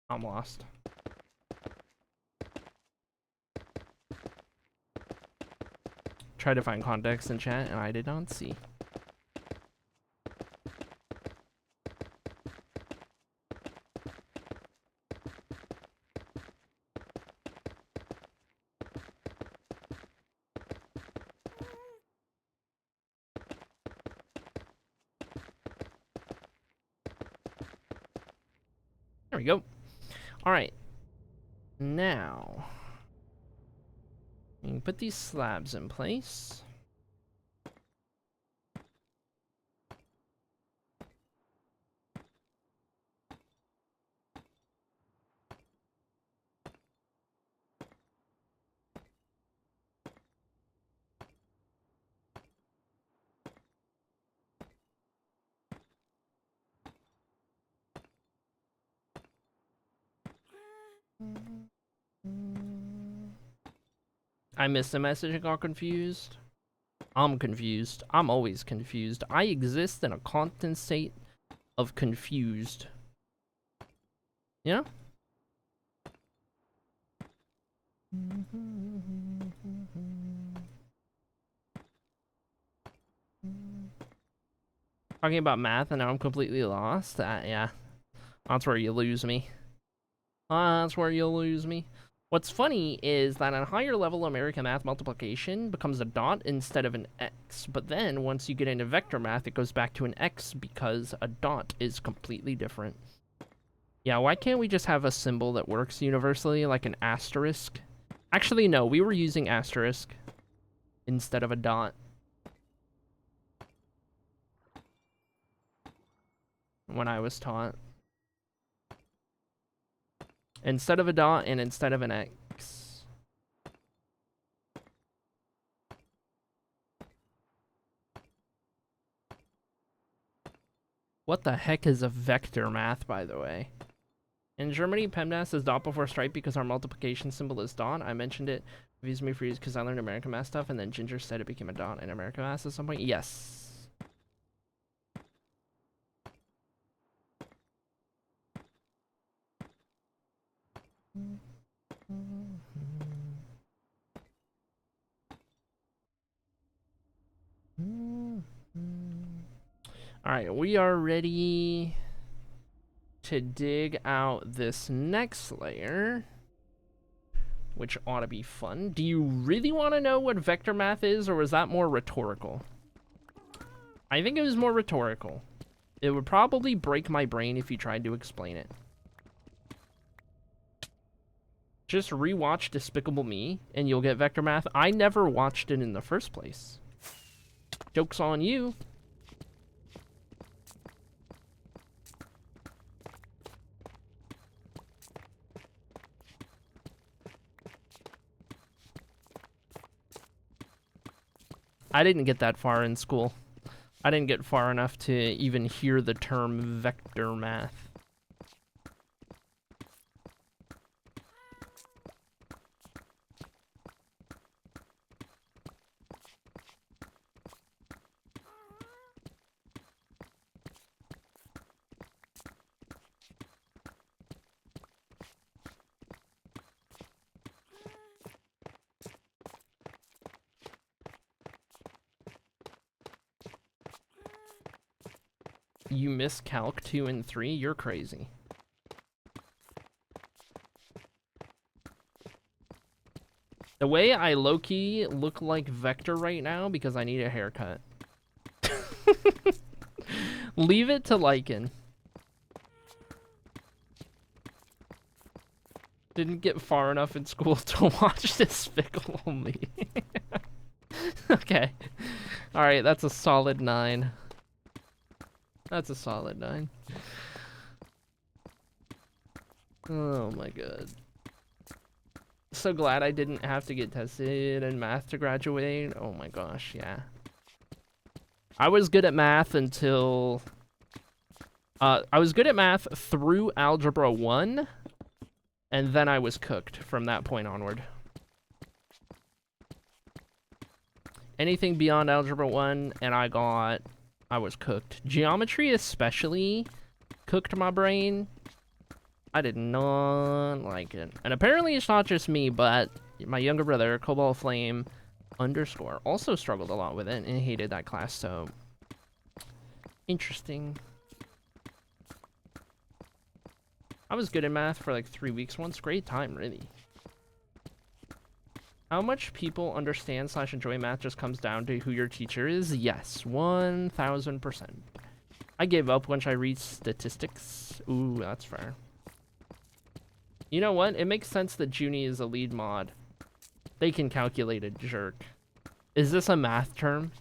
I'm lost. Try to find context in chat and I did not see. There we go. All right. Now, you can put these slabs in place. I missed a message and got confused. I'm confused. I'm always confused. I exist in a constant state of confused. Yeah? Talking about math and now I'm completely lost. Yeah. That's where you lose me. That's where you lose me. What's funny is that on higher level American math, multiplication becomes a dot instead of an X. But then once you get into vector math, it goes back to an X because a dot is completely different. Yeah, why can't we just have a symbol that works universally, like an asterisk? Actually, no, we were using asterisk instead of a dot when I was taught. Instead of a dot and instead of an X. What the heck is a vector math, by the way? In Germany, PEMDAS is dot before stripe because our multiplication symbol is dot. I mentioned it. Confused me for years because I learned American math stuff, and then Ginger said it became a dot in American math at some point. Yes. Alright, we are ready to dig out this next layer, which ought to be fun. Do you really want to know what vector math is, or is that more rhetorical? I think it was more rhetorical. It would probably break my brain if you tried to explain it. Just rewatch Despicable Me, and you'll get vector math. I never watched it in the first place. Joke's on you. I didn't get that far in school. I didn't get far enough to even hear the term vector math. You miss Calc 2 and 3? You're crazy. The way I low-key look like Vector right now because I need a haircut. Leave it to Lycan. Didn't get far enough in school to watch Despicable Me. Okay. Alright, that's a solid 9. That's a solid 9. Oh my god. So glad I didn't have to get tested in math to graduate. Oh my gosh, yeah. I was good at math until... I was good at math through Algebra 1, and then I was cooked from that point onward. Anything beyond Algebra 1, and I was cooked. Geometry especially cooked my brain. I did not like it. And apparently it's not just me, but my younger brother, Cobalt Flame _ also struggled a lot with it and hated that class, so... Interesting. I was good in math for like 3 weeks once. Great time, really. How much people understand / enjoy math just comes down to who your teacher is? Yes, 1000%. I gave up once I reached statistics. Ooh, that's fair. You know what? It makes sense that Junie is a lead mod. They can calculate a jerk. Is this a math term?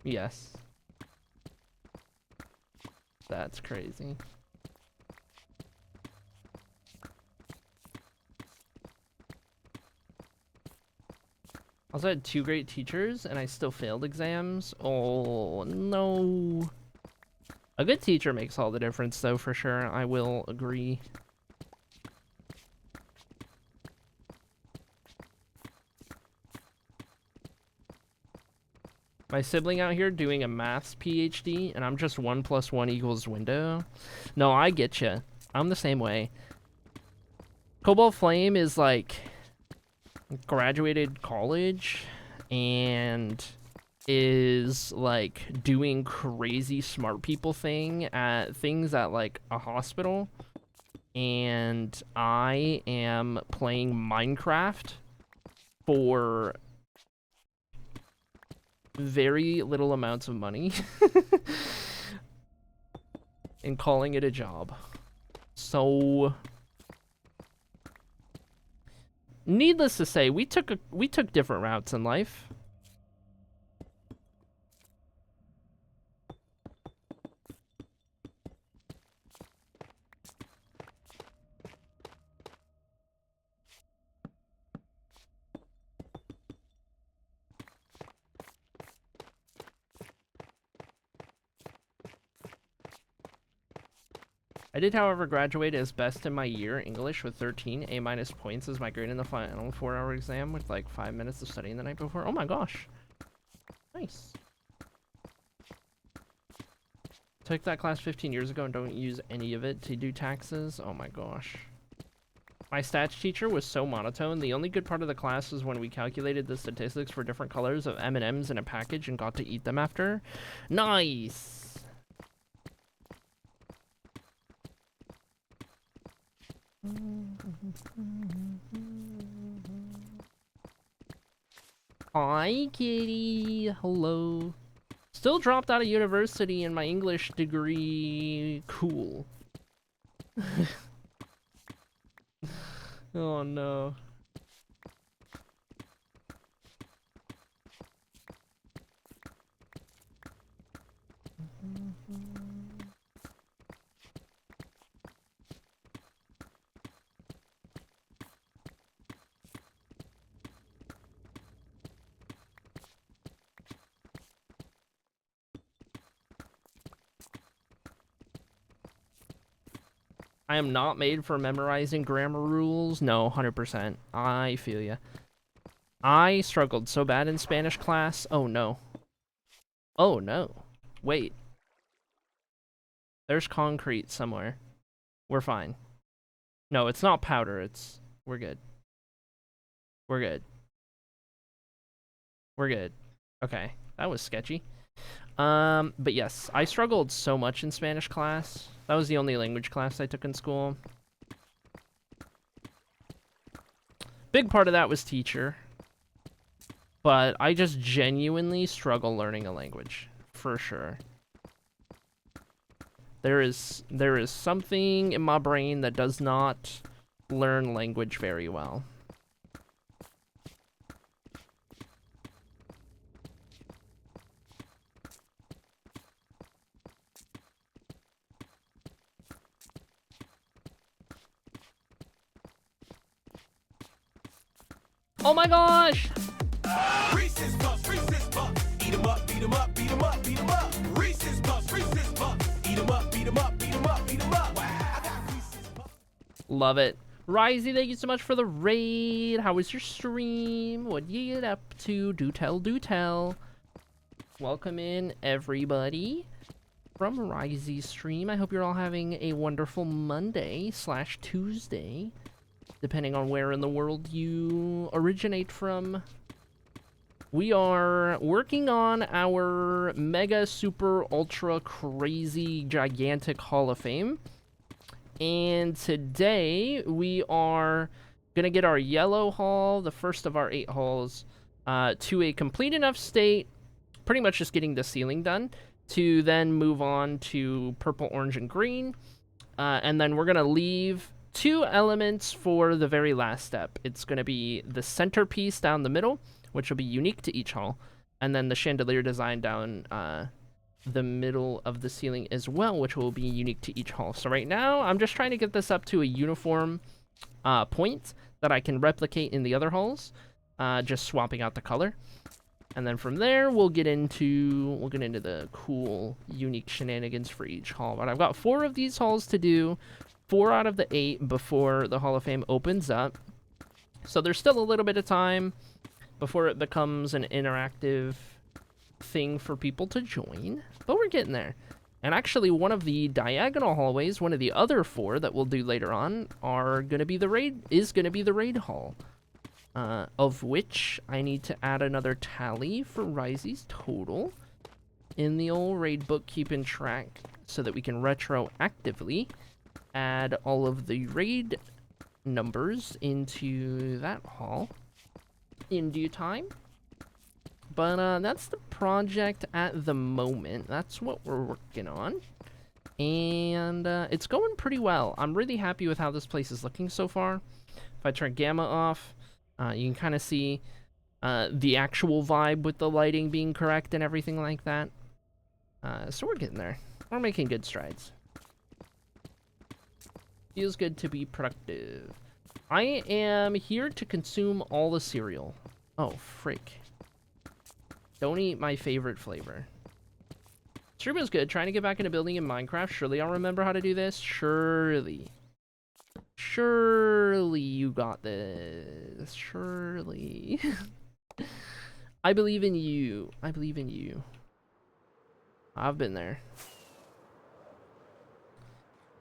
Yes. That's crazy. I also had 2 great teachers, and I still failed exams. Oh, no. A good teacher makes all the difference, though, for sure. I will agree. My sibling out here doing a maths PhD, and I'm just 1 + 1 = window. No, I get you. I'm the same way. Cobalt Flame is like graduated college and is like doing crazy smart people things at like a hospital, and I am playing Minecraft for very little amounts of money and calling it a job. So needless to say, we took different routes in life. I did, however, graduate as best in my year English with 13 A- points as my grade in the final 4-hour exam with like 5 minutes of studying the night before. Oh my gosh. Nice. Took that class 15 years ago and don't use any of it to do taxes. Oh my gosh. My stats teacher was so monotone. The only good part of the class was when we calculated the statistics for different colors of M&Ms in a package and got to eat them after. Nice. Hi, kitty. Hello. Still dropped out of university in my English degree. Cool. Oh no. I am not made for memorizing grammar rules. No, 100%. I feel ya. I struggled so bad in Spanish class. Oh no. Oh no. Wait. There's concrete somewhere. We're fine. No, it's not powder. It's... We're good. We're good. We're good. Okay. That was sketchy. But yes, I struggled so much in Spanish class. That was the only language class I took in school. Big part of that was teacher. But I just genuinely struggle learning a language. For sure. There is something in my brain that does not learn language very well. Oh my gosh! Reese's Puffs, Reese's Puffs. Eat 'em up, beat 'em up, beat 'em up, beat 'em up. Reese's Puffs, Reese's Puffs. Eat 'em up, beat 'em up, beat 'em up, beat 'em up. I got Reese's Puffs. Love it. Risey, thank you so much for the raid. How was your stream? What you get up to? Do tell, do tell. Welcome in, everybody, from Risey's stream. I hope you're all having a wonderful Monday / Tuesday, depending on where in the world you originate from. We are working on our mega, super, ultra, crazy, gigantic Hall of Fame. And today we are going to get our yellow hall, the first of our 8 halls, to a complete enough state, pretty much just getting the ceiling done, to then move on to purple, orange, and green. And then we're going to leave 2 elements for the very last step. It's going to be the centerpiece down the middle, which will be unique to each hall, and then the chandelier design down the middle of the ceiling as well, which will be unique to each hall. So right now, I'm just trying to get this up to a uniform point that I can replicate in the other halls, just swapping out the color. And then from there, we'll get into the cool, unique shenanigans for each hall. But I've got 4 of these halls to do, 4 out of the 8 before the Hall of Fame opens up. So there's still a little bit of time before it becomes an interactive thing for people to join, but we're getting there. And actually, one of the diagonal hallways, one of the other 4 that we'll do later on, is going to be the raid hall, of which I need to add another tally for Risey's total in the old raid book, keeping track so that we can retroactively add all of the raid numbers into that hall in due time. But that's the project at the moment. That's what we're working on. And it's going pretty well. I'm really happy with how this place is looking so far. If I turn gamma off, you can kind of see the actual vibe with the lighting being correct and everything like that. So we're getting there. We're making good strides. Feels good to be productive. I am here to consume all the cereal. Oh, frick. Don't eat my favorite flavor. Stream was good. Trying to get back into building in Minecraft. Surely I'll remember how to do this. Surely. Surely you got this. Surely. I believe in you. I believe in you. I've been there.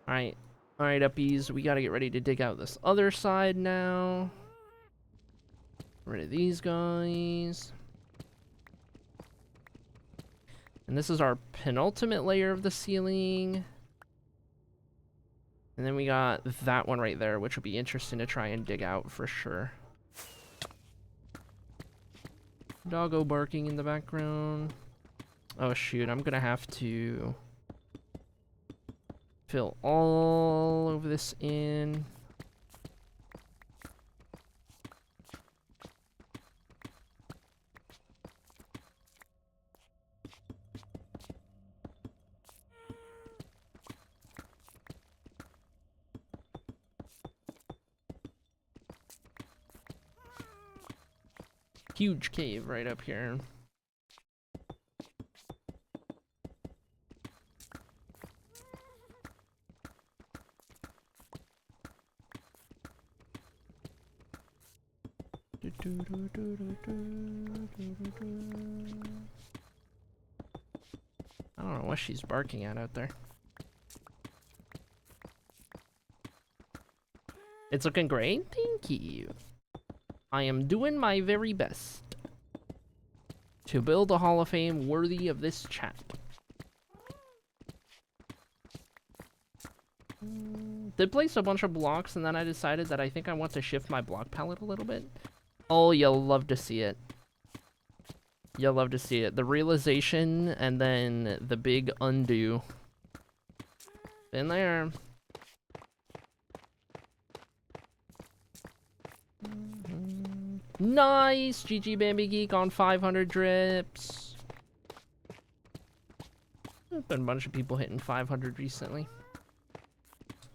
Alright. Alright, uppies. We gotta get ready to dig out this other side now. Get rid of these guys. And this is our penultimate layer of the ceiling. And then we got that one right there, which will be interesting to try and dig out for sure. Doggo barking in the background. Oh shoot, I'm gonna have to fill all of this in. Huge cave right up here. I don't know what she's barking at out there. It's looking great. Thank you. I am doing my very best to build a Hall of Fame worthy of this chat. Did place a bunch of blocks and then I decided that I think I want to shift my block palette a little bit. Oh, you'll love to see it. You'll love to see it. The realization and then the big undo. In there. Nice! GG Bambi Geek on 500 drips. There's been a bunch of people hitting 500 recently.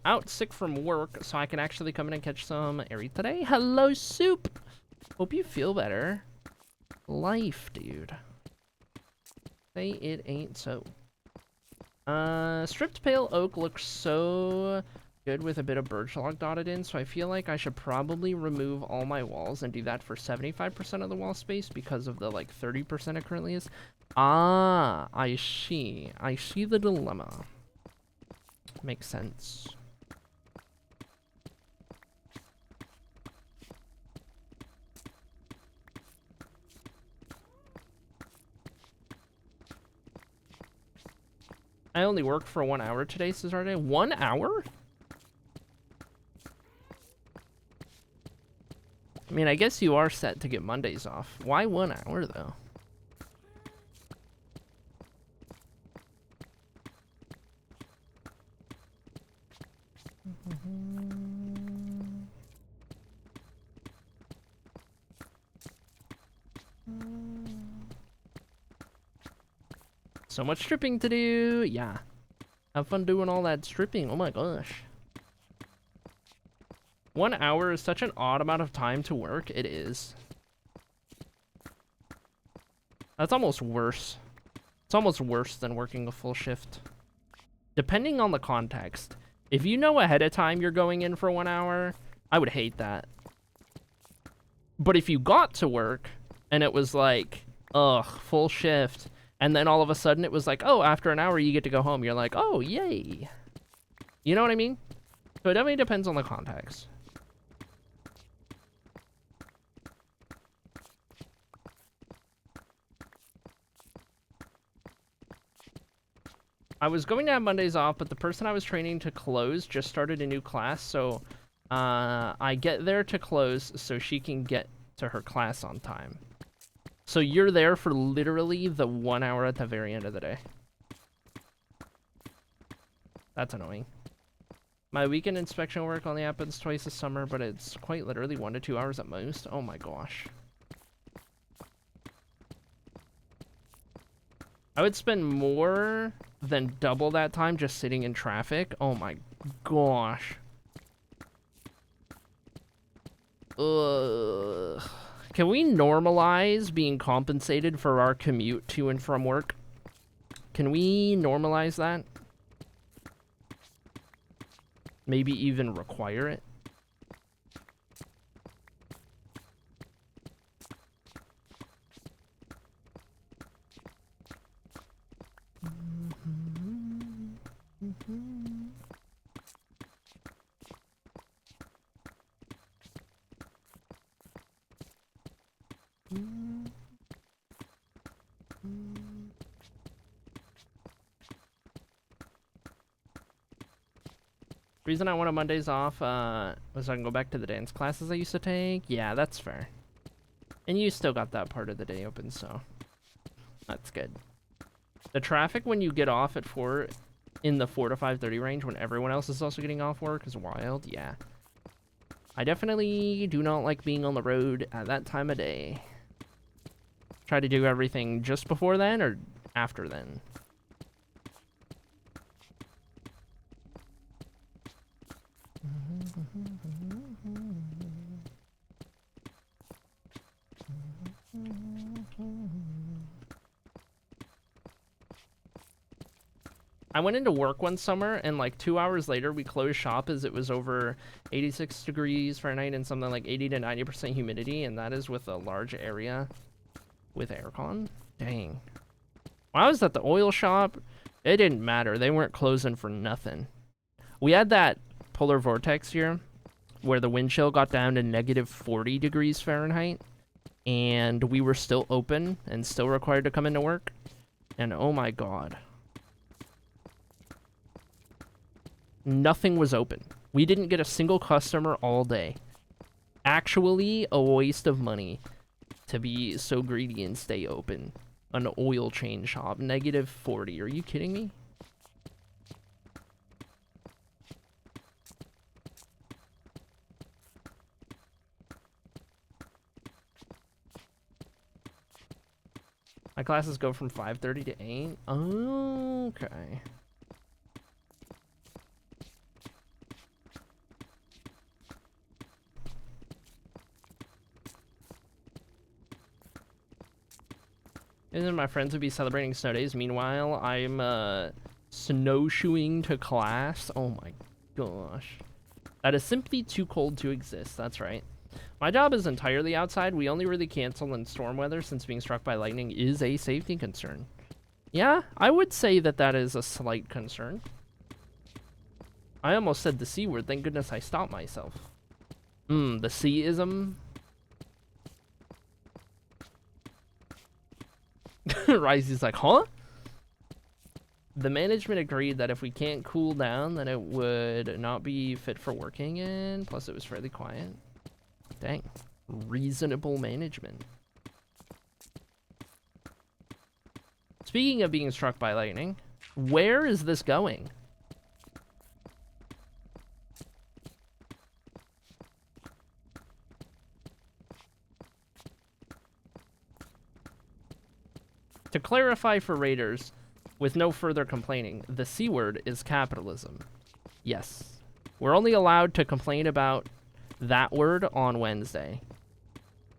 Out sick from work, so I can actually come in and catch some Airy today. Hello, Soup! Hope you feel better. Life, dude. Say it ain't so. Stripped pale oak looks so good with a bit of birch log dotted in, so I feel like I should probably remove all my walls and do that for 75% of the wall space because of the like 30% it currently is. Ah, I see. I see the dilemma. Makes sense. I only worked for 1 hour today, Cesarde. 1 hour? I mean, I guess you are set to get Mondays off. Why 1 hour, though? So much stripping to do. Yeah. Have fun doing all that stripping. Oh my gosh. 1 hour is such an odd amount of time to work. It is. That's almost worse. It's almost worse than working a full shift. Depending on the context. If you know ahead of time you're going in for 1 hour, I would hate that. But if you got to work and it was like, ugh, full shift, and then all of a sudden it was like, oh, after an hour you get to go home, you're like, oh, yay. You know what I mean? So it definitely depends on the context. I was going to have Mondays off, but the person I was training to close just started a new class, so I get there to close so she can get to her class on time. So you're there for literally the 1 hour at the very end of the day. That's annoying. My weekend inspection work only happens twice a summer, but it's quite literally 1 to 2 hours at most. Oh my gosh. I would spend more than double that time just sitting in traffic. Oh my gosh. Ugh. Can we normalize being compensated for our commute to and from work? Can we normalize that? Maybe even require it? Reason I wanted Mondays off was so I can go back to the dance classes I used to take. Yeah, that's fair. And you still got that part of the day open, so that's good. The traffic when you get off at 4 in the 4 to 5:30 range when everyone else is also getting off work is wild. Yeah. I definitely do not like being on the road at that time of day. Try to do everything just before then or after then. I went into work one summer, and like 2 hours later, we closed shop as it was over 86 degrees Fahrenheit and something like 80 to 90% humidity, and that is with a large area with aircon. Dang. When I was at the oil shop, it didn't matter. They weren't closing for nothing. We had that polar vortex here where the wind chill got down to negative 40 degrees Fahrenheit, and we were still open and still required to come into work. And oh my god. Nothing was open. We didn't get a single customer all day. Actually, a waste of money to be so greedy and stay open. An oil change shop, negative 40. Are you kidding me? My classes go from 5:30 to 8. Okay. And then my friends would be celebrating snow days. Meanwhile, I'm snowshoeing to class. Oh my gosh. That is simply too cold to exist. That's right. My job is entirely outside. We only really cancel in storm weather since being struck by lightning is a safety concern. Yeah, I would say that that is a slight concern. I almost said the C word. Thank goodness I stopped myself. The C-ism. Risey's like, huh? The management agreed that if we can't cool down, then it would not be fit for working in. Plus, it was fairly quiet. Dang. Reasonable management. Speaking of being struck by lightning, where is this going? To clarify for raiders, with no further complaining, the C word is capitalism. Yes. We're only allowed to complain about that word on Wednesday.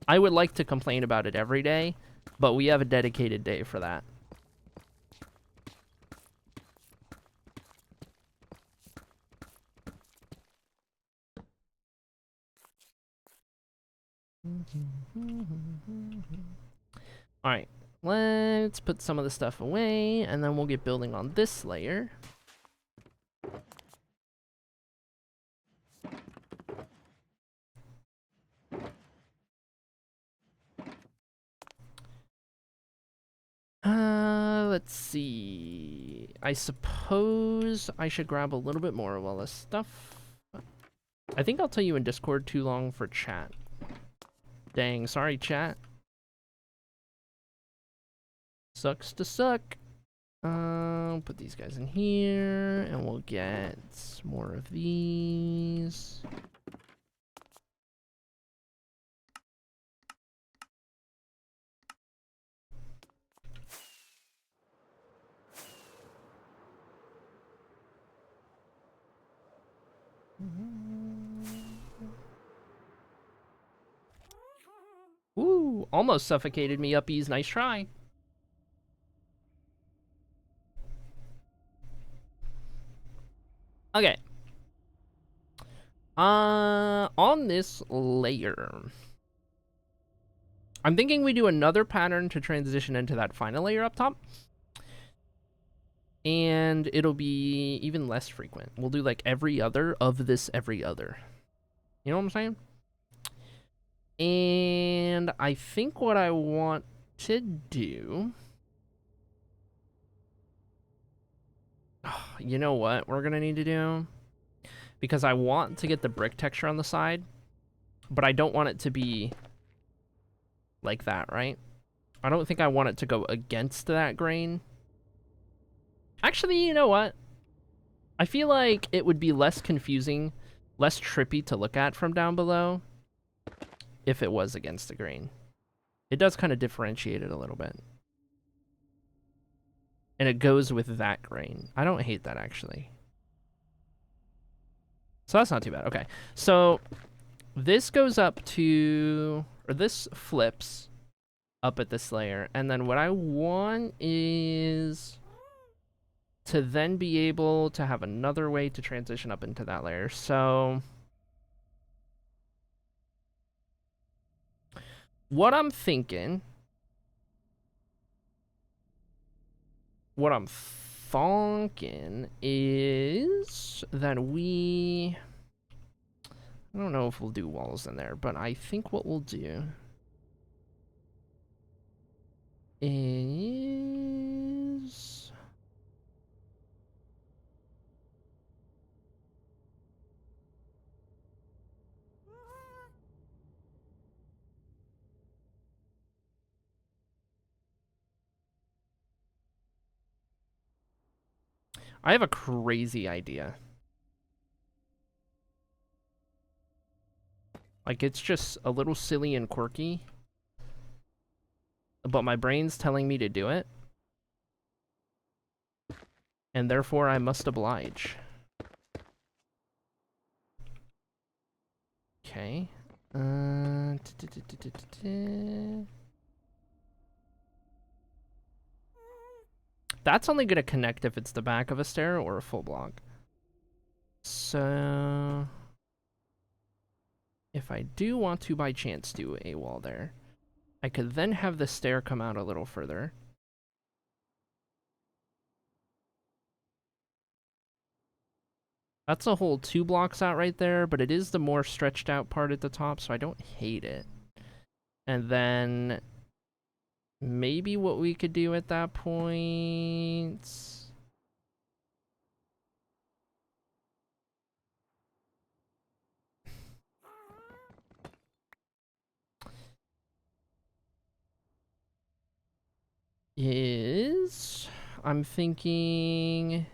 I would like to complain about it every day, but we have a dedicated day for that. Alright. Let's put some of the stuff away, and then we'll get building on this layer. Let's see. I suppose I should grab a little bit more of all this stuff. I think I'll tell you in Discord too long for chat. Dang, sorry chat. Sucks to suck. Put these guys in here, and we'll get more of these. Ooh, almost suffocated me, uppies. Nice try. Okay. On this layer, I'm thinking we do another pattern to transition into that final layer up top. And it'll be even less frequent. We'll do like every other of this every other. You know what I'm saying? And I think what I want to do... you know what we're gonna need to do? Because I want to get the brick texture on the side, but I don't want it to be like that, right? I don't think I want it to go against that grain. Actually, you know what? I feel like it would be less confusing, less trippy to look at from down below if it was against the grain. It does kind of differentiate it a little bit. And it goes with that grain. I don't hate that, actually. So that's not too bad. Okay, so this goes up to, or this flips up at this layer. And then what I want is to then be able to have another way to transition up into that layer. So what I'm thinking, is that I don't know if we'll do walls in there, but I think what we'll do is I have a crazy idea. Like, it's just a little silly and quirky, but my brain's telling me to do it, and therefore I must oblige. Okay. That's only going to connect if it's the back of a stair or a full block. So if I do want to by chance do a wall there, I could then have the stair come out a little further. That's a whole 2 blocks out right there, but it is the more stretched out part at the top, so I don't hate it. And then maybe what we could do at that point is, I'm thinking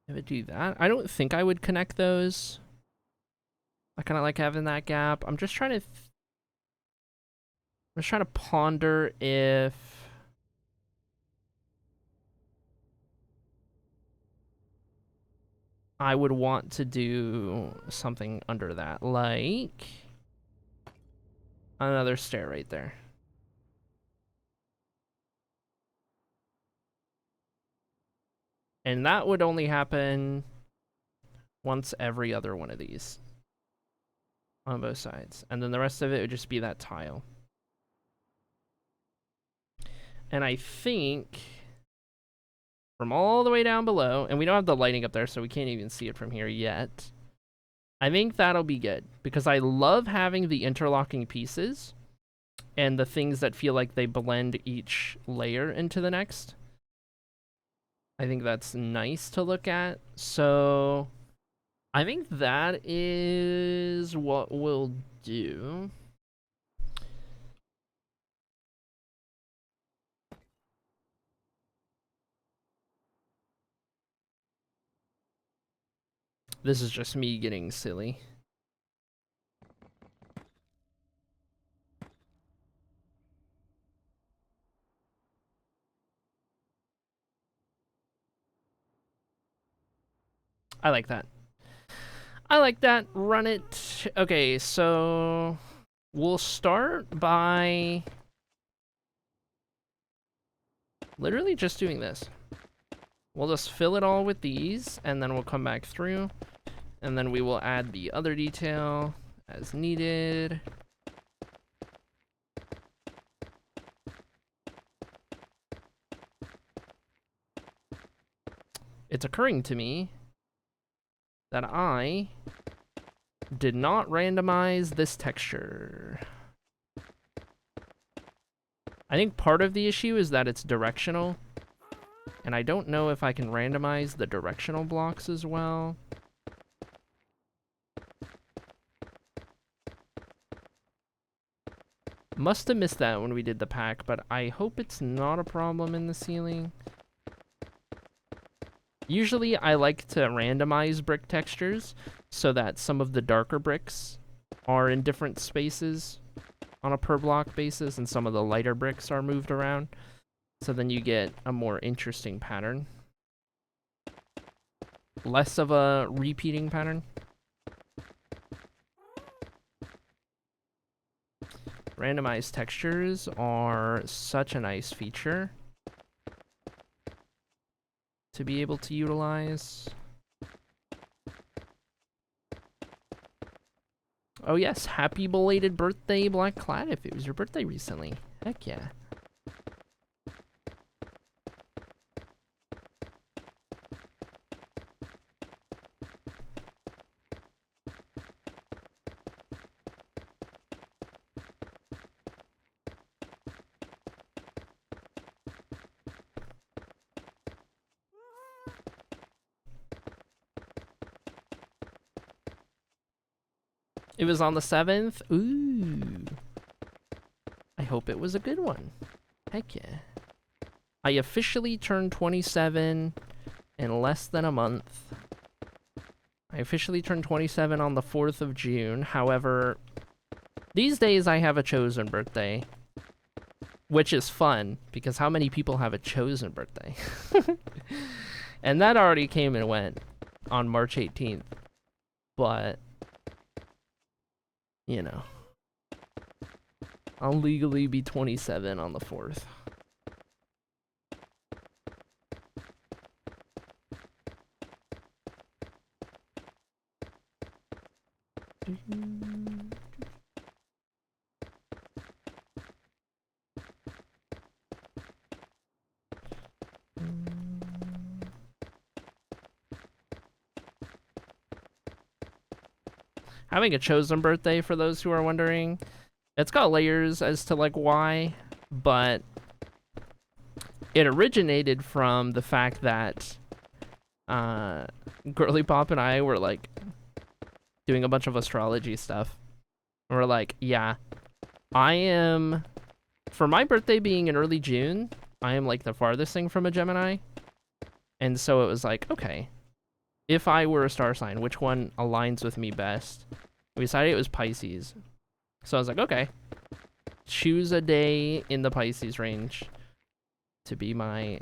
if I do that, I don't think I would connect those. I kind of like having that gap. I'm just trying to ponder if I would want to do something under that, like another stair right there. And that would only happen once every other one of these on both sides. And then the rest of it would just be that tile. And I think from all the way down below, and we don't have the lighting up there, so we can't even see it from here yet. I think that'll be good, because I love having the interlocking pieces and the things that feel like they blend each layer into the next. I think that's nice to look at. So I think that is what we'll do. This is just me getting silly. I like that. I like that. Run it. Okay, so we'll start by literally just doing this. We'll just fill it all with these, and then we'll come back through, and then we will add the other detail as needed. It's occurring to me that I did not randomize this texture. I think part of the issue is that it's directional, And I don't know if I can randomize the directional blocks as well. Must have missed that when we did the pack, but I hope it's not a problem in the ceiling. Usually I like to randomize brick textures so that some of the darker bricks are in different spaces on a per block basis and some of the lighter bricks are moved around. So then you get a more interesting pattern. Less of a repeating pattern. Randomized textures are such a nice feature to be able to utilize. Oh yes, happy belated birthday, Black Clad, if it was your birthday recently. Heck yeah. It was on the 7th? Ooh. I hope it was a good one. Heck yeah. I officially turned 27 in less than a month. I officially turned 27 on the 4th of June. However, these days I have a chosen birthday. Which is fun, because how many people have a chosen birthday? And that already came and went on March 18th. But... you know, I'll legally be 27 on the 4th. Having a chosen birthday, for those who are wondering, it's got layers as to like why, but it originated from the fact that Girly Pop and I were like doing a bunch of astrology stuff. And we're like, yeah, I am, for my birthday being in early June, I am like the farthest thing from a Gemini. And so it was like, okay, if I were a star sign, which one aligns with me best? We decided it was Pisces. So I was like, okay, choose a day in the Pisces range to be my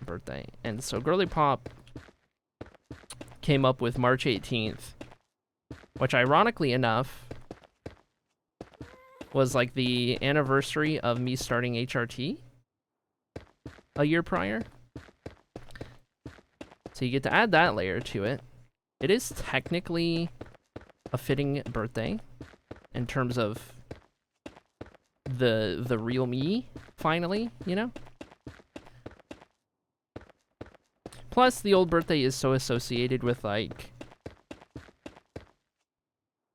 birthday. And so Girly Pop came up with March 18th, which ironically enough was like the anniversary of me starting HRT a year prior. So you get to add that layer to it. It is technically a fitting birthday in terms of the real me, finally, you know? Plus, the old birthday is so associated with, like,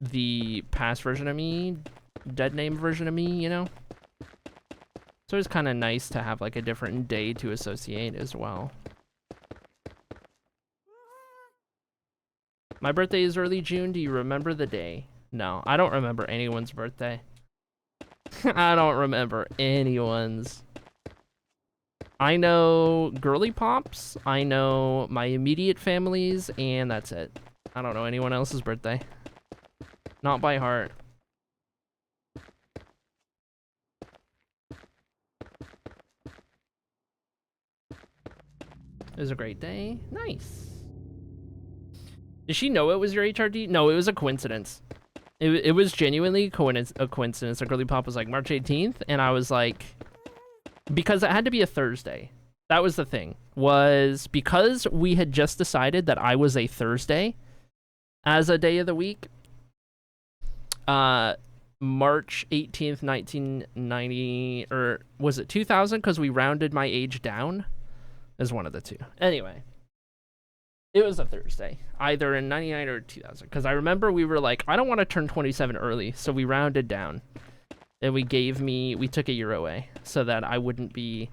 the past version of me, dead name version of me, you know? So it's kind of nice to have, like, a different day to associate as well. My birthday is early June. Do you remember the day? No, I don't remember anyone's birthday. I don't remember anyone's. I know Girly Pop's, I know my immediate family's, and that's it. I don't know anyone else's birthday. Not by heart. It was a great day. Nice. Did she know it was your HRD? No, it was a coincidence. It was genuinely a coincidence. A Girly Pop was like, March 18th, and I was like, because it had to be a Thursday. That was the thing. Was because we had just decided that I was a Thursday as a day of the week. March 18th, 1990, or was it 2000? Because we rounded my age down. Is one of the two. Anyway. It was a Thursday, either in 99 or 2000. Because I remember we were like, I don't want to turn 27 early, so we rounded down. And we took a year away so that I wouldn't be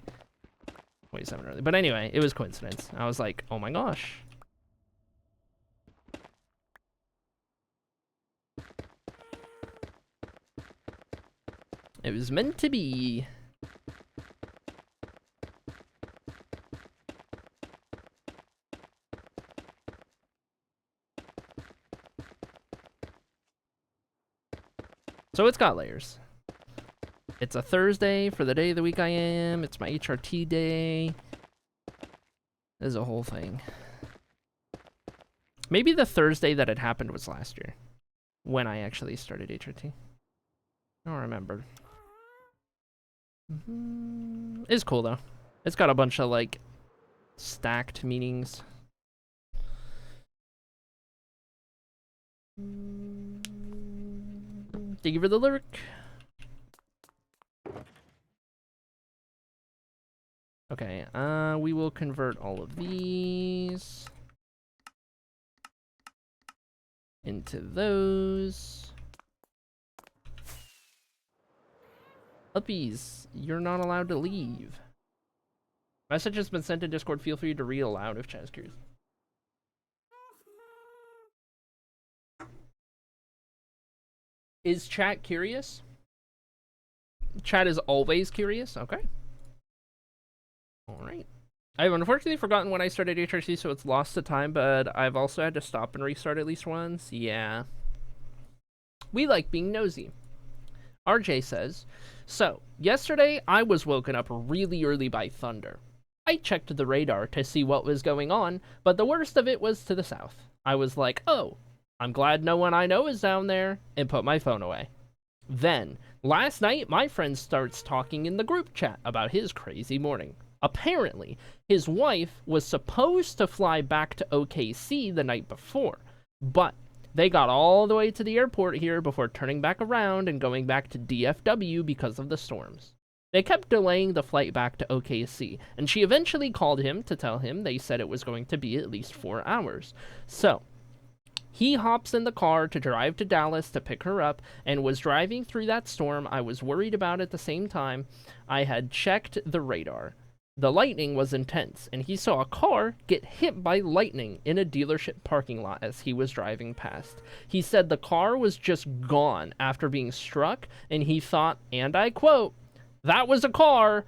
27 early. But anyway, it was coincidence. I was like, oh my gosh. It was meant to be. So it's got layers. It's a Thursday for the day of the week I am. It's my HRT day. There's a whole thing. Maybe the Thursday that it happened was last year. When I actually started HRT. I don't remember. It's cool though. It's got a bunch of like stacked meanings. Thank you for the lurk. Okay, we will convert all of these into those. Uppies, you're not allowed to leave. Message has been sent to Discord. Feel free to read aloud if chat is curious. Is chat curious? Chat is always curious? Okay. Alright. I've unfortunately forgotten when I started HRC, so it's lost to time, but I've also had to stop and restart at least once. Yeah. We like being nosy. RJ says, so, yesterday I was woken up really early by thunder. I checked the radar to see what was going on, but the worst of it was to the south. I was like, oh, I'm glad no one I know is down there, and put my phone away. Then, last night, my friend starts talking in the group chat about his crazy morning. Apparently, his wife was supposed to fly back to OKC the night before, but they got all the way to the airport here before turning back around and going back to DFW because of the storms. They kept delaying the flight back to OKC, and she eventually called him to tell him they said it was going to be at least 4 hours. So, he hops in the car to drive to Dallas to pick her up, and was driving through that storm I was worried about at the same time. I had checked the radar. The lightning was intense, and he saw a car get hit by lightning in a dealership parking lot as he was driving past. He said the car was just gone after being struck, and he thought, and I quote, "That was a car.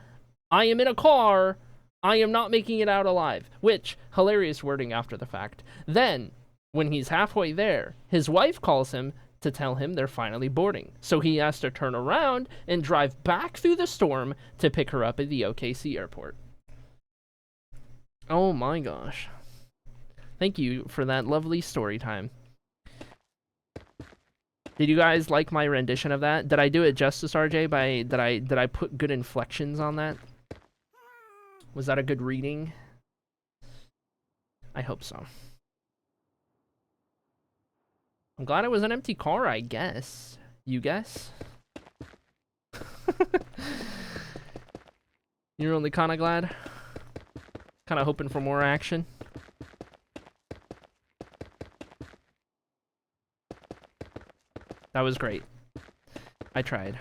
I am in a car. I am not making it out alive," which, hilarious wording after the fact. Then, when he's halfway there, his wife calls him to tell him they're finally boarding. So he has to turn around and drive back through the storm to pick her up at the OKC airport. Oh my gosh. Thank you for that lovely story time. Did you guys like my rendition of that? Did I do it justice, RJ? Did I put good inflections on that? Was that a good reading? I hope so. I'm glad it was an empty car, I guess. You guess? You're only kinda glad? Kinda hoping for more action? That was great. I tried.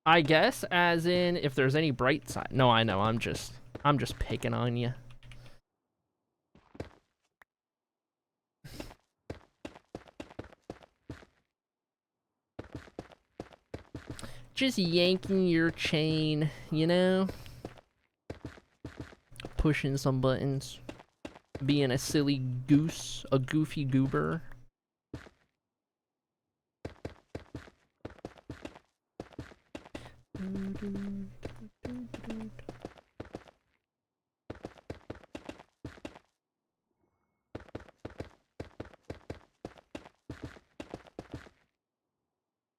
I guess, as in, if there's any bright side. No, I know, I'm just picking on you. Just yanking your chain, you know? Pushing some buttons. Being a silly goose, a goofy goober.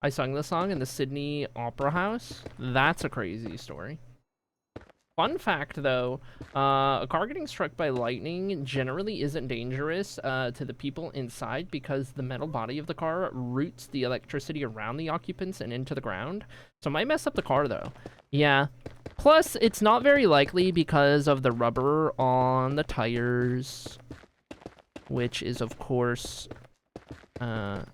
I sung the song in the Sydney Opera House. That's a crazy story. Fun fact, though, a car getting struck by lightning generally isn't dangerous to the people inside because the metal body of the car routes the electricity around the occupants and into the ground. So it might mess up the car, though. Yeah. Plus, it's not very likely because of the rubber on the tires, which is, of course, not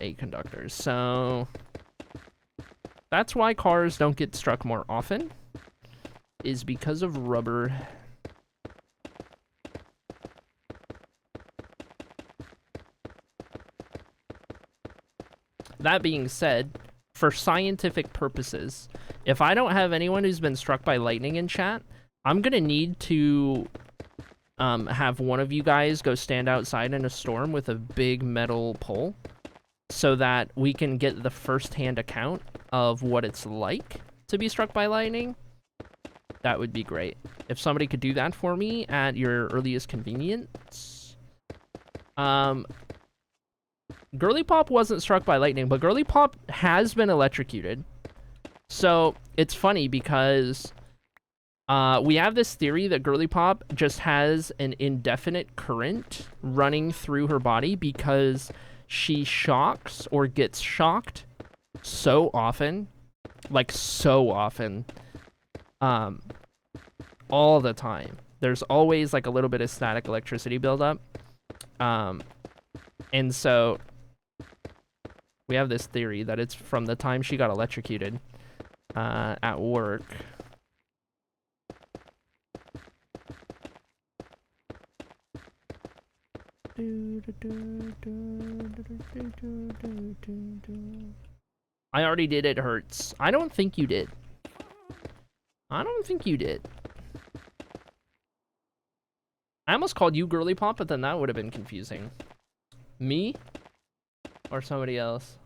a conductor. So that's why cars don't get struck more often, is because of rubber. That being said, for scientific purposes, if I don't have anyone who's been struck by lightning in chat, I'm gonna need to have one of you guys go stand outside in a storm with a big metal pole so that we can get the first-hand account of what it's like to be struck by lightning. That would be great. If somebody could do that for me at your earliest convenience. Girly Pop wasn't struck by lightning, but Girly Pop has been electrocuted. So it's funny because we have this theory that Girly Pop just has an indefinite current running through her body because she shocks or gets shocked so often, like so often, all the time. There's always like a little bit of static electricity buildup. And so we have this theory that it's from the time she got electrocuted at work. I already did It Hurts. I don't think you did. I don't think you did. I almost called you Girly Pop, but then that would have been confusing. Me? Or somebody else?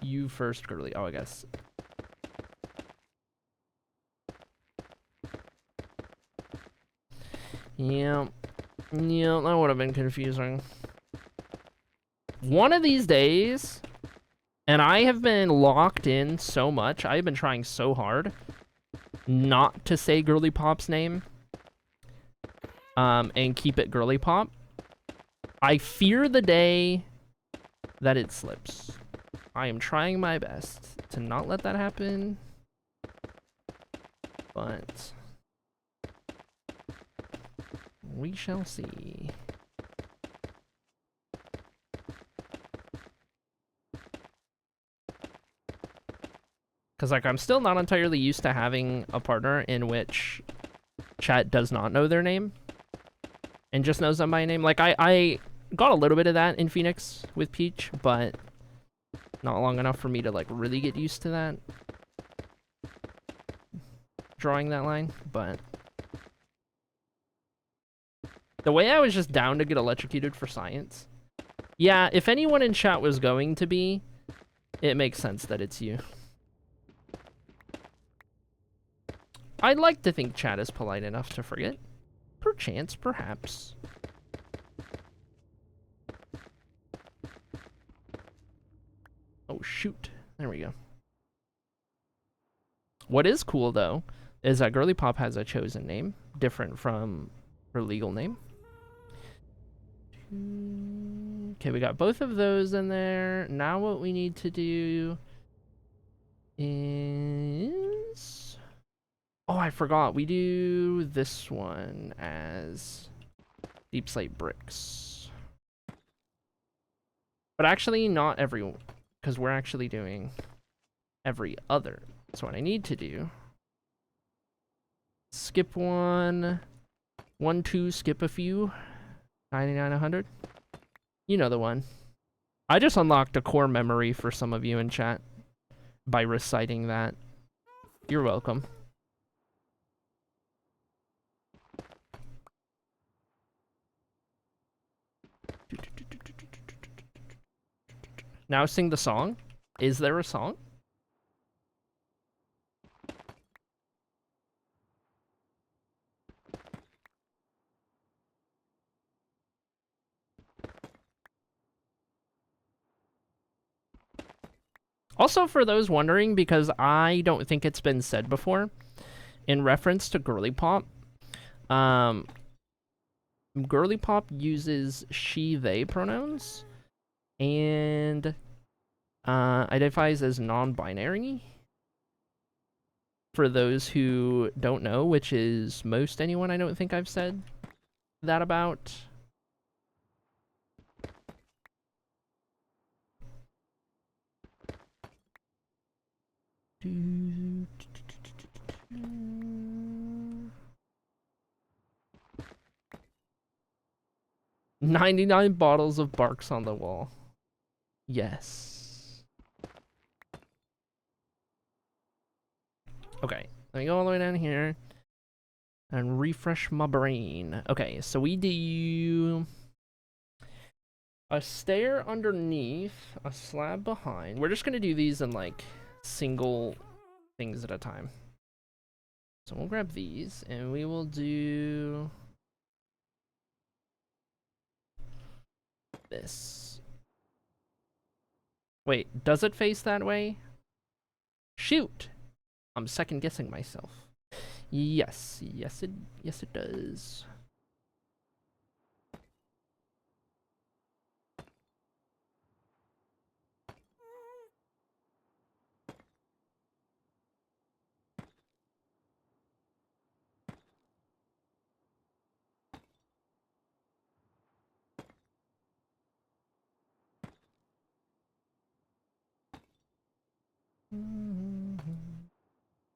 You first, Girly. Oh, I guess. Yeah. Yeah, that would have been confusing. One of these days, and I have been locked in so much, I've been trying so hard not to say Girly Pop's name, and keep it Girly Pop. I fear the day that it slips. I am trying my best to not let that happen, but we shall see. Because, like, I'm still not entirely used to having a partner in which chat does not know their name and just knows them by name. Like, I got a little bit of that in Phoenix with Peach, but not long enough for me to, like, really get used to that. Drawing that line, but the way I was just down to get electrocuted for science. Yeah, if anyone in chat was going to be, it makes sense that it's you. I'd like to think chat is polite enough to forget. Perchance, perhaps. Oh, shoot. There we go. What is cool, though, is that Girly Pop has a chosen name, different from her legal name. Okay, we got both of those in there. Now what we need to do is... Oh, I forgot. We do this one as deep slate bricks. But actually, not every... because we're actually doing every other. So what I need to do... skip one. 1, 2, skip a few. 99, 100. You know the one. I just unlocked a core memory for some of you in chat by reciting that. You're welcome. Now sing the song. Is there a song? Also, for those wondering, because I don't think it's been said before, in reference to Girly Pop, Girly Pop uses she, they pronouns, and identifies as non-binary. For those who don't know, which is most anyone I don't think I've said that about. $99 bottles of barks on the wall. Yes. Okay, let me go all the way down here and refresh my brain. Okay, so we do a stair underneath, a slab behind. We're just gonna do these in like single things at a time. So we'll grab these and we will do this. Wait, does it face that way? Shoot! I'm second guessing myself. Yes it does.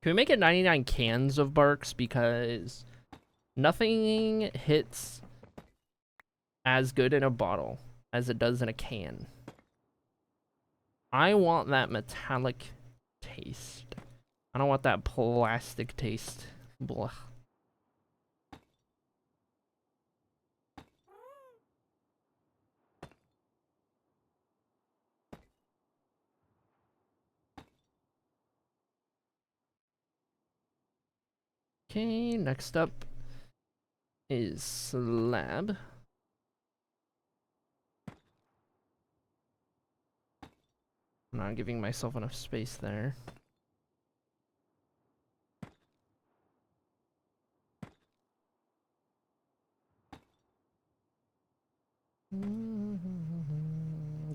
Can we make it 99 cans of barks, because nothing hits as good in a bottle as it does in a can. I want that metallic taste. I don't want that plastic taste. Blah. Okay, next up is slab. I'm not giving myself enough space there.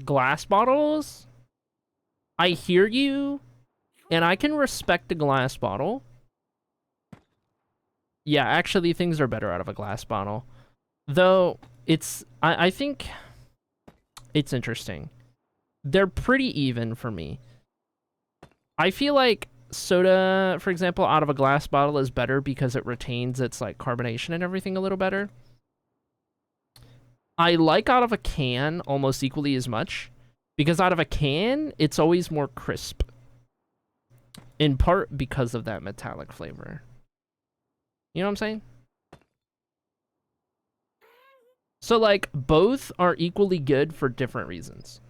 Glass bottles? I hear you, and I can respect a glass bottle. Yeah, actually, things are better out of a glass bottle. Though, I think it's interesting. They're pretty even for me. I feel like soda, for example, out of a glass bottle is better because it retains its, like, carbonation and everything a little better. I like out of a can almost equally as much, because out of a can, it's always more crisp. In part because of that metallic flavor. You know what I'm saying? So, like, both are equally good for different reasons.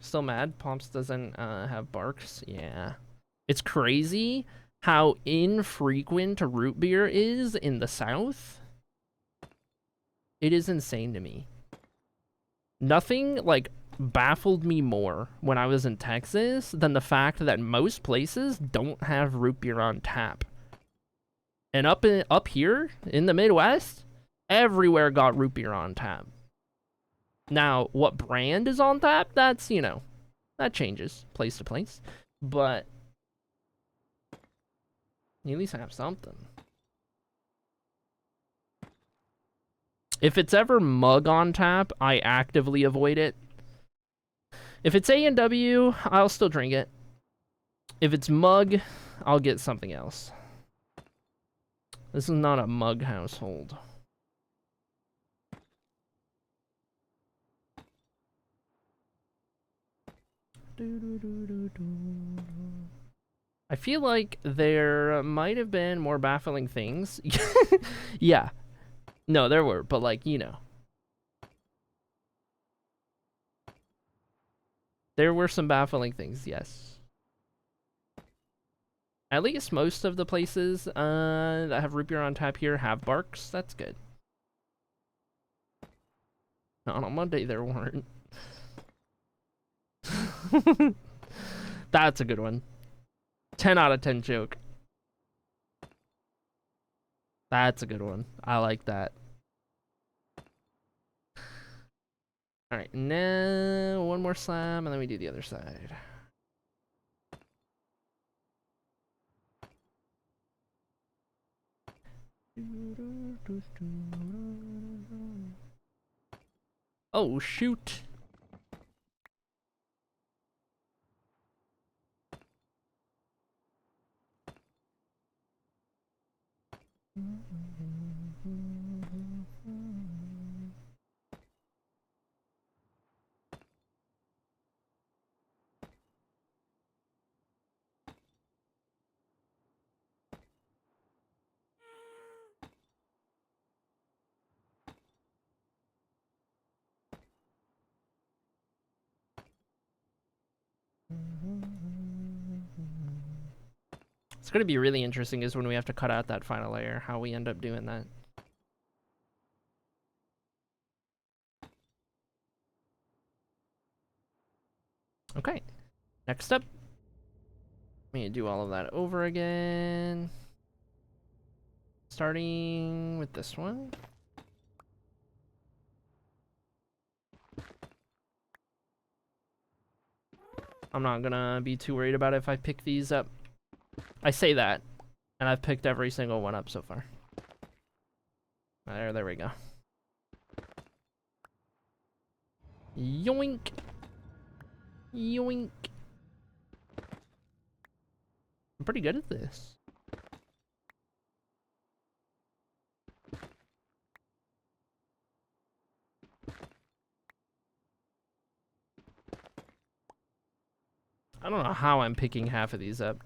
Still mad Pomps doesn't have barks? Yeah. It's crazy how infrequent root beer is in the South. It is insane to me. Nothing, like, baffled me more when I was in Texas than the fact that most places don't have root beer on tap. And up here in the Midwest, everywhere got root beer on tap. Now, what brand is on tap? That's, you know, that changes place to place. But you at least have something. If it's ever mug on tap, I actively avoid it. If it's A&W, I'll still drink it. If it's mug, I'll get something else. This is not a mug household. I feel like there might have been more baffling things. Yeah. No, there were, but, like, you know. There were some baffling things, yes. At least most of the places that have root beer on tap here have barks. That's good. On a Monday, there weren't. That's a good one. 10 out of 10 joke. That's a good one. I like that. Alright, now one more slab, and then we do the other side. Oh, shoot. It's going to be really interesting is when we have to cut out that final layer, how we end up doing that. Okay, next up, we need to do all of that over again. Starting with this one. I'm not gonna be too worried about it if I pick these up. I say that, and I've picked every single one up so far. There we go. Yoink! Yoink! I'm pretty good at this. I don't know how I'm picking half of these up.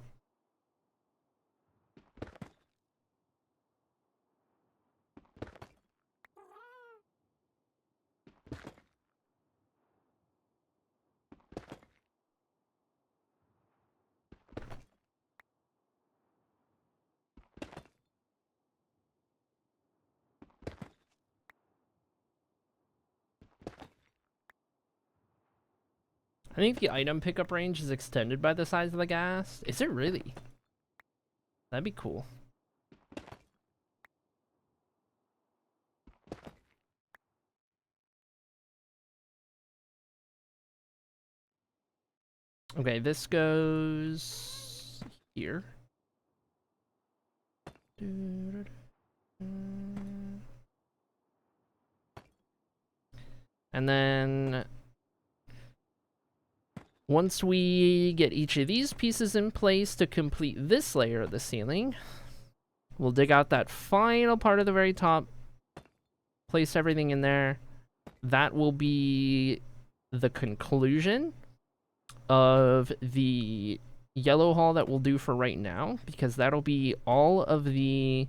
I think the item pickup range is extended by the size of the gas. Is it really? That'd be cool. Okay, this goes here. And then once we get each of these pieces in place to complete this layer of the ceiling, we'll dig out that final part of the very top, place everything in there. That will be the conclusion of the yellow hall that we'll do for right now, because that'll be all of the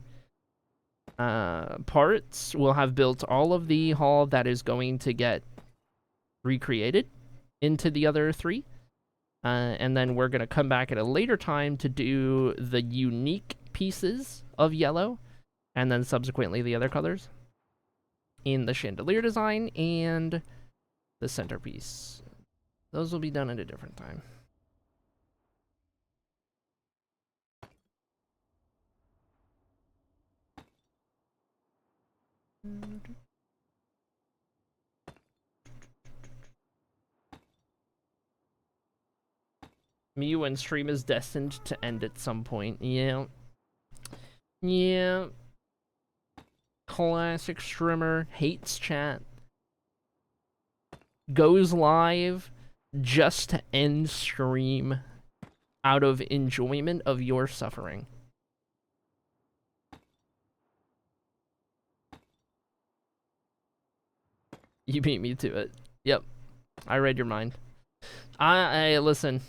parts. We'll have built all of the hall that is going to get recreated into the other three. And then we're going to come back at a later time to do the unique pieces of yellow, and then subsequently the other colors in the chandelier design and the centerpiece. Those will be done at a different time. Mew and stream is destined to end at some point. Yeah. Yeah. Classic streamer. Hates chat. Goes live just to end stream out of enjoyment of your suffering. You beat me to it. Yep. I read your mind. I listen.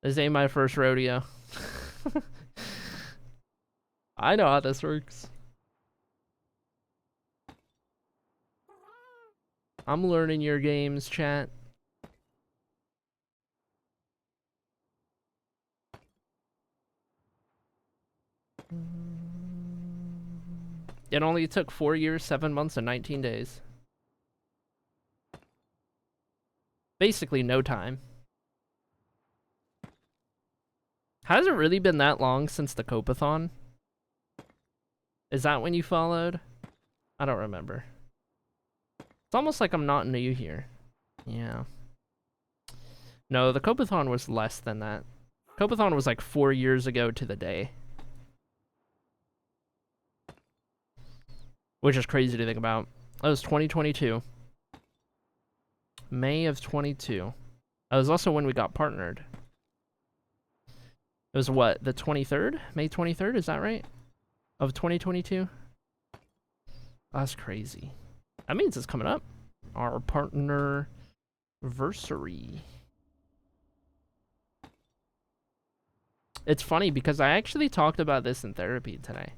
This ain't my first rodeo. I know how this works. I'm learning your games, chat. It only took 4 years, 7 months, and 19 days. Basically no time. Has it really been that long since the Copathon? Is that when you followed? I don't remember. It's almost like I'm not new here. Yeah. No, the Copathon was less than that. Copathon was like 4 years ago to the day. Which is crazy to think about. That was 2022. May of 22. That was also when we got partnered. It was what, the 23rd? May 23rd, is that right? Of 2022? That's crazy. That means it's coming up. Our partner versary. It's funny because I actually talked about this in therapy today.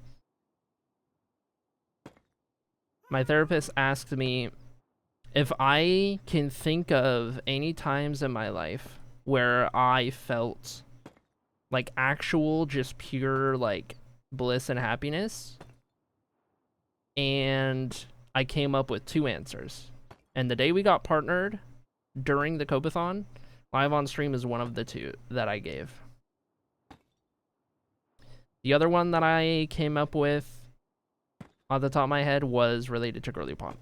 My therapist asked me if I can think of any times in my life where I felt like actual, just pure, like, bliss and happiness. And I came up with 2 answers. And the day we got partnered during the Copathon, live on stream is one of the 2 that I gave. The other one that I came up with on the top of my head was related to Girly Pop.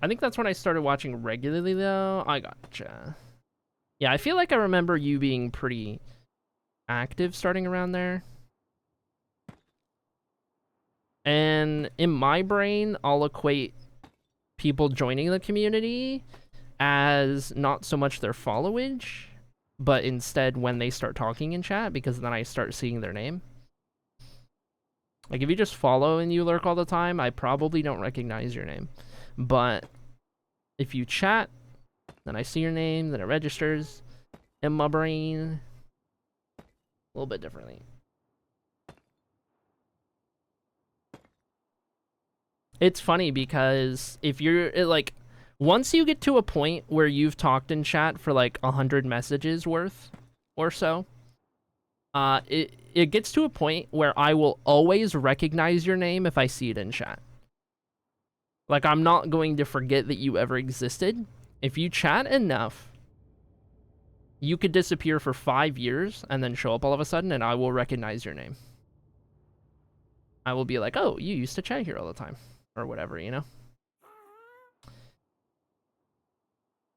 I think that's when I started watching regularly, though. I gotcha. Yeah, I feel like I remember you being pretty active starting around there. And in my brain, I'll equate people joining the community as not so much their followage, but instead when they start talking in chat, because then I start seeing their name. Like, if you just follow and you lurk all the time, I probably don't recognize your name. But if you chat, then I see your name, then it registers in my brain a little bit differently. It's funny because if you're, like, once you get to a point where you've talked in chat for like 100 messages worth or so, it gets to a point where I will always recognize your name if I see it in chat. Like, I'm not going to forget that you ever existed. If you chat enough, you could disappear for 5 years and then show up all of a sudden, and I will recognize your name. I will be like, oh, you used to chat here all the time. Or whatever, you know?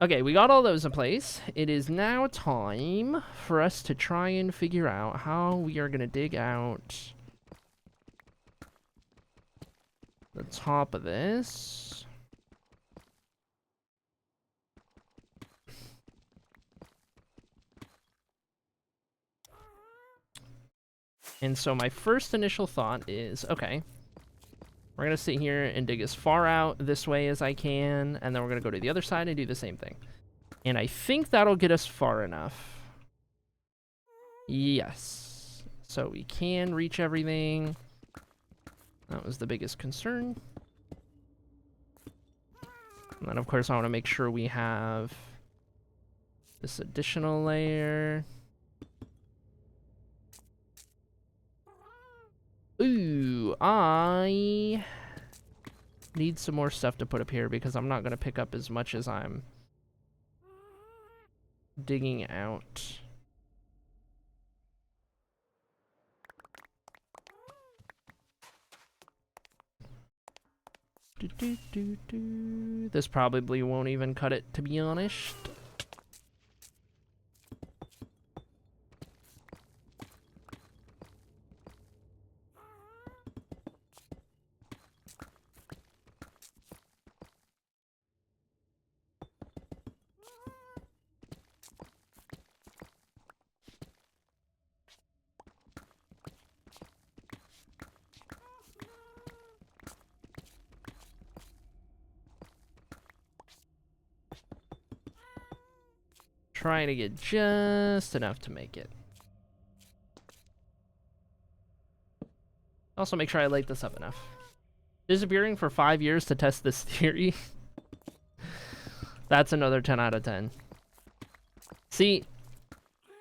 Okay, we got all those in place. It is now time for us to try and figure out how we are going to dig out the top of this. And so my first initial thought is, okay, we're going to sit here and dig as far out this way as I can, and then we're going to go to the other side and do the same thing. And I think that'll get us far enough. Yes. So we can reach everything. That was the biggest concern. And then, of course, I want to make sure we have this additional layer. Ooh, I need some more stuff to put up here because I'm not going to pick up as much as I'm digging out. This probably won't even cut it, to be honest. Trying to get just enough to make it. Also, make sure I light this up enough. Disappearing for 5 years to test this theory. That's another 10 out of 10. See,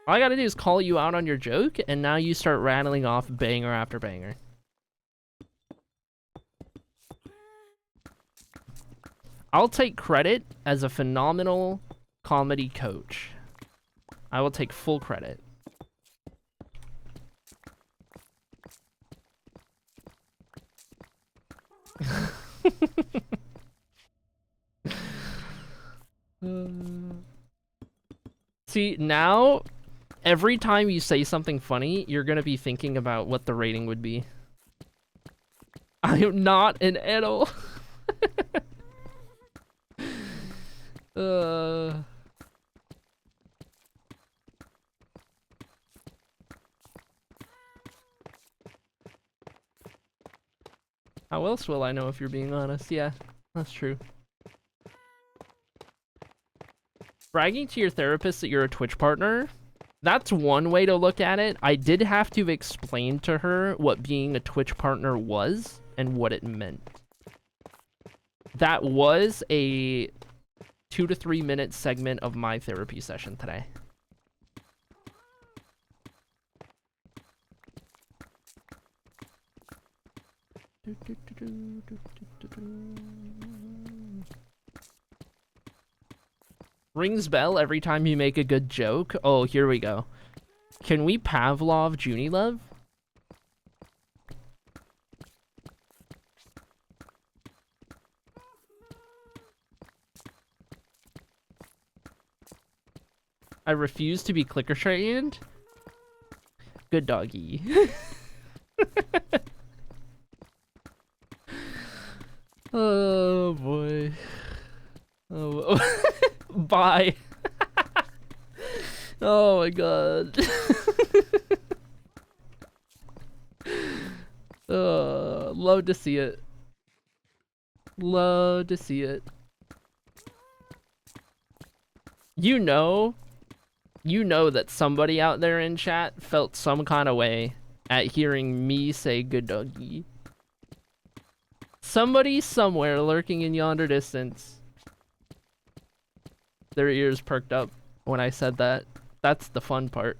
All I gotta do is call you out on your joke, and now you start rattling off banger after banger. I'll take credit as a phenomenal comedy coach. I will take full credit. See, now, every time you say something funny, you're gonna be thinking about what the rating would be. I am not an idol. How else will I know if you're being honest? Yeah, that's true. Bragging to your therapist that you're a Twitch partner, that's one way to look at it. I did have to explain to her what being a Twitch partner was and what it meant. That was a 2 to 3 minute segment of my therapy session today. Rings bell every time you make a good joke. Oh, here we go. Can we Pavlov Junie Love? I refuse to be clicker trained. Good doggy. Oh boy. Oh. Bye. Oh my god. Love to see it. Love to see it. You know that somebody out there in chat felt some kind of way at hearing me say good doggy. Somebody somewhere lurking in yonder distance. Their ears perked up when I said that. That's the fun part.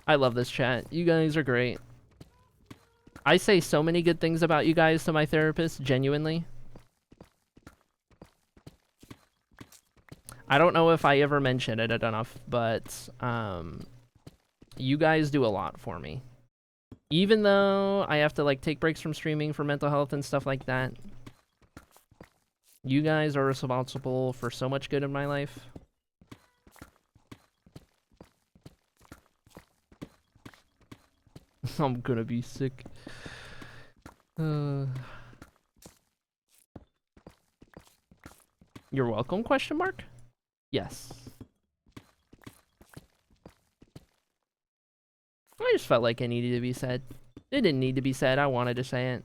I love this chat. You guys are great. I say so many good things about you guys to my therapist, genuinely. I don't know if I ever mentioned it enough, but you guys do a lot for me. Even though I have to like take breaks from streaming for mental health and stuff like that, you guys are responsible for so much good in my life. I'm gonna be sick. You're welcome, question mark? Yes. I just felt like it needed to be said. It didn't need to be said, I wanted to say it.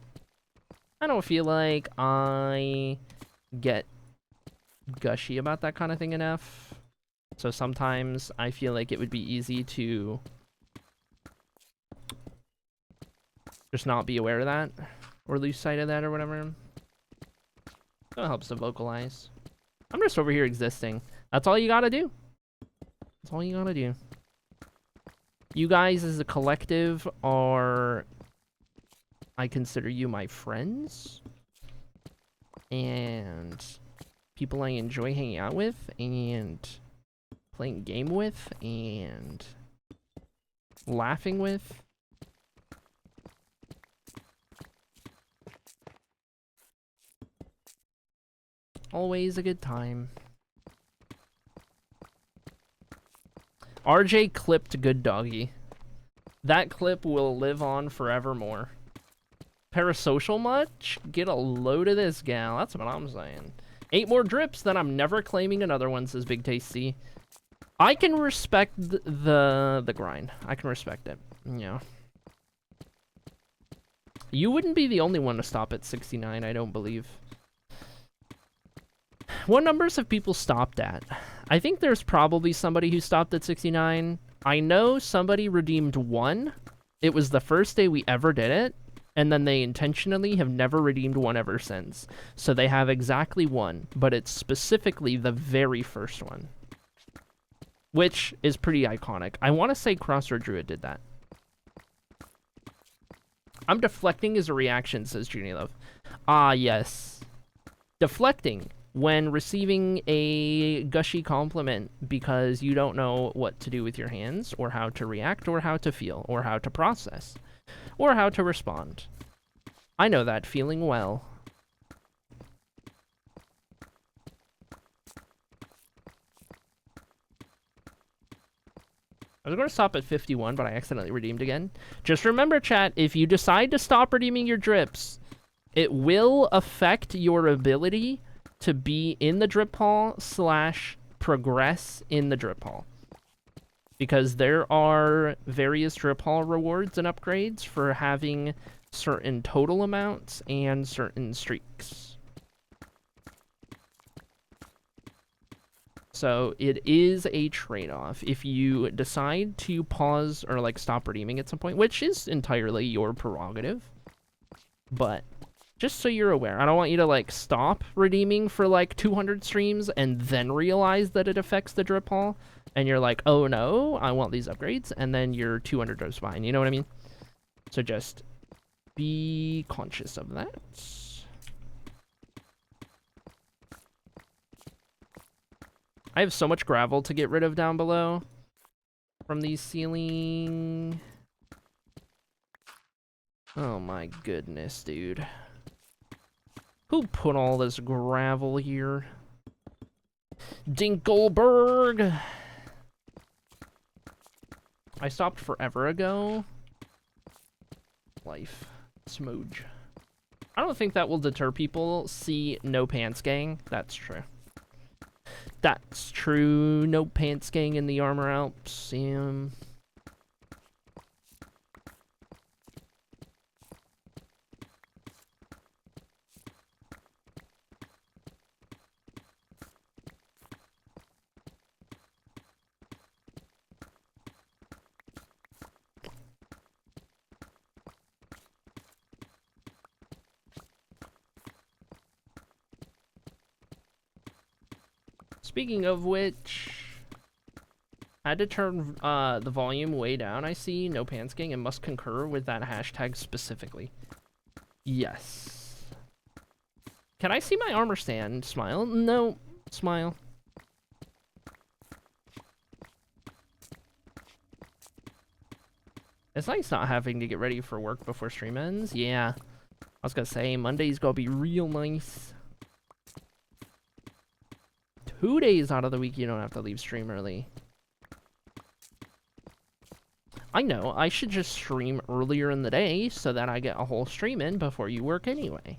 I don't feel like I get gushy about that kind of thing enough. So sometimes I feel like it would be easy to just not be aware of that, or lose sight of that, or whatever. That helps to vocalize. I'm just over here existing. That's all you gotta do. That's all you gotta do. You guys as a collective are... I consider you my friends. And people I enjoy hanging out with, and playing game with, and laughing with. Always a good time. RJ clipped good doggy. That clip will live on forevermore. Parasocial much? Get a load of this gal. That's what I'm saying. 8 more drips, then I'm never claiming another one, says Big Tasty. I can respect the grind. I can respect it. Yeah. You wouldn't be the only one to stop at 69, I don't believe. What numbers have people stopped at? I think there's probably somebody who stopped at 69. I know somebody redeemed one. It was the first day we ever did it, and then they intentionally have never redeemed one ever since. So they have exactly one, but it's specifically the very first one, which is pretty iconic. I want to say Crossroad Druid did that. I'm deflecting as a reaction, says Junie Love. Ah, yes. Deflecting when receiving a gushy compliment because you don't know what to do with your hands, or how to react, or how to feel, or how to process, or how to respond. I know that feeling well. I was going to stop at 51, but I accidentally redeemed again. Just remember, chat, if you decide to stop redeeming your drips, it will affect your ability to be in the drip hall / progress in the drip hall. Because there are various drip hall rewards and upgrades for having certain total amounts and certain streaks. So it is a trade-off. If you decide to pause or like stop redeeming at some point, which is entirely your prerogative, but just so you're aware, I don't want you to like stop redeeming for like 200 streams and then realize that it affects the drip hall, and you're like, oh no, I want these upgrades, and then you're 200 drips behind. You know what I mean? So just be conscious of that. I have so much gravel to get rid of down below from these ceiling. Oh my goodness, dude. Who put all this gravel here? Dinkelberg! I stopped forever ago. Life. Smooge. I don't think that will deter people. See, no pants gang. That's true. That's true. No pants gang in the Armor Alps. Speaking of which, I had to turn the volume way down. I see no pants gang and must concur with that hashtag specifically. Yes. Can I see my armor stand? Smile? No. Smile. It's nice not having to get ready for work before stream ends. Yeah. I was gonna say, Monday's gonna be real nice. 2 days out of the week you don't have to leave stream early. I know, I should just stream earlier in the day so that I get a whole stream in before you work anyway.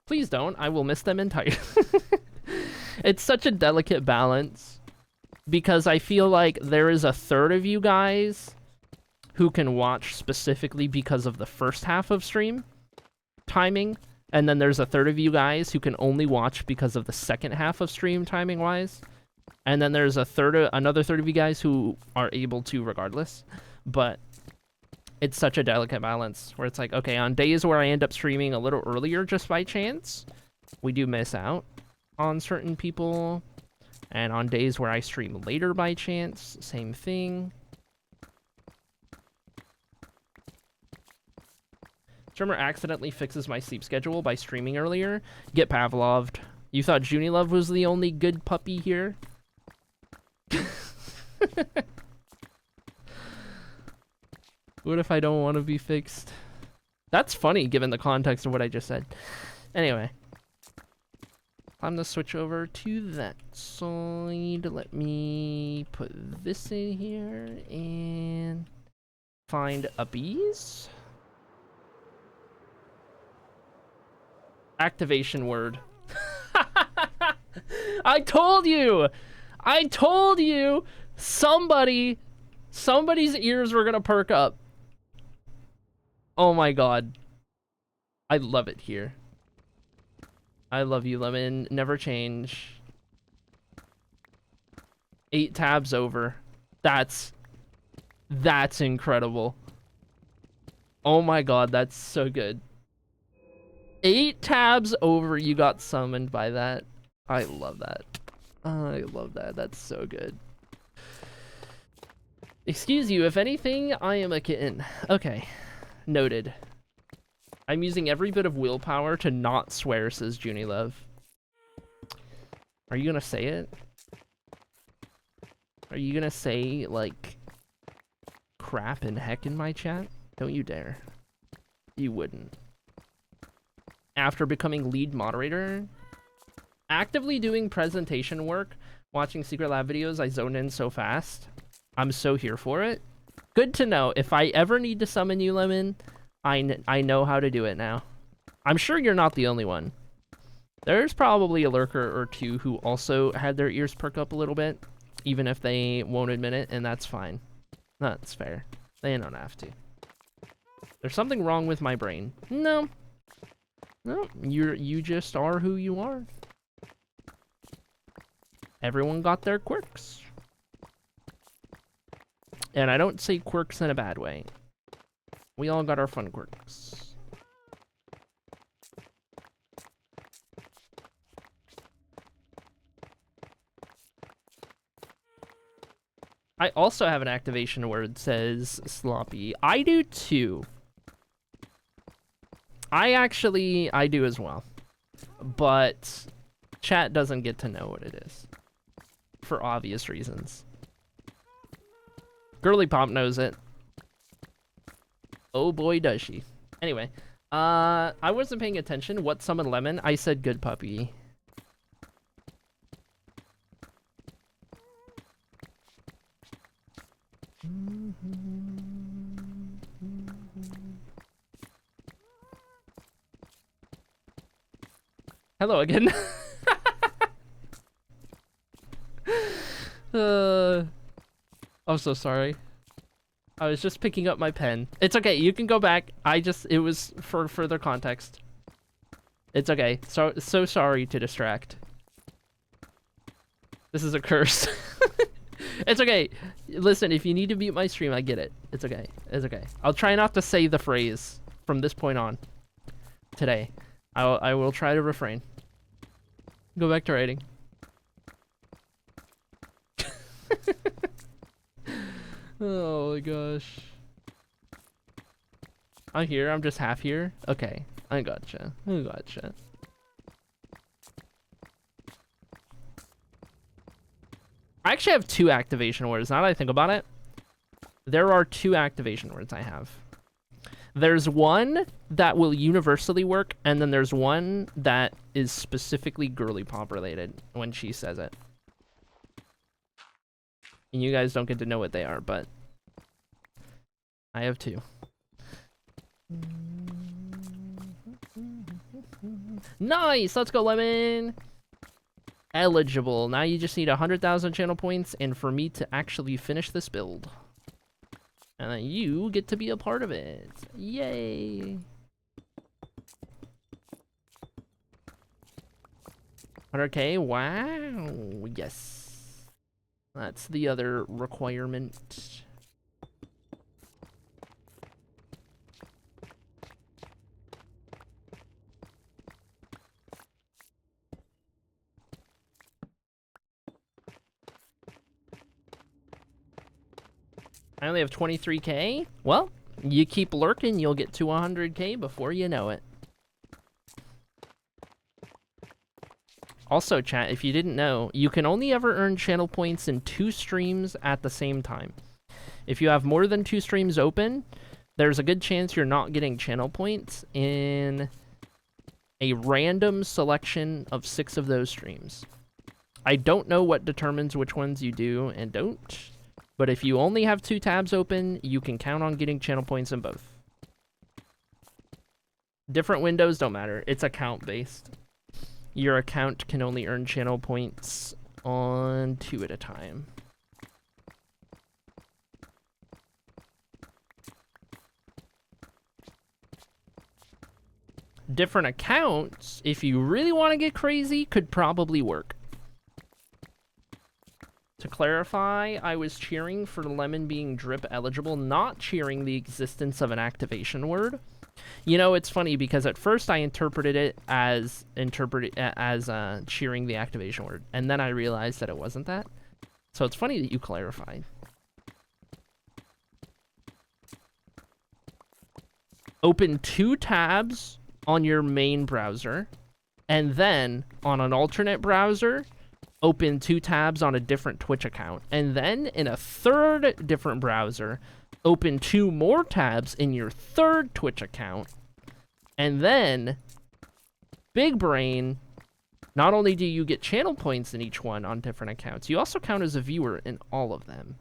Please don't, I will miss them entirely. It's such a delicate balance, because I feel like there is a third of you guys who can watch specifically because of the first half of stream timing, and then there's a third of you guys who can only watch because of the second half of stream timing wise, and then there's another third of you guys who are able to regardless. But it's such a delicate balance where it's like, okay, on days where I end up streaming a little earlier just by chance, we do miss out on certain people, and on days where I stream later by chance, same thing. Streamer accidentally fixes my sleep schedule by streaming earlier. Get Pavloved. You thought Junie Love was the only good puppy here? What if I don't want to be fixed? That's funny given the context of what I just said. Anyway. I'm gonna switch over to that side. Let me put this in here and find uppies. Activation word. I told you! I told you! Somebody Somebody's ears were gonna perk up. Oh my god. I love it here. I love you, Lemon. Never change. 8 tabs over. That's incredible. Oh my god, that's so good. 8 tabs over, you got summoned by that. I love that. I love that. That's so good. Excuse you, if anything, I am a kitten. Okay. Noted. I'm using every bit of willpower to not swear, says Junie Love. Are you gonna say it? Are you gonna say, like, crap and heck in my chat? Don't you dare. You wouldn't. After becoming lead moderator, actively doing presentation work, watching Secret Lab videos, I zone in so fast. I'm so here for it. Good to know. If I ever need to summon you, Lemon, I know how to do it now. I'm sure you're not the only one. There's probably a lurker or two who also had their ears perk up a little bit, even if they won't admit it, and that's fine. That's fair. They don't have to. There's something wrong with my brain. No. No, you just are who you are. Everyone got their quirks. And I don't say quirks in a bad way. We all got our fun quirks. I also have an activation word, says Sloppy. I do too. I do as well. But chat doesn't get to know what it is. For obvious reasons. Girly Pop knows it. Oh boy, does she. Anyway, I wasn't paying attention. What summoned Lemon? I said good puppy. Hello again. I'm so sorry. I was just picking up my pen. It's okay, you can go back. It was for further context. It's okay. So sorry to distract. This is a curse. It's okay. Listen, if you need to mute my stream, I get it. It's okay. It's okay. I'll try not to say the phrase from this point on. Today. I will try to refrain. Go back to writing. Oh my gosh. I'm here. I'm just half here. Okay. I gotcha. I gotcha. I actually have 2 activation words. Now that I think about it, there are 2 activation words I have. There's one that will universally work, and then there's one that is specifically Girly Pop related when she says it. And you guys don't get to know what they are, but I have 2. Nice! Let's go, Lemon! Eligible. Now you just need 100,000 channel points, and for me to actually finish this build. And then you get to be a part of it. Yay! 100K? Wow! Yes. That's the other requirement. I only have 23K. Well, you keep lurking, you'll get to 100K before you know it. Also, chat, if you didn't know, you can only ever earn channel points in 2 streams at the same time. If you have more than 2 streams open, there's a good chance you're not getting channel points in a random selection of 6 of those streams. I don't know what determines which ones you do and don't. But if you only have 2 tabs open, you can count on getting channel points in both. Different windows don't matter. It's account based. Your account can only earn channel points on 2 at a time. different accounts, if you really want to get crazy, could probably work. To clarify, I was cheering for lemon being drip eligible, not cheering the existence of an activation word. You know, it's funny because at first I interpreted it as cheering the activation word, and then I realized that it wasn't that. So it's funny that you clarified. Open 2 tabs on your main browser, and then on an alternate browser, open 2 tabs on a different Twitch account, and then in a third different browser, open 2 more tabs in your third Twitch account, and then, big brain, not only do you get channel points in each one on different accounts, you also count as a viewer in all of them.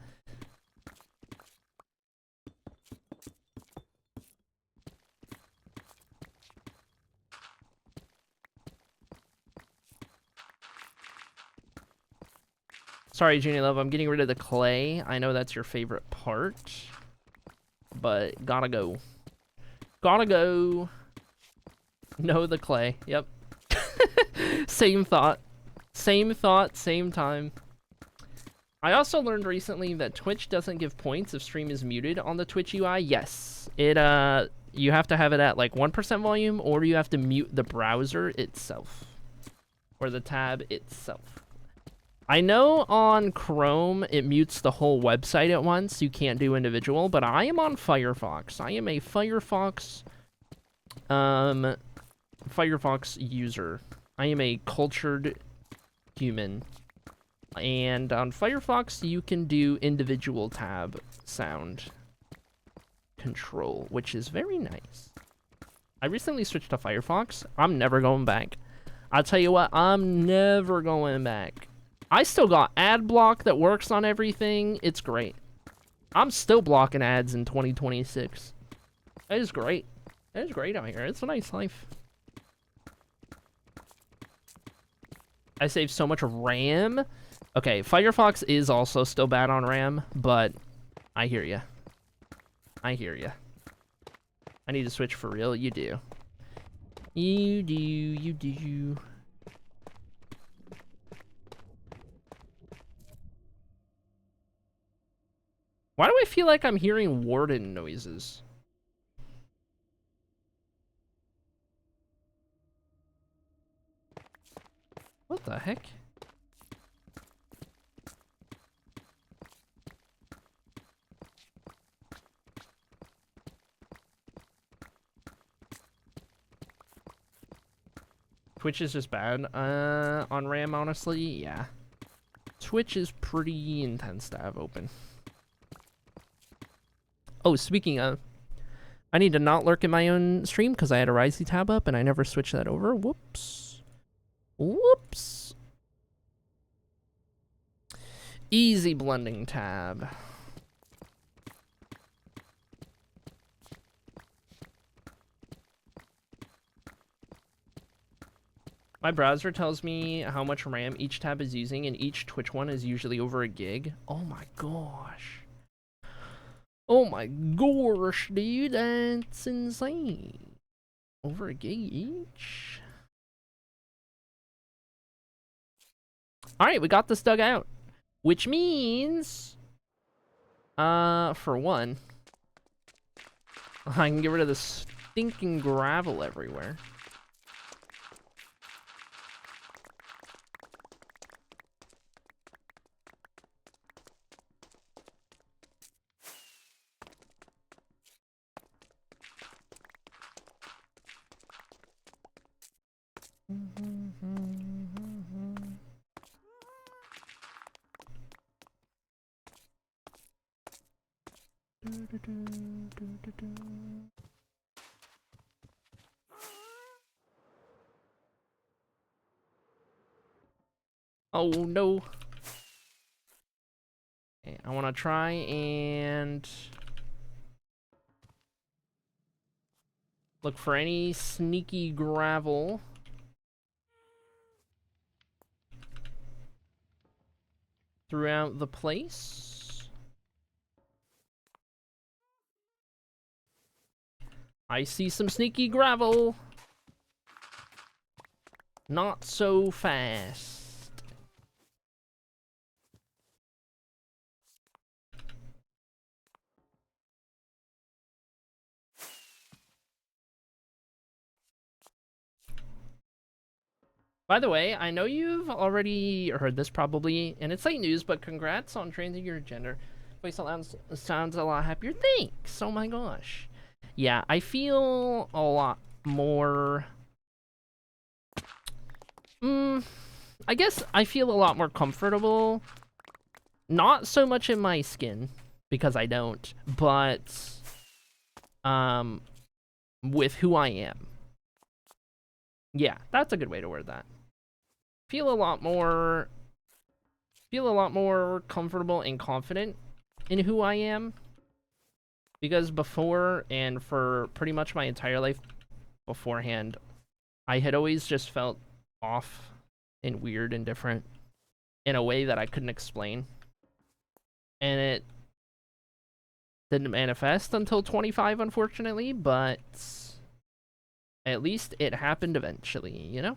Sorry, Junior Love, I'm getting rid of the clay. I know that's your favorite part, but gotta go. Gotta go. No, the clay. Yep. Same thought. Same thought, same time. I also learned recently that Twitch doesn't give points if stream is muted on the Twitch UI. Yes. It, you have to have it at like 1% volume, or you have to mute the browser itself. Or the tab itself. I know on Chrome it mutes the whole website at once. You can't do individual, but I am on Firefox. I am a Firefox Firefox user. I am a cultured human. And on Firefox you can do individual tab sound control, which is very nice. I recently switched to Firefox. I'm never going back. I'll tell you what, I'm never going back. I still got ad block that works on everything. It's great. I'm still blocking ads in 2026. It is great. It is great out here. It's a nice life. I saved so much RAM. Okay, Firefox is also still bad on RAM, but I hear ya. I hear ya. I need to switch for real. You do. You do. You do. Why do I feel like I'm hearing warden noises? What the heck? Twitch is just bad on RAM, honestly. Yeah. Twitch is pretty intense to have open. Oh, speaking of, I need to not lurk in my own stream because I had a Risey tab up and I never switched that over. Whoops. Whoops. Easy blending tab. My browser tells me how much RAM each tab is using, and each Twitch one is usually over a gig. Oh my gosh. Oh my gosh, dude, that's insane. Over a gig each? Alright, we got this dug out. Which means, for one, I can get rid of the stinking gravel everywhere. Oh no. Okay, I want to try and look for any sneaky gravel. Throughout the place. I see some sneaky gravel. Not so fast. By the way, I know you've already heard this probably, and it's late news, but congrats on changing your gender. Voice sounds a lot happier. Thanks. Oh my gosh. Yeah, I feel a lot more... I guess I feel a lot more comfortable. Not so much in my skin, because I don't, but with who I am. Yeah, that's a good way to word that. Feel a lot more comfortable and confident in who I am. Because before, and for pretty much my entire life beforehand, I had always just felt off and weird and different in a way that I couldn't explain. And it didn't manifest until 25, unfortunately, but at least it happened eventually, you know?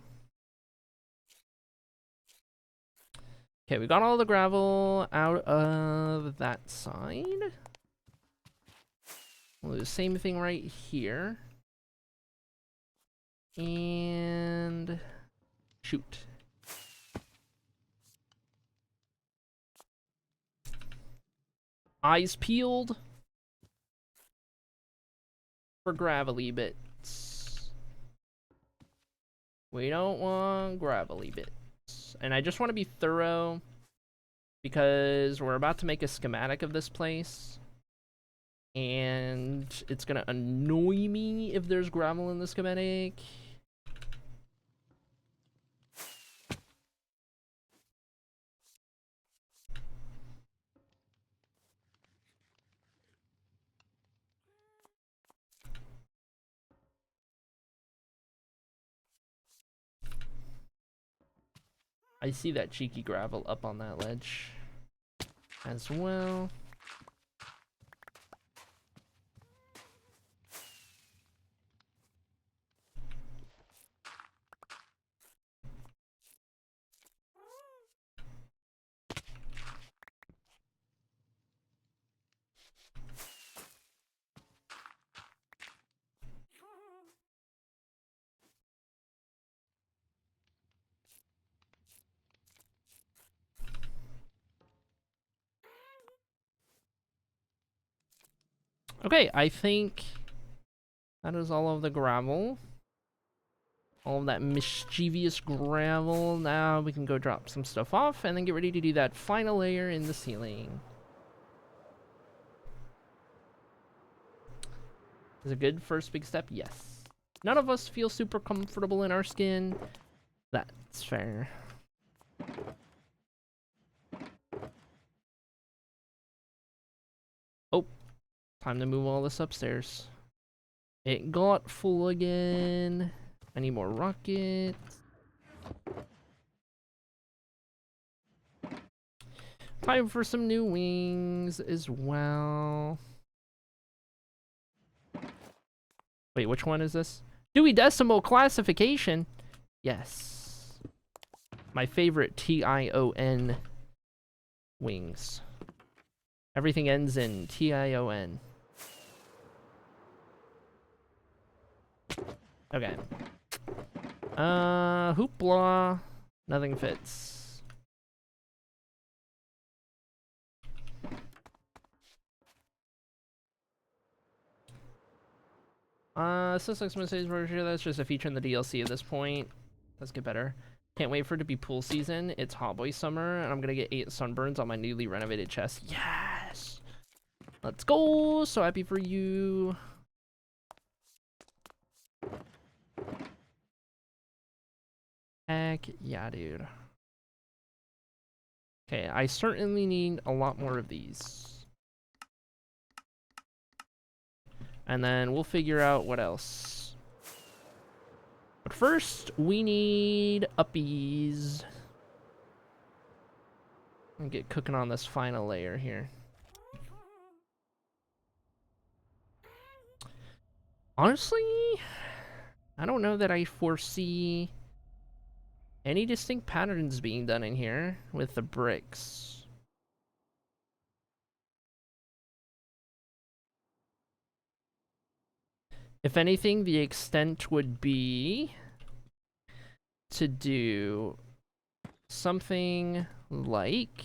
Okay, we got all the gravel out of that side. We'll do the same thing right here. And shoot. Eyes peeled for gravelly bits. We don't want gravelly bits. And I just want to be thorough because we're about to make a schematic of this place. And it's gonna annoy me if there's gravel in the schematic. I see that cheeky gravel up on that ledge as well. Okay, I think that is all of the gravel. All of that mischievous gravel. Now we can go drop some stuff off and then get ready to do that final layer in the ceiling. Is a good first big step? Yes. None of us feel super comfortable in our skin. That's fair. Oh, time to move all this upstairs. It got full again. I need more rockets. Time for some new wings as well. Wait, which one is this? Dewey Decimal Classification. Yes. My favorite TION wings. Everything ends in TION. Okay. Hoopla. Nothing fits. Sussex message version, that's just a feature in the DLC at this point. Let's get better. Can't wait for it to be pool season. It's hot boy summer, and I'm gonna get 8 sunburns on my newly renovated chest. Yes! Let's go! So happy for you. Heck yeah, dude. Okay, I certainly need a lot more of these. And then we'll figure out what else. But first, we need uppies. And get cooking on this final layer here. Honestly, I don't know that I foresee any distinct patterns being done in here with the bricks? If anything, the extent would be to do something like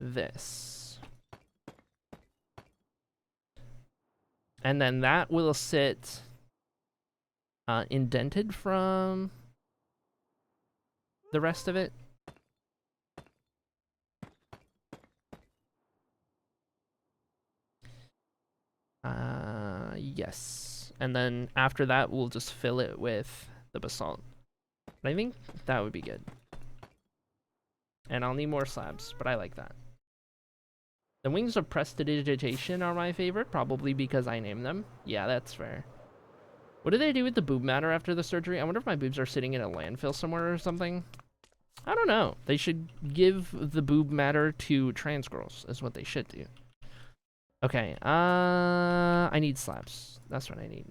this. And then that will sit indented from the rest of it. Yes. And then after that, we'll just fill it with the basalt. But I think that would be good. And I'll need more slabs, but I like that. The wings of prestidigitation are my favorite, probably because I named them. Yeah, that's fair. What do they do with the boob matter after the surgery? I wonder if my boobs are sitting in a landfill somewhere or something. I don't know. They should give the boob matter to trans girls, is what they should do. Okay, I need slabs. That's what I need.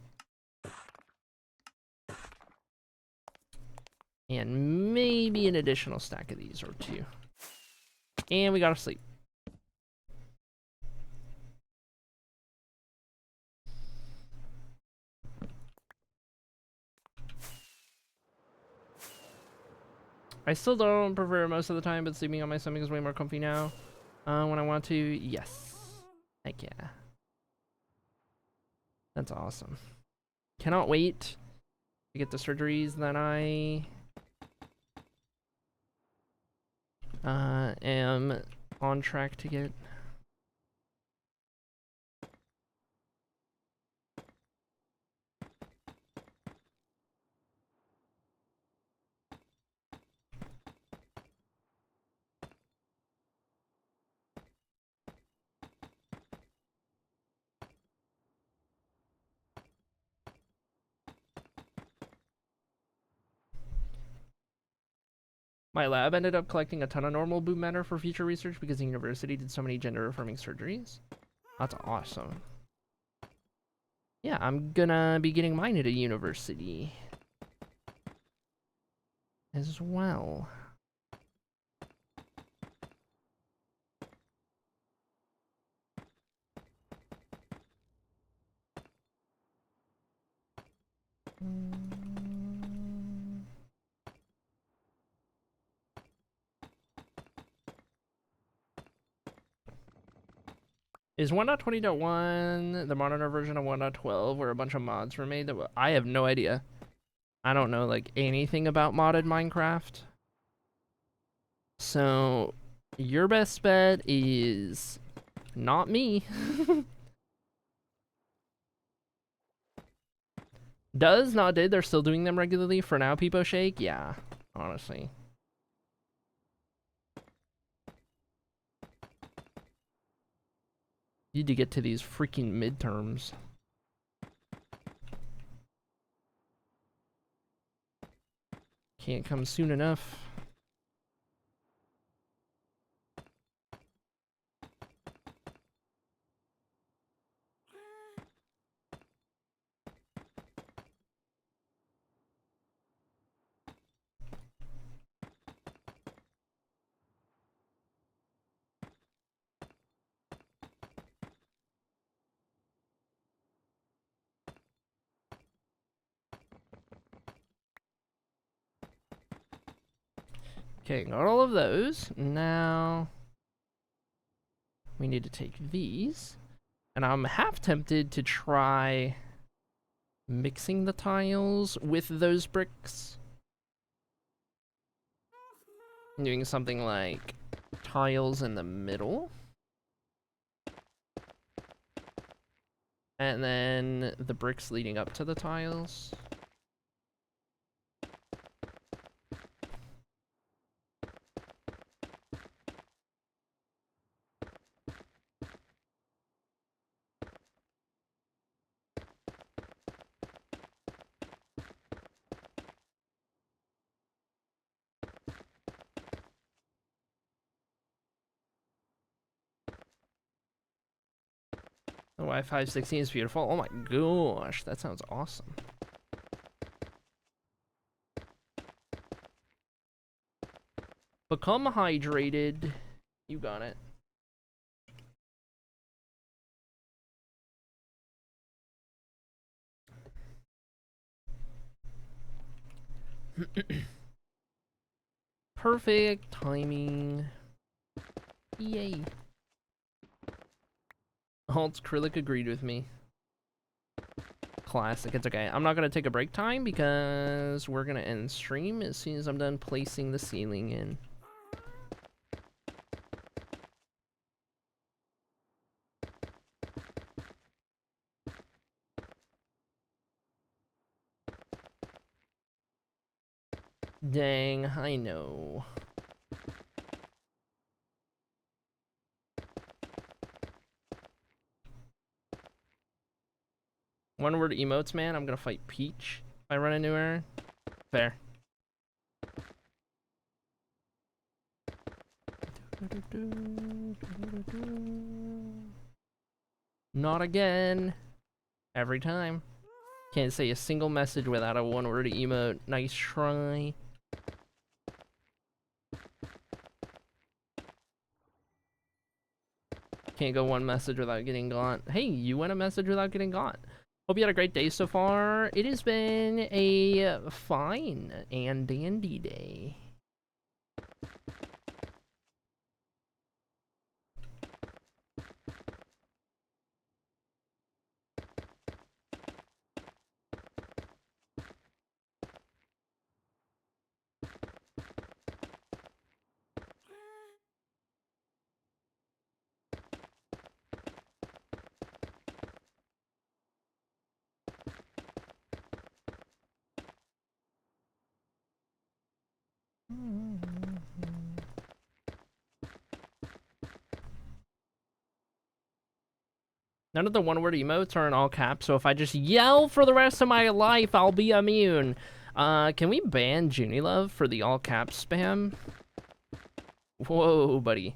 And maybe an additional stack of these or two. And we gotta sleep. I still don't prefer it most of the time, but sleeping on my stomach is way more comfy now. When I want to, yes. Heck yeah. That's awesome. Cannot wait to get the surgeries that I am on track to get. My lab ended up collecting a ton of normal boob matter for future research because the university did so many gender-affirming surgeries. That's awesome. Yeah, I'm gonna be getting mine at a university as well. Is 1.20.1 the modern version of 1.12 where a bunch of mods were made? I have no idea. I don't know like anything about modded Minecraft. So your best bet is not me. Does, not did. They're still doing them regularly for now, Peepo Shake? Yeah, honestly. Need to get to these freaking midterms. Can't come soon enough. Okay, got all of those. Now we need to take these. And I'm half tempted to try mixing the tiles with those bricks. Doing something like tiles in the middle. And then the bricks leading up to the tiles. The Wi-Fi 16 is beautiful. Oh my gosh, that sounds awesome. Become hydrated. You got it. Perfect timing. Yay. Alt Krillic agreed with me. Classic. It's okay. I'm not gonna take a break time because we're gonna end stream as soon as I'm done placing the ceiling in. Dang, I know. One word emotes, man. I'm gonna fight Peach if I run into her. Fair. Not again. Every time. Can't say a single message without a one-word emote. Nice try. Can't go one message without getting gaunt. Hey, you went a message without getting gaunt. Hope you had a great day so far. It has been a fine and dandy day. None of the one-word emotes are in all caps, so if I just yell for the rest of my life, I'll be immune. Can we ban Junilove for the all caps spam? Whoa, buddy.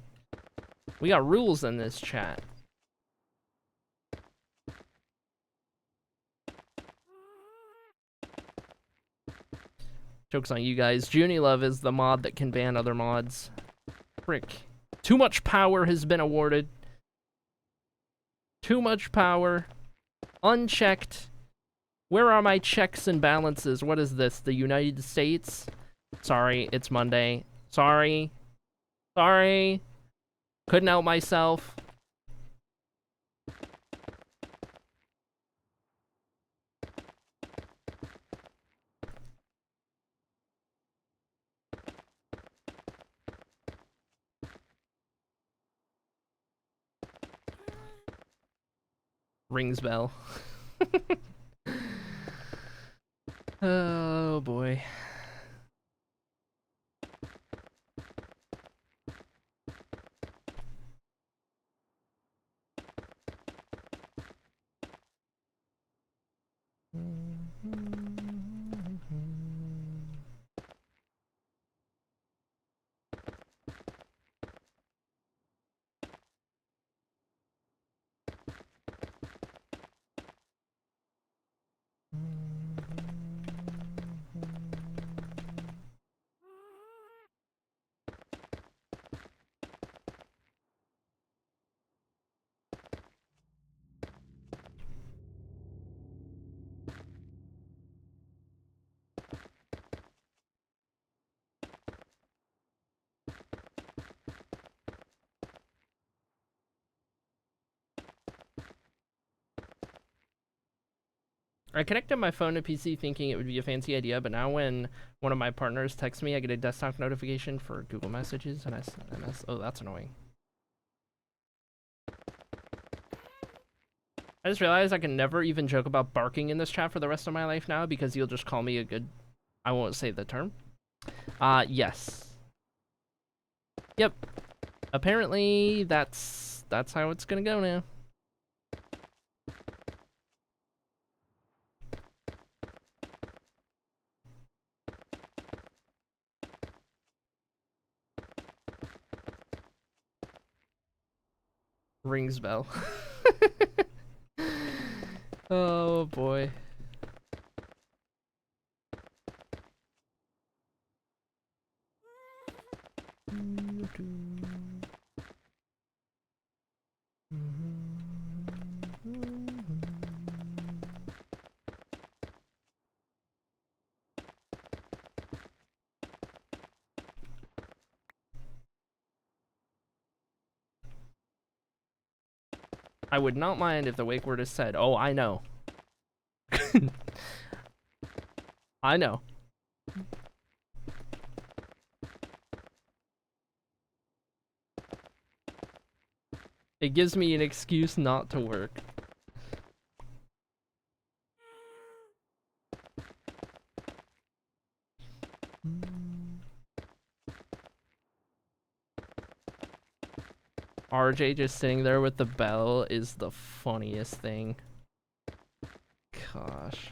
We got rules in this chat. Joke's on you guys. Junilove is the mod that can ban other mods. Frick. Too much power has been awarded. Too much power. Unchecked. Where are my checks and balances? What is this? The United States? Sorry, it's Monday. Sorry. Sorry. Couldn't help myself. Rings bell. Oh boy. I connected my phone to PC thinking it would be a fancy idea, but now when one of my partners texts me, I get a desktop notification for Google Messages, and oh, that's annoying. I just realized I can never even joke about barking in this chat for the rest of my life now, because you'll just call me a good... I won't say the term. Yes. Yep. Apparently, that's how it's gonna go now. Rings bell. Oh boy. I would not mind if the wake word is said. Oh, I know. I know. It gives me an excuse not to work. RJ just sitting there with the bell is the funniest thing. Gosh.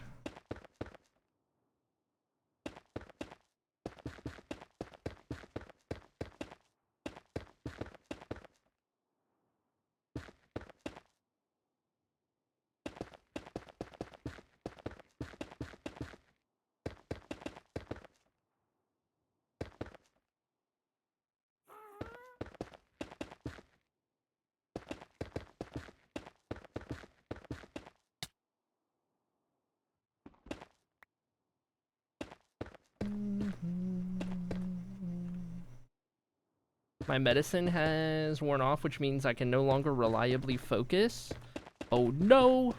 My medicine has worn off, which means I can no longer reliably focus. Oh no!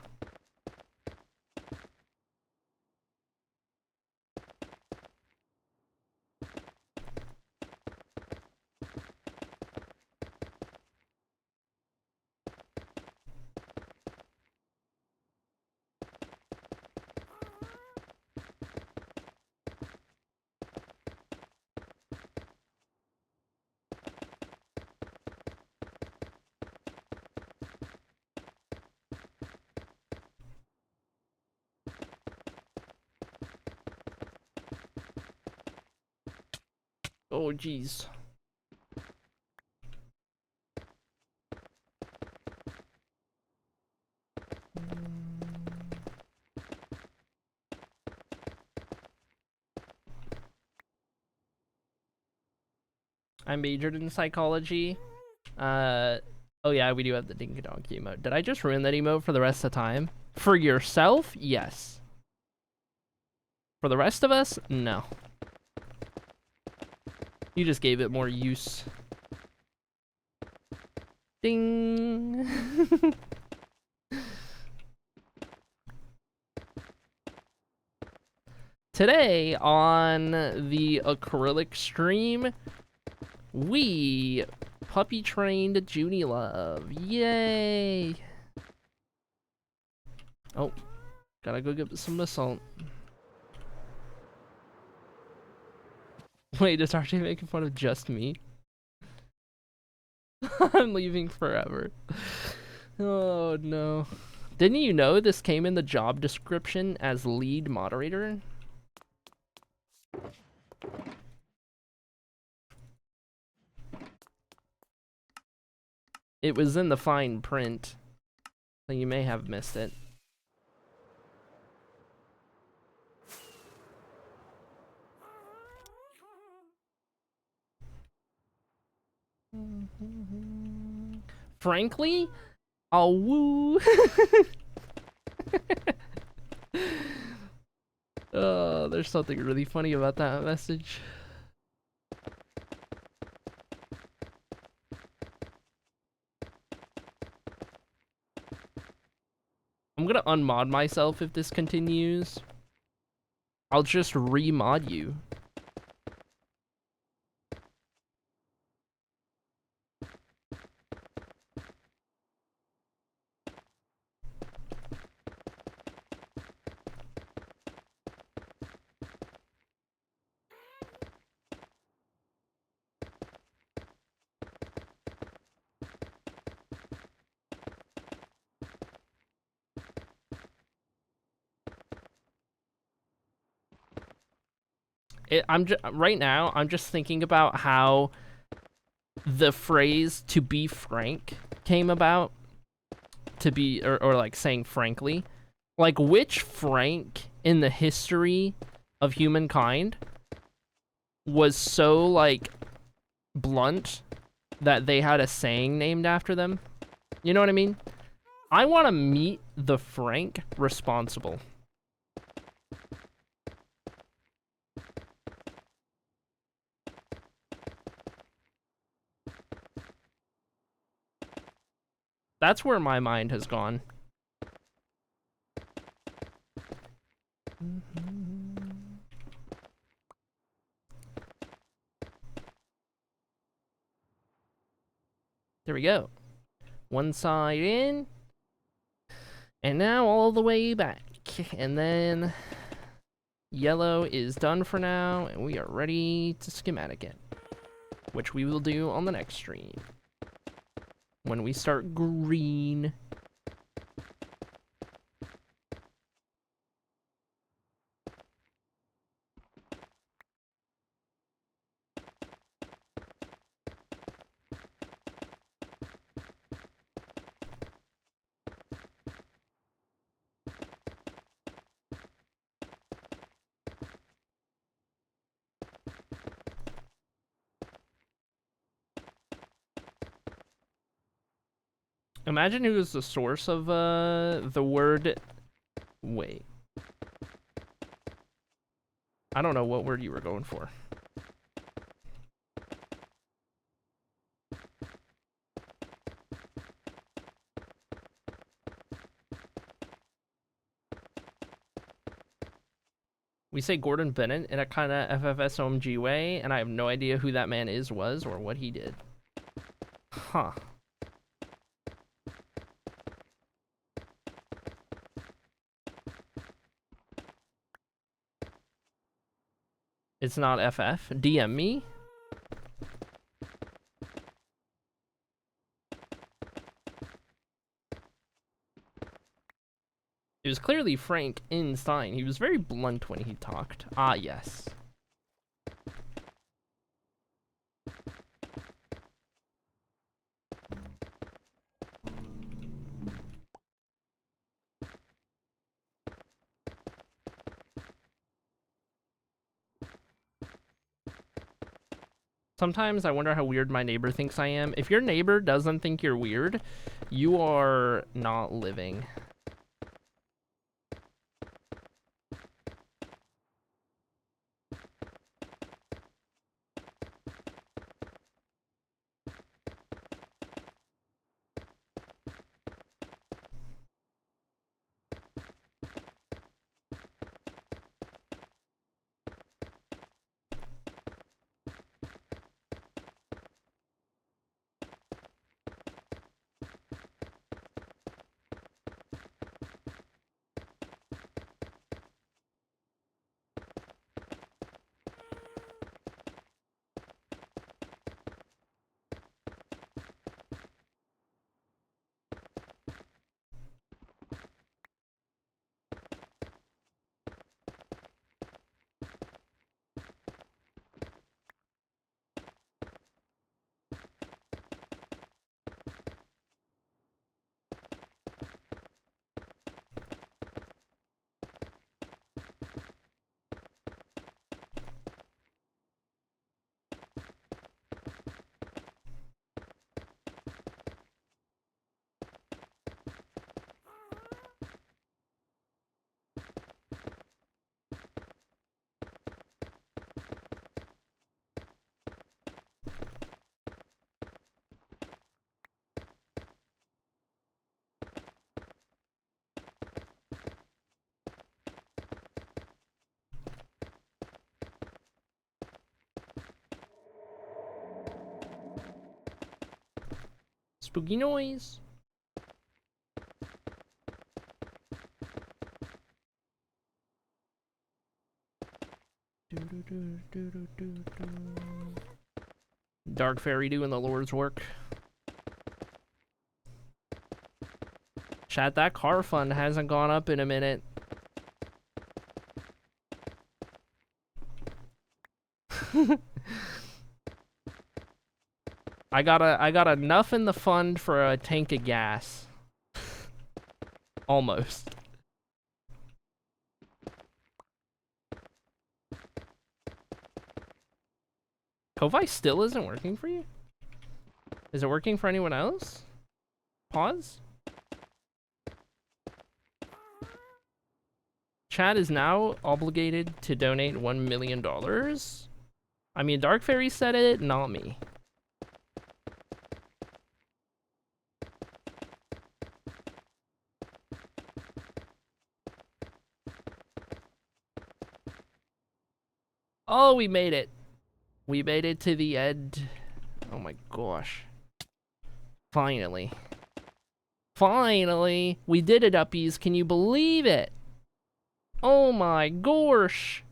Oh jeez. I majored in psychology. Oh yeah, we do have the Dinky Donkey emote. Did I just ruin that emote for the rest of the time? For yourself? Yes. For the rest of us? No. You just gave it more use. Ding! Today on the acrylic stream, we puppy trained Junie Love. Yay! Oh, gotta go get some assault. Wait, is RJ making fun of just me? I'm leaving forever. Oh no. Didn't you know this came in the job description as lead moderator? It was in the fine print, so you may have missed it. Frankly, I'll woo. Oh, there's something really funny about that message. I'm gonna unmod myself if this continues. I'll just remod you. Right now, I'm just thinking about how the phrase "to be frank" came about. To be, or like saying frankly. Like, which Frank in the history of humankind was so, like, blunt that they had a saying named after them? You know what I mean? I want to meet the Frank responsible. That's where my mind has gone. There we go. One side in. And now all the way back. And then yellow is done for now, and we are ready to schematic it, which we will do on the next stream when we start green. Imagine who is the source of the word. Wait. I don't know what word you were going for. We say Gordon Bennett in a kind of FFSOMG way, and I have no idea who that man was, or what he did. Huh. It's not FF. DM me. It was clearly Frank Einstein. He was very blunt when he talked. Ah, yes. Sometimes I wonder how weird my neighbor thinks I am. If your neighbor doesn't think you're weird, you are not living. Spooky noise. Dark Fairy doing the Lord's work. Chat, that car fund hasn't gone up in a minute. I got enough in the fund for a tank of gas. Almost. Ko-Fi still isn't working for you? Is it working for anyone else? Pause. Chat is now obligated to donate $1 million. I mean, Dark Fairy said it, not me. Oh, we made it. We made it to the end. Oh my gosh. Finally. Finally. We did it, uppies. Can you believe it? Oh my gosh.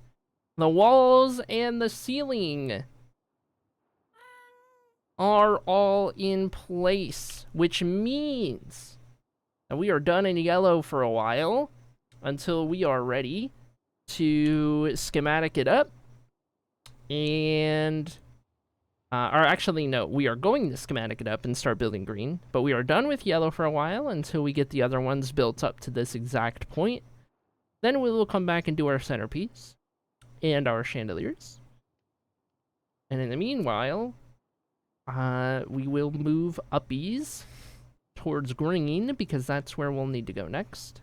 The walls and the ceiling are all in place, which means that we are done in yellow for a while until we are ready to schematic it up. And, or actually, no, we are going to schematic it up and start building green, but we are done with yellow for a while until we get the other ones built up to this exact point. Then we will come back and do our centerpiece and our chandeliers. And in the meanwhile, we will move uppies towards green because that's where we'll need to go next.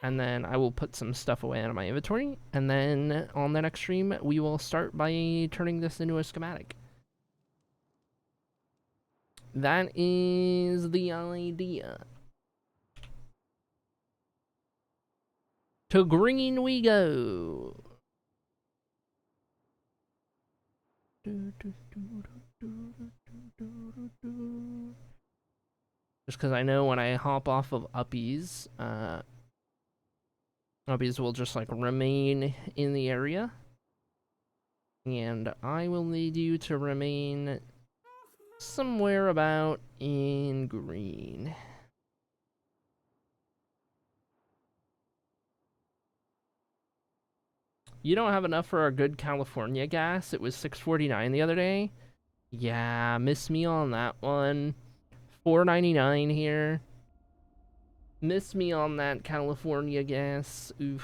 And then I will put some stuff away out of my inventory. And then on the next stream, we will start by turning this into a schematic. That is the idea. To green we go. Just because I know when I hop off of uppies, uppies will just like remain in the area. And I will need you to remain somewhere about in green. You don't have enough for our good California gas. It was $6.49 the other day. Yeah, miss me on that one. $4.99 here. Miss me on that California gas. Oof.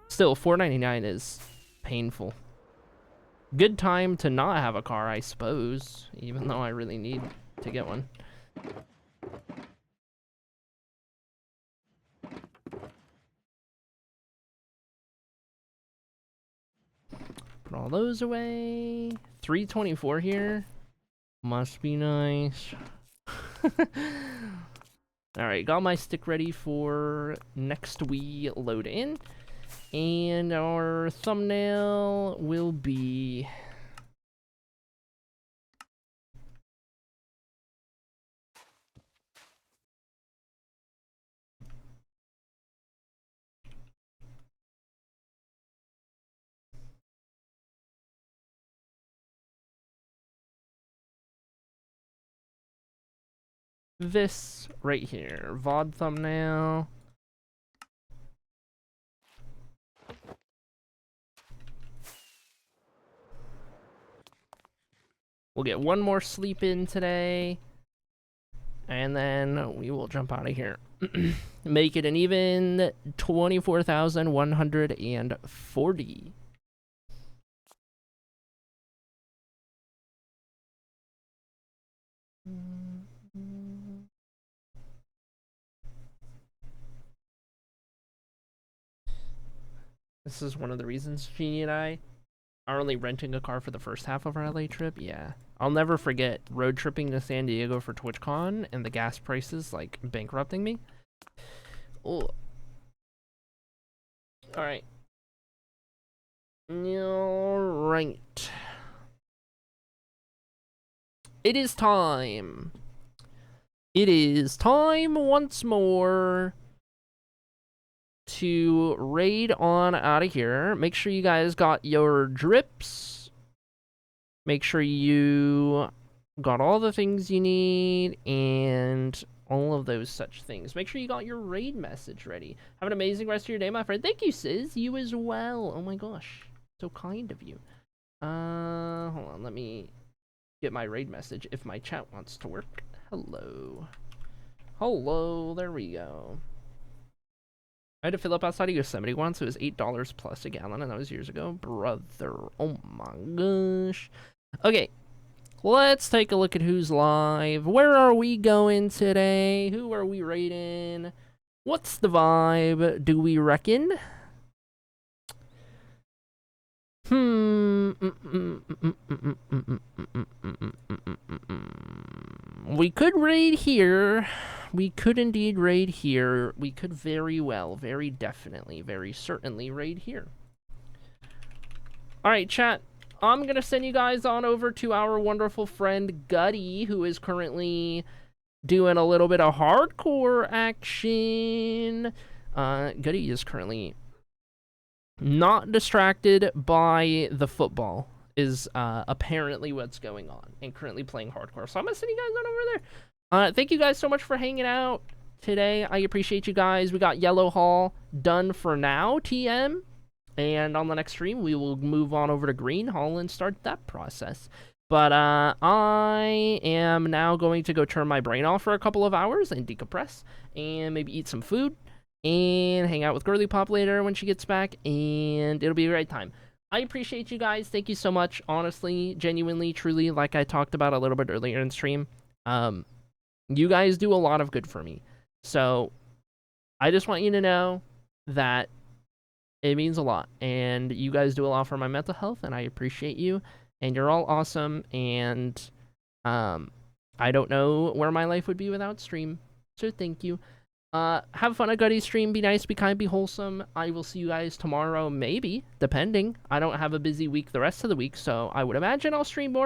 Still, $4.99 is painful. Good time to not have a car, I suppose, even though I really need to get one. Put all those away. 324 here. Must be nice. Alright, got my stick ready for next we load in. And our thumbnail will be... this right here. VOD thumbnail. We'll get one more sleep in today. And then we will jump out of here. Make it an even 24,140. This is one of the reasons Jeannie and I are only renting a car for the first half of our LA trip. Yeah. I'll never forget road tripping to San Diego for TwitchCon and the gas prices like bankrupting me. Oh. Alright. Alright. It is time. It is time once more to raid on out of here. Make sure you guys got your drips. Make sure you got all the things you need and all of those such things. Make sure you got your raid message ready. Have an amazing rest of your day, my friend. Thank you, Sis. You as well. Oh my gosh. So kind of you. Hold on. Let me get my raid message if my chat wants to work. Hello. Hello. There we go. I had to fill up outside of Yosemite once. It was $8 plus a gallon, and that was years ago. Brother. Oh my gosh. Okay. Let's take a look at who's live. Where are we going today? Who are we raiding? What's the vibe, do we reckon? We could raid here. We could indeed raid here. We could very well, very definitely, very certainly raid here. Alright, chat. I'm going to send you guys on over to our wonderful friend Gutty, who is currently doing a little bit of hardcore action. Gutty is currently not distracted by the football, is apparently what's going on, and currently playing hardcore. So I'm going to send you guys on over there. Thank you guys so much for hanging out today. I appreciate you guys. We got Yellow Hall done for now, TM. And on the next stream, we will move on over to Green Hall and start that process. But I am now going to go turn my brain off for a couple of hours and decompress and maybe eat some food and hang out with Girly Pop later when she gets back, and it'll be a great time. I appreciate you guys. Thank you so much. Honestly, genuinely, truly, like I talked about a little bit earlier in stream, you guys do a lot of good for me. So I just want you to know that it means a lot, and you guys do a lot for my mental health, and I appreciate you, and you're all awesome, and I don't know where my life would be without stream, so thank you. Have fun at Gutty's stream. Be nice, be kind, be wholesome. I will see you guys tomorrow, maybe, depending. I don't have a busy week the rest of the week, so I would imagine I'll stream more.